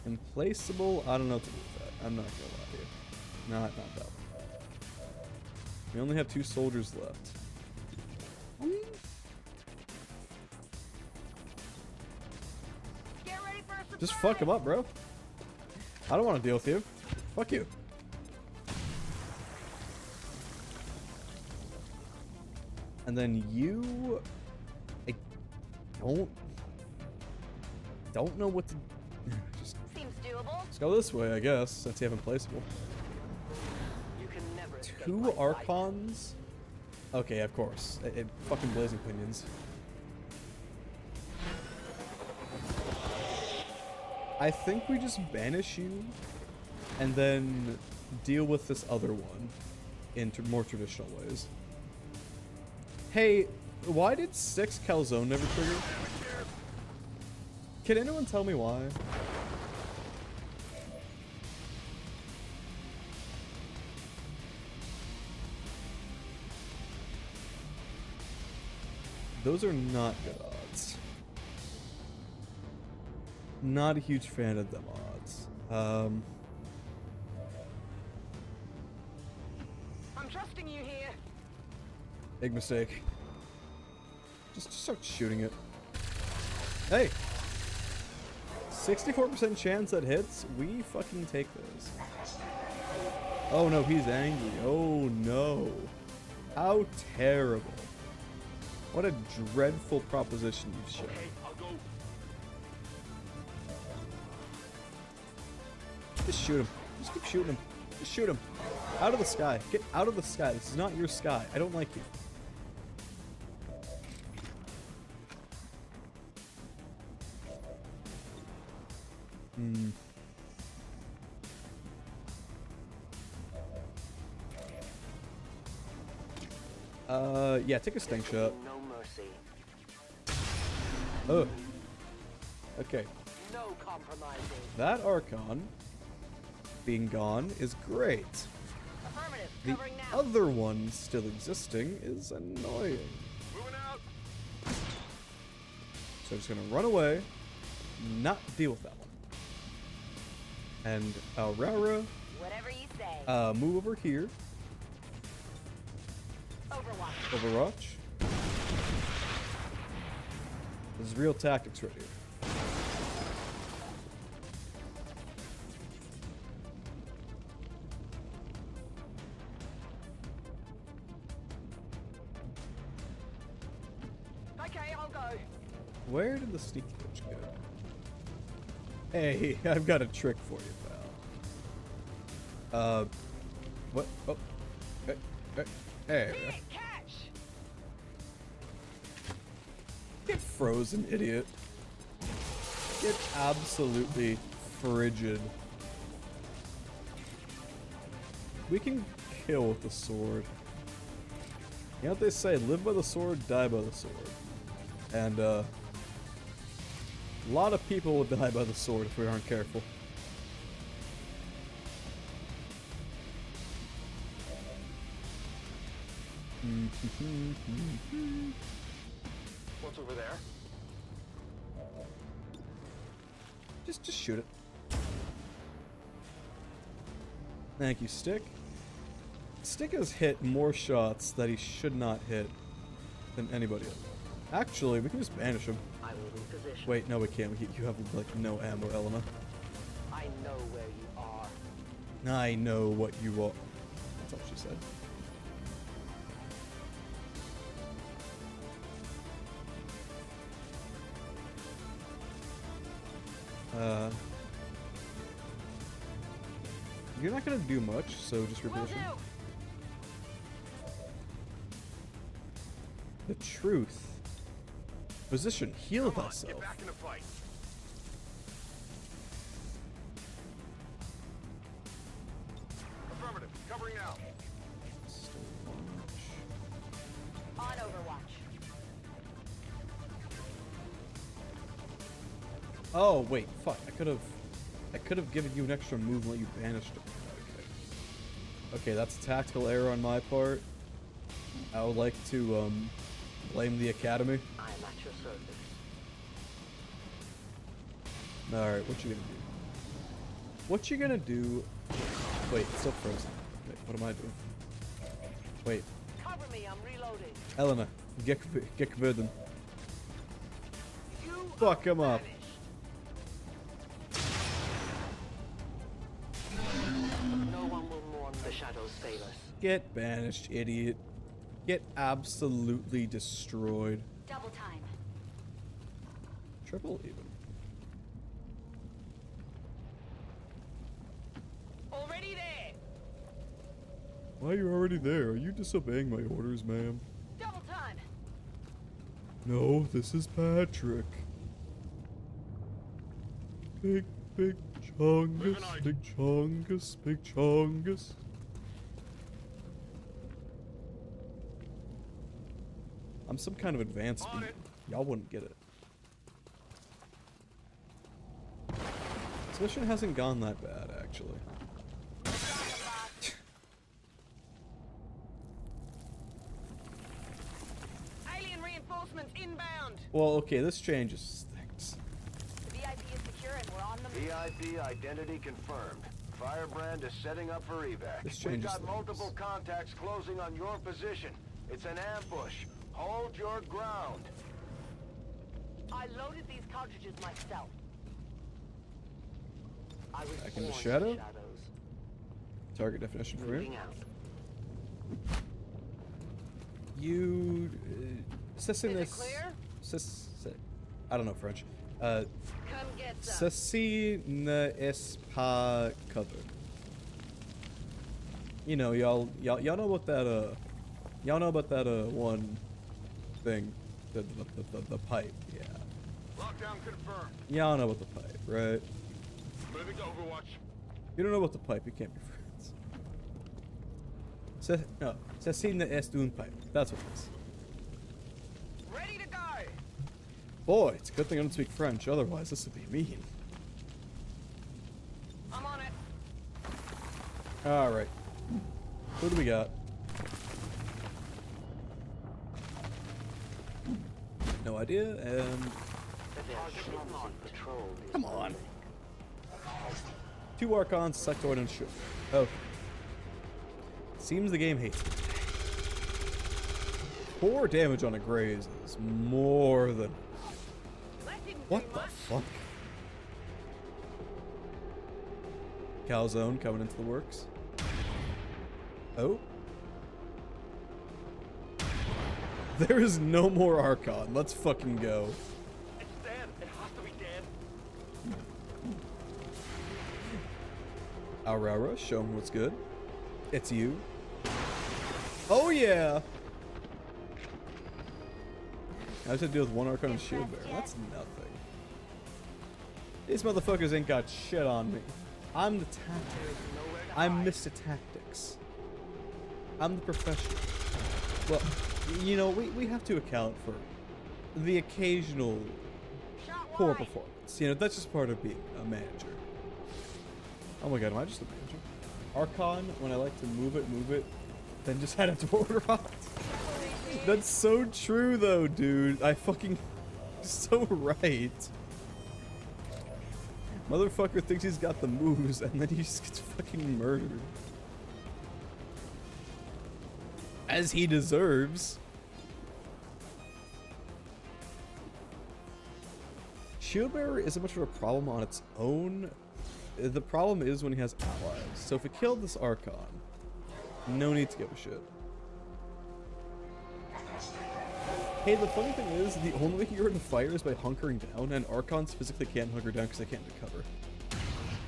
Implaceable? I don't know what to do with that. I'm not gonna lie to you. Not that one. We only have 2 soldiers left. Get ready for a Just fuck him up, bro. I don't want to deal with you. Fuck you. And then you... I don't know what to... Just Seems doable. let's go this way, I guess, since you haven't placeable. You can never escape 2 my sight. Archons? Okay, of course. Fucking blazing pinions. I think we just banish you and then deal with this other one in more traditional ways. Hey, why did 6 Calzone never trigger? Can anyone tell me why? Those are not good odds. Not a huge fan of them odds. I'm trusting you here. Big mistake. Just start shooting it. Hey! 64% chance that hits? We fucking take this. Oh no, he's angry. Oh no. How terrible. What a dreadful proposition you've shown. Okay, I'll go. Just shoot him. Just keep shooting him. Just shoot him. Out of the sky. Get out of the sky. This is not your sky. I don't like you. Yeah, take a sting shot. No mercy. Oh. Okay. No compromising. That Archon being gone is great. Affirmative. The Covering now. other one still existing is annoying. Moving out. So I'm just gonna run away, not deal with that one. And Aurora, Whatever you say. move over here. Overwatch. Overwatch. This is real tactics right here. Okay, I'll go. Where did the sneak glitch go? Hey, I've got a trick for you, pal. What? Oh. Hey. Catch. Get frozen, idiot. Get absolutely frigid. We can kill with the sword. You know what they say, live by the sword, die by the sword. And, a lot of people will die by the sword if we aren't careful. What's over there? Just shoot it. Thank you, Stick. Stick has hit more shots that he should not hit than anybody else. Actually, we can just banish him. I will reposition. Wait, no, we can't. You have, like, no ammo, Elena. I know where you are. I know what you are. That's all she said. You're not gonna do much, so just reposition. The truth. Position. Heal thyself. Get back in the fight. Affirmative. Covering now. On Overwatch. Oh wait, fuck! I could have given you an extra move and let you banish it. Okay, that's a tactical error on my part. I would like to blame the Academy. I am at your service. All right, what you gonna do? What you gonna do? Wait, it's still frozen. Wait, what am I doing? Wait, Cover me, I'm reloading. Elena, get them. You Fuck him up. vanished. Get banished, idiot. Get absolutely destroyed. Double time. Triple even. Already there. Why are you already there? Are you disobeying my orders, ma'am? Double time. No, this is Patrick. Big chungus, big chungus, big chungus. I'm some kind of advanced being. Y'all wouldn't get it. This mission hasn't gone that bad, actually. Alien reinforcements inbound. Well, okay, this changes things. The VIP is secure and we're on the move. VIP identity confirmed. Firebrand is setting up for evac. This We've changes got things. multiple contacts closing on your position. It's an ambush. Hold your ground. I loaded these cartridges myself. I was Back into born shadow? in shadows. Target definition for Moving you. out. You assessing Is it this. clear? I don't know French. Come get some. Ceci ne est pas covered. You know, y'all know what that y'all know about that one thing, the pipe, yeah. Lockdown confirmed. Y'all know about the pipe, right? Moving to Overwatch. You don't know about the pipe, you can't be friends. No, ceci ne est un pipe. That's what it is. Ready to go. Boy, it's a good thing I don't speak French, otherwise this would be mean. I'm on it. Alright. Who do we got? No idea, and... Their clumsy patrol is Come on. moving. 2 Archons, Sectoid, and Shook. Okay. Seems the game hates me. 4 damage on a graze is more than... What the fuck? Calzone coming into the works. Oh. There is no more Archon. Let's fucking go. It's Dan. It has to be Dan. Aurora, show him what's good. It's you. Oh yeah! I just have to deal with 1 Archon and Shield Bearer. That's nothing. These motherfuckers ain't got shit on me. I'm the tactic. I'm Mr. Tactics. I'm the professional. Well, you know, we have to account for the occasional poor performance. You know, that's just part of being a manager. Oh my god, am I just a manager? Archon, when I like to move it, then just had to order out. That's so true though, dude. I fucking... so right. Motherfucker thinks he's got the moves, and then he just gets fucking murdered. As he deserves. Shieldbearer isn't much of a problem on its own. The problem is when he has allies. So if we killed this Archon, no need to give a shit. Hey, the funny thing is, the only way you're in the fire is by hunkering down, and Archons physically can't hunker down because they can't recover.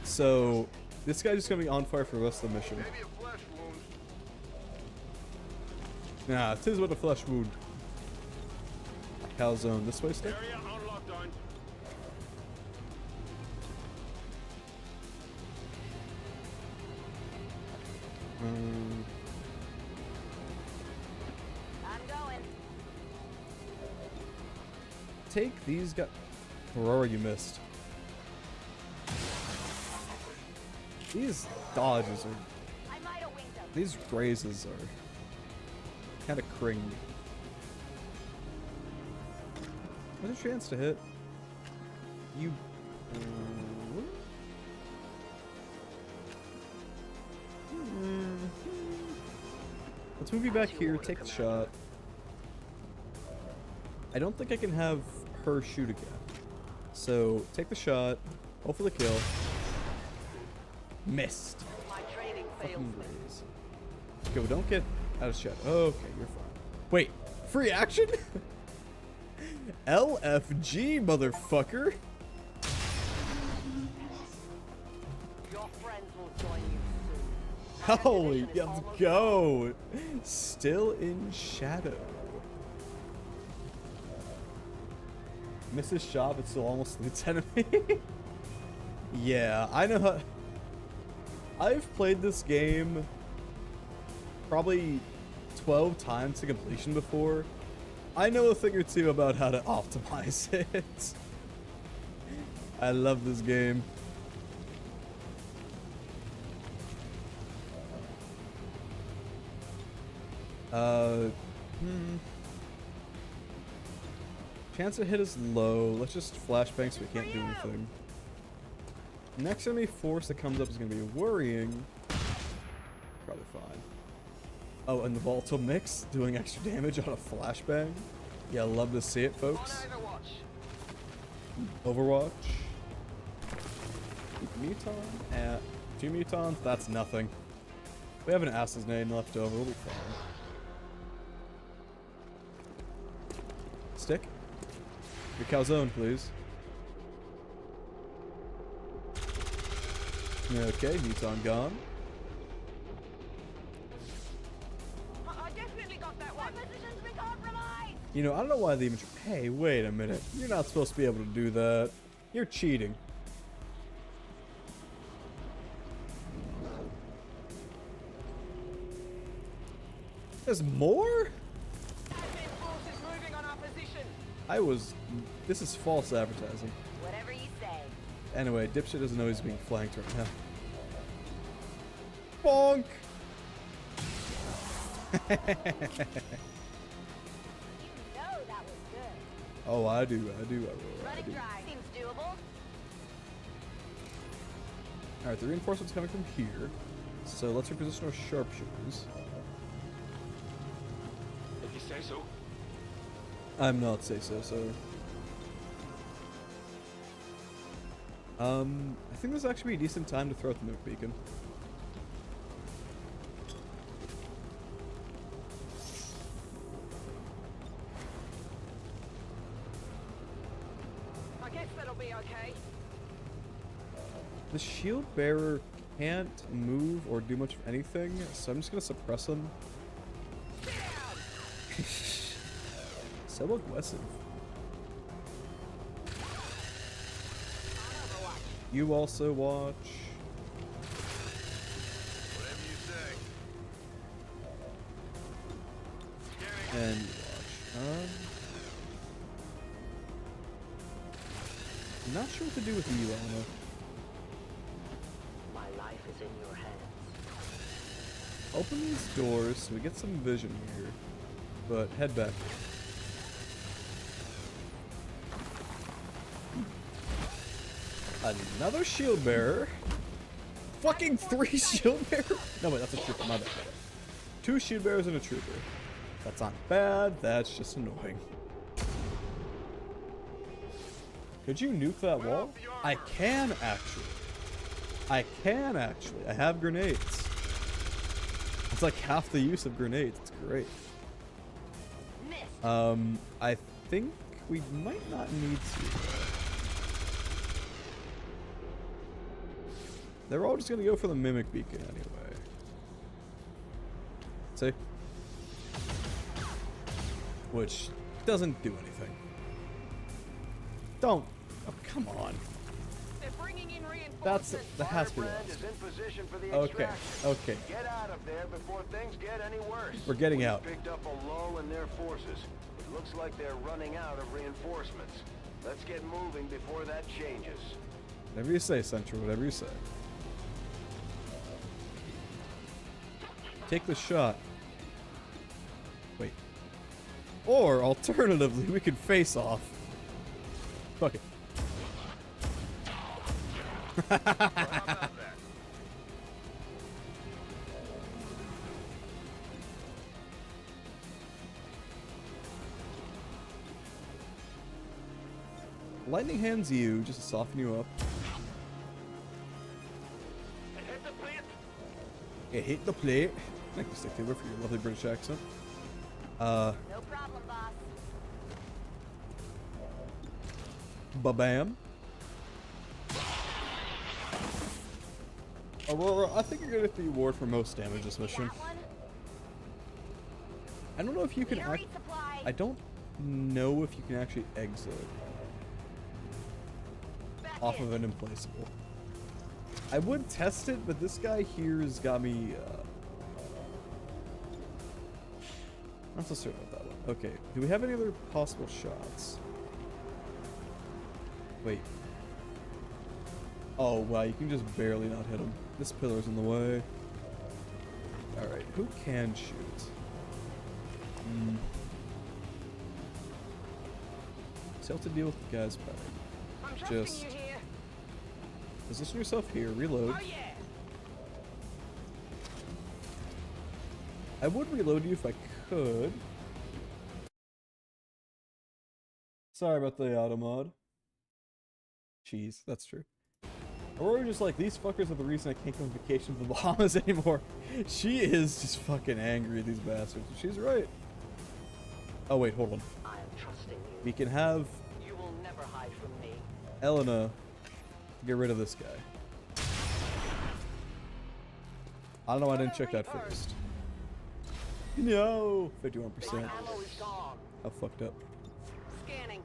So, this guy's just gonna be on fire for the rest of the mission. Maybe a flesh wound. Nah, 'tis but a flesh wound. Calzone, this way, stick? Area on lockdown. I'm going. Take these guys. Aurora, you missed. These dodges are... I might have winged them. These grazes are kind of cringy. There's a chance to hit. You... Let's move you back here, take the shot. I don't think I can have her shoot again. So, take the shot, hope for the kill. Missed. My training fails Fucking me. graze. Go, don't get out of shadow. Okay, you're fine. Wait, free action? LFG, motherfucker. Your friends will join you soon. Holy, let's go. Still in shadow. Misses shot, but still almost leads enemy. Yeah, I know how... I've played this game probably 12 times to completion before. I know a thing or two about how to optimize it. I love this game. Chance to hit is low. Let's just flashbang so we can't do anything. Next enemy force that comes up is going to be worrying. Probably fine. Oh, and the volatile mix doing extra damage on a flashbang. Yeah, love to see it, folks. Overwatch. Muton at 2 mutons. That's nothing. We have an assassin left over. We'll be fine. Stick. Your calzone, please. Okay, Muton gone. I definitely got that one. Position's been compromised. You know, I don't know why they even... Hey, wait a minute. You're not supposed to be able to do that. You're cheating. There's more? I was... This is false advertising. Whatever you say. Anyway, Dipshit doesn't know he's being flanked right now. Bonk! You know that was good. Oh, I do. I do. Running dry. Seems doable. Alright, the reinforcement's coming from here. So let's reposition our sharpshooters. If you say so. I'm not say so, sir. I think this is actually a decent time to throw out the nuke beacon. I guess that'll be okay. The shield bearer can't move or do much of anything, so I'm just gonna suppress him. So aggressive. You also watch. Whatever you say. And you watch. I'm not sure what to do with you, Alma. My life is in your hands. Open these doors so we get some vision here, but head back. Another shield bearer. Fucking 3 shield bearers. No, wait, that's a trooper. My bad. 2 shield bearers and a trooper. That's not bad. That's just annoying. Could you nuke that wall? I can actually. I have grenades. It's like half the use of grenades. It's great. I think we might not need to. They're all just gonna go for the mimic beacon anyway. See? Which doesn't do anything. Don't. Oh, come on. They're bringing in reinforcements. That has to be Firebrand lost. is in position for the Okay, extraction. okay. Get out of there before things get any worse. We're getting We've out. picked up a lull in their forces. It looks like they're running out of reinforcements. Let's get moving before that changes. Whatever you say, Central, whatever you say. Take the shot. Wait. Or, alternatively, we could face off. Fuck it. How about that? Lightning hands you, just to soften you up. Hit the plant. It hit the plate. Thank you, Stick Tuber, for your lovely British accent. No problem, boss. Ba-bam. Aurora, I think you're gonna get the award for most damage this mission. I don't know if you can I don't know if you can actually exit off of an implaceable. I would test it, but this guy here has got me not so certain about that one. Okay, do we have any other possible shots? Wait. Oh wow, you can just barely not hit him. This pillar's in the way. Alright, who can shoot? Still have to deal with the guy's back. Just position yourself here, reload. Oh, yeah. I would reload you if I could. Sorry about the auto mod. Cheese, that's true. Aurora just like, these fuckers are the reason I can't go on vacation to the Bahamas anymore. She is just fucking angry at these bastards. She's right. Oh wait, hold on. I am trusting you. We can have You will never hide from me. Elena get rid of this guy. I don't know why I didn't check that first. No! 51%. How fucked up. Scanning.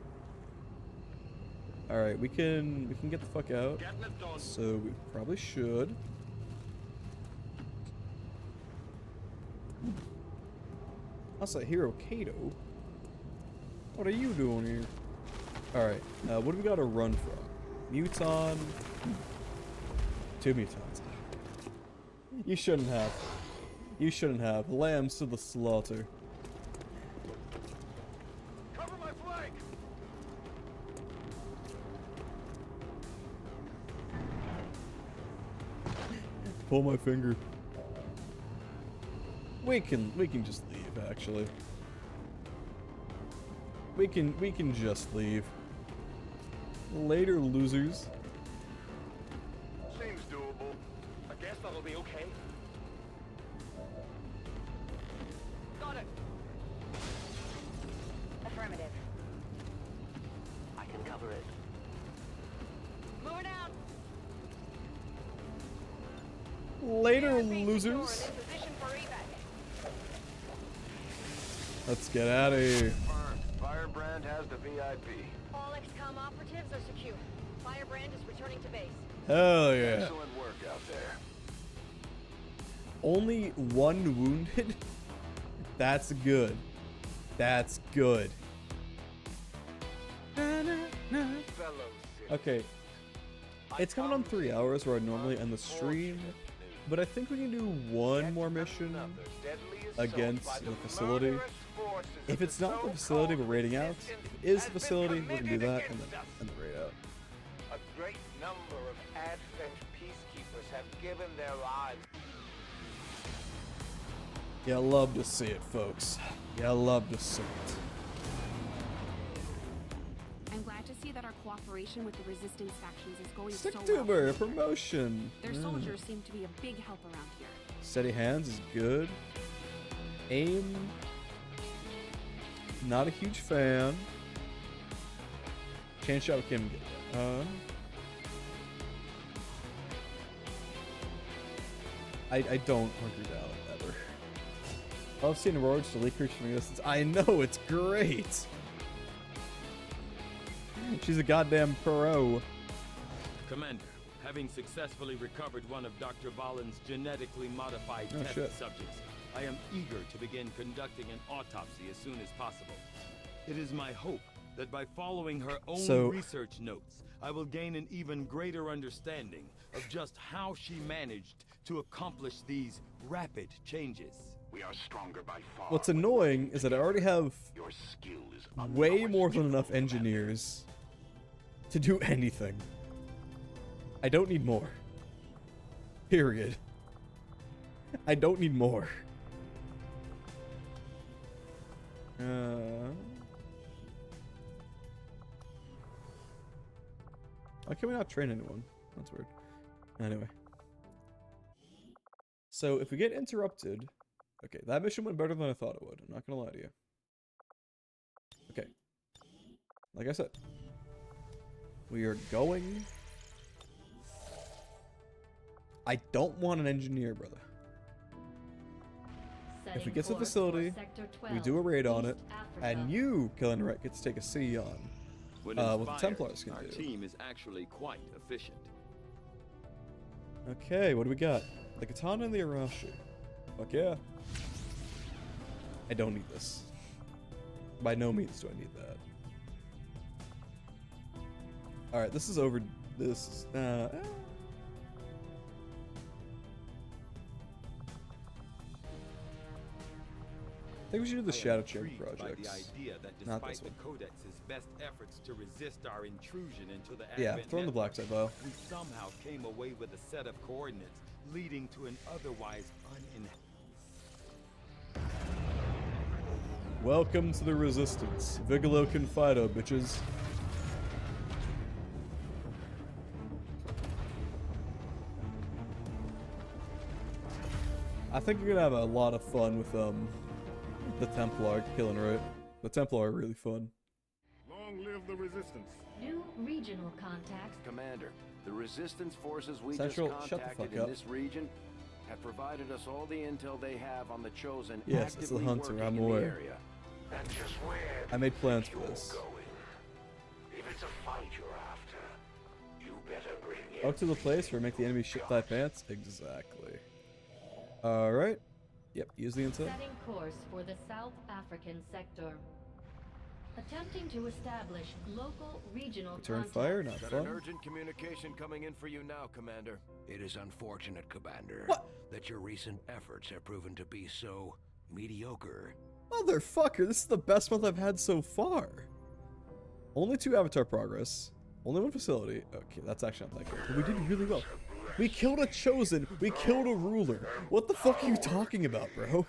Alright, we can get the fuck out. So we probably should. How's that hero Kato? What are you doing here? Alright, what do we gotta run from? Muton. 2 mutons. You shouldn't have. You shouldn't have. Lambs to the slaughter. Cover my flank! Pull my finger. We can just leave, actually. We can just leave. Later, losers. Seems doable. I guess that'll be okay. Got it. Affirmative. I can cover it. Moving out. Later, Secure losers. and in position for evac. Let's get out of here. Firebrand has the VIP. All XCOM operatives are secure. Firebrand is returning to base. Hell yeah. Excellent work out there. Only 1 wounded? That's good. That's good. Okay. It's coming on 3 hours where I normally end the stream, but I think we can do one more mission against the facility. If it's not the facility we're raiding out, if it is the facility, we're gonna do that and then end the raid out. A great number of Advent peacekeepers have given their lives. Yeah, love to see it, folks. Yeah, love to see it. I'm glad to see that our cooperation with the resistance factions is going Stick so Tuber, well. promotion. Their soldiers seem to be a big help around here. Steady hands is good. Aim, not a huge fan. Chain shot can get I don't hunker down ever. I've seen Aurora just delete creatures from a distance. I know, it's great. She's a goddamn pro. Commander, having successfully recovered one of Dr. Valen's genetically modified test shit. subjects, I am eager to begin conducting an autopsy as soon as possible. It is my hope that by following her own research notes, I will gain an even greater understanding of just how she managed to accomplish these rapid changes. We are stronger by far. What's annoying is that I already have Your skill is way more than enough engineers to do anything. I don't need more. Period. I don't need more. Why can we not train anyone? That's weird. Anyway. So if we get interrupted Okay, that mission went better than I thought it would. I'm not gonna lie to you. Okay. Like I said, we are going. I don't want an engineer, brother. If we get to the facility, we do a raid on it, and you, Killing Right, get to take a C on When what the inspired, Templars can our do. team is actually quite efficient. Okay, what do we got? The Katana and the Arashi. Fuck yeah. I don't need this. By no means do I need that. Alright, this is over. This is. I think we should do the Shadow Chamber projects. By the idea that Not despite this the one. Codex's best efforts to resist our intrusion into the Yeah, Advent throw in the network, black side bow. we somehow came away with a set of coordinates leading to an otherwise Welcome to the Resistance. Vigilo Confido, bitches. I think you're gonna have a lot of fun with the Templar killing, right? The Templar are really fun. Long live the Resistance. New regional contacts. Commander, the Resistance forces we Central, just shut the contacted fuck in up. this region have provided us all the intel they have on the Chosen Yes, it's the actively Hunter, working I'm in the aware. area. And just where I made plans for this. if it's a fight you're after, you better bring it. Up to the place where make the enemy shit thy pants? Exactly. Alright. Yep, use the intel. Setting course for the South African sector. Attempting to establish local regional Return contacts. fire, not Got an fun. urgent communication coming in for you now, Commander. It is unfortunate, Commander, that your recent efforts have proven to be so mediocre. Motherfucker, this is the best month I've had so far. Only 2 avatar progress. Only 1 facility. Okay, that's actually not that good. But we did really well. We killed a chosen. We killed a ruler. What the fuck are you talking about, bro?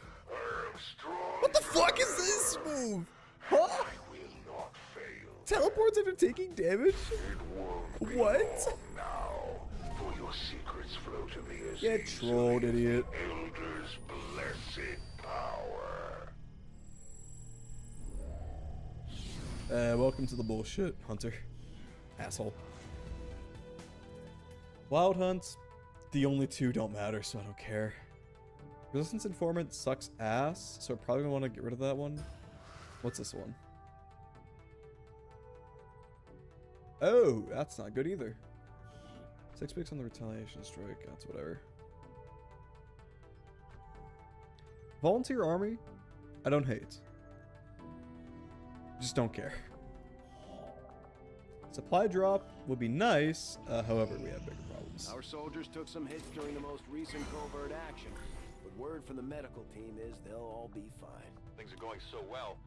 What the fuck is this move? Huh? Teleports after taking damage? What? For your secrets flow to me as Get trolled, idiot. Elder's blessed power. Welcome to the bullshit, Hunter. Asshole. Wild Hunts, the only 2 don't matter, so I don't care. Resistance Informant sucks ass, so we're probably gonna want to get rid of that one. What's this one? Oh, that's not good either. 6 picks on the retaliation strike, that's whatever. Volunteer army, I don't hate. Just don't care. Supply drop would be nice, however, we have bigger problems. Our soldiers took some hits during the most recent covert action, but word from the medical team is they'll all be fine. Things are going so well.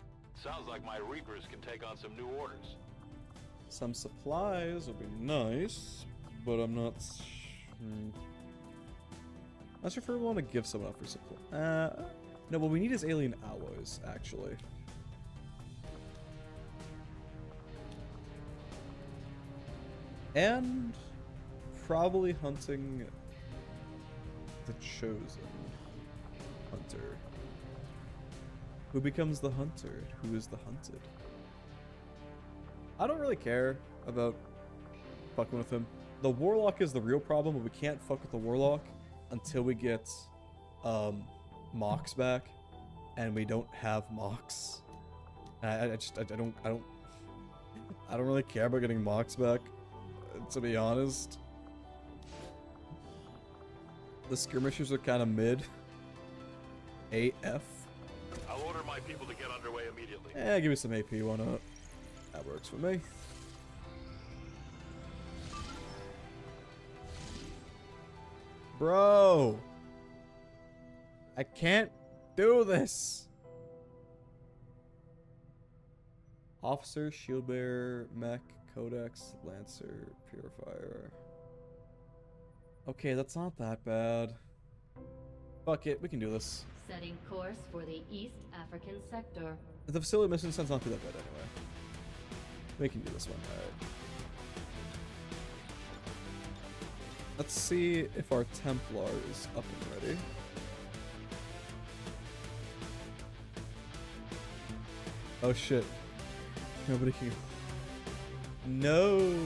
Sounds like my Reapers can take on some new orders. Some supplies would be nice, but I'm not. Not sure if we want to give someone up for supply. No, what we need is alien alloys, actually. And probably hunting the chosen hunter. Who becomes the hunter? Who is the hunted? I don't really care about fucking with him. The warlock is the real problem, but we can't fuck with the warlock until we get Mox back, and we don't have Mox. I don't really care about getting Mox back, to be honest. The skirmishers are kind of mid. AF. I'll order my people to get underway immediately. Give me some AP, why not? That works for me. Bro! I can't do this! Officer, shield bearer, mech, codex, lancer, purifier. Okay, that's not that bad. Fuck it, we can do this. Setting course for the East African sector. The facility mission sounds not too that bad anyway. We can do this one, alright. Let's see if our Templar is up and ready. Oh shit. Nobody can. No!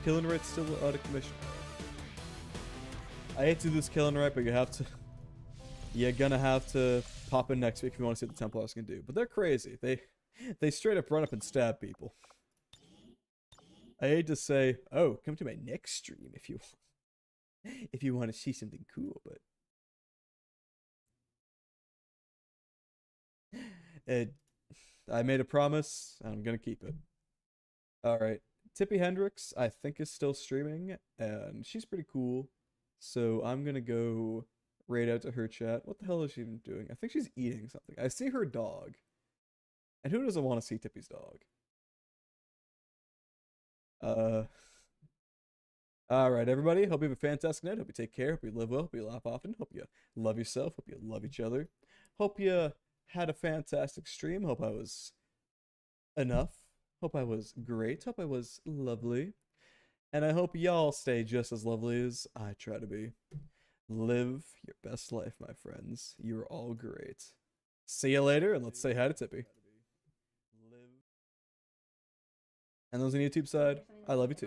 Killing Right's still out of commission. I hate to do this killing right, but you have to. You're gonna have to pop in next week if you want to see what the Templars can do. But they're crazy. They straight up run up and stab people. I hate to say, oh, come to my next stream if you want to see something cool, but I made a promise, and I'm gonna keep it. Alright. Tippy Hendrix, I think, is still streaming, and she's pretty cool. So I'm gonna go raid out to her chat. What the hell is she even doing? I think she's eating something. I see her dog. And who doesn't want to see Tippy's dog? Alright, everybody. Hope you have a fantastic night. Hope you take care. Hope you live well. Hope you laugh often. Hope you love yourself. Hope you love each other. Hope you had a fantastic stream. Hope I was enough. Hope I was great. Hope I was lovely. And I hope y'all stay just as lovely as I try to be. Live your best life, my friends. You're all great. See you later, and let's say hi to Tippy. And those on the YouTube side, I love you too.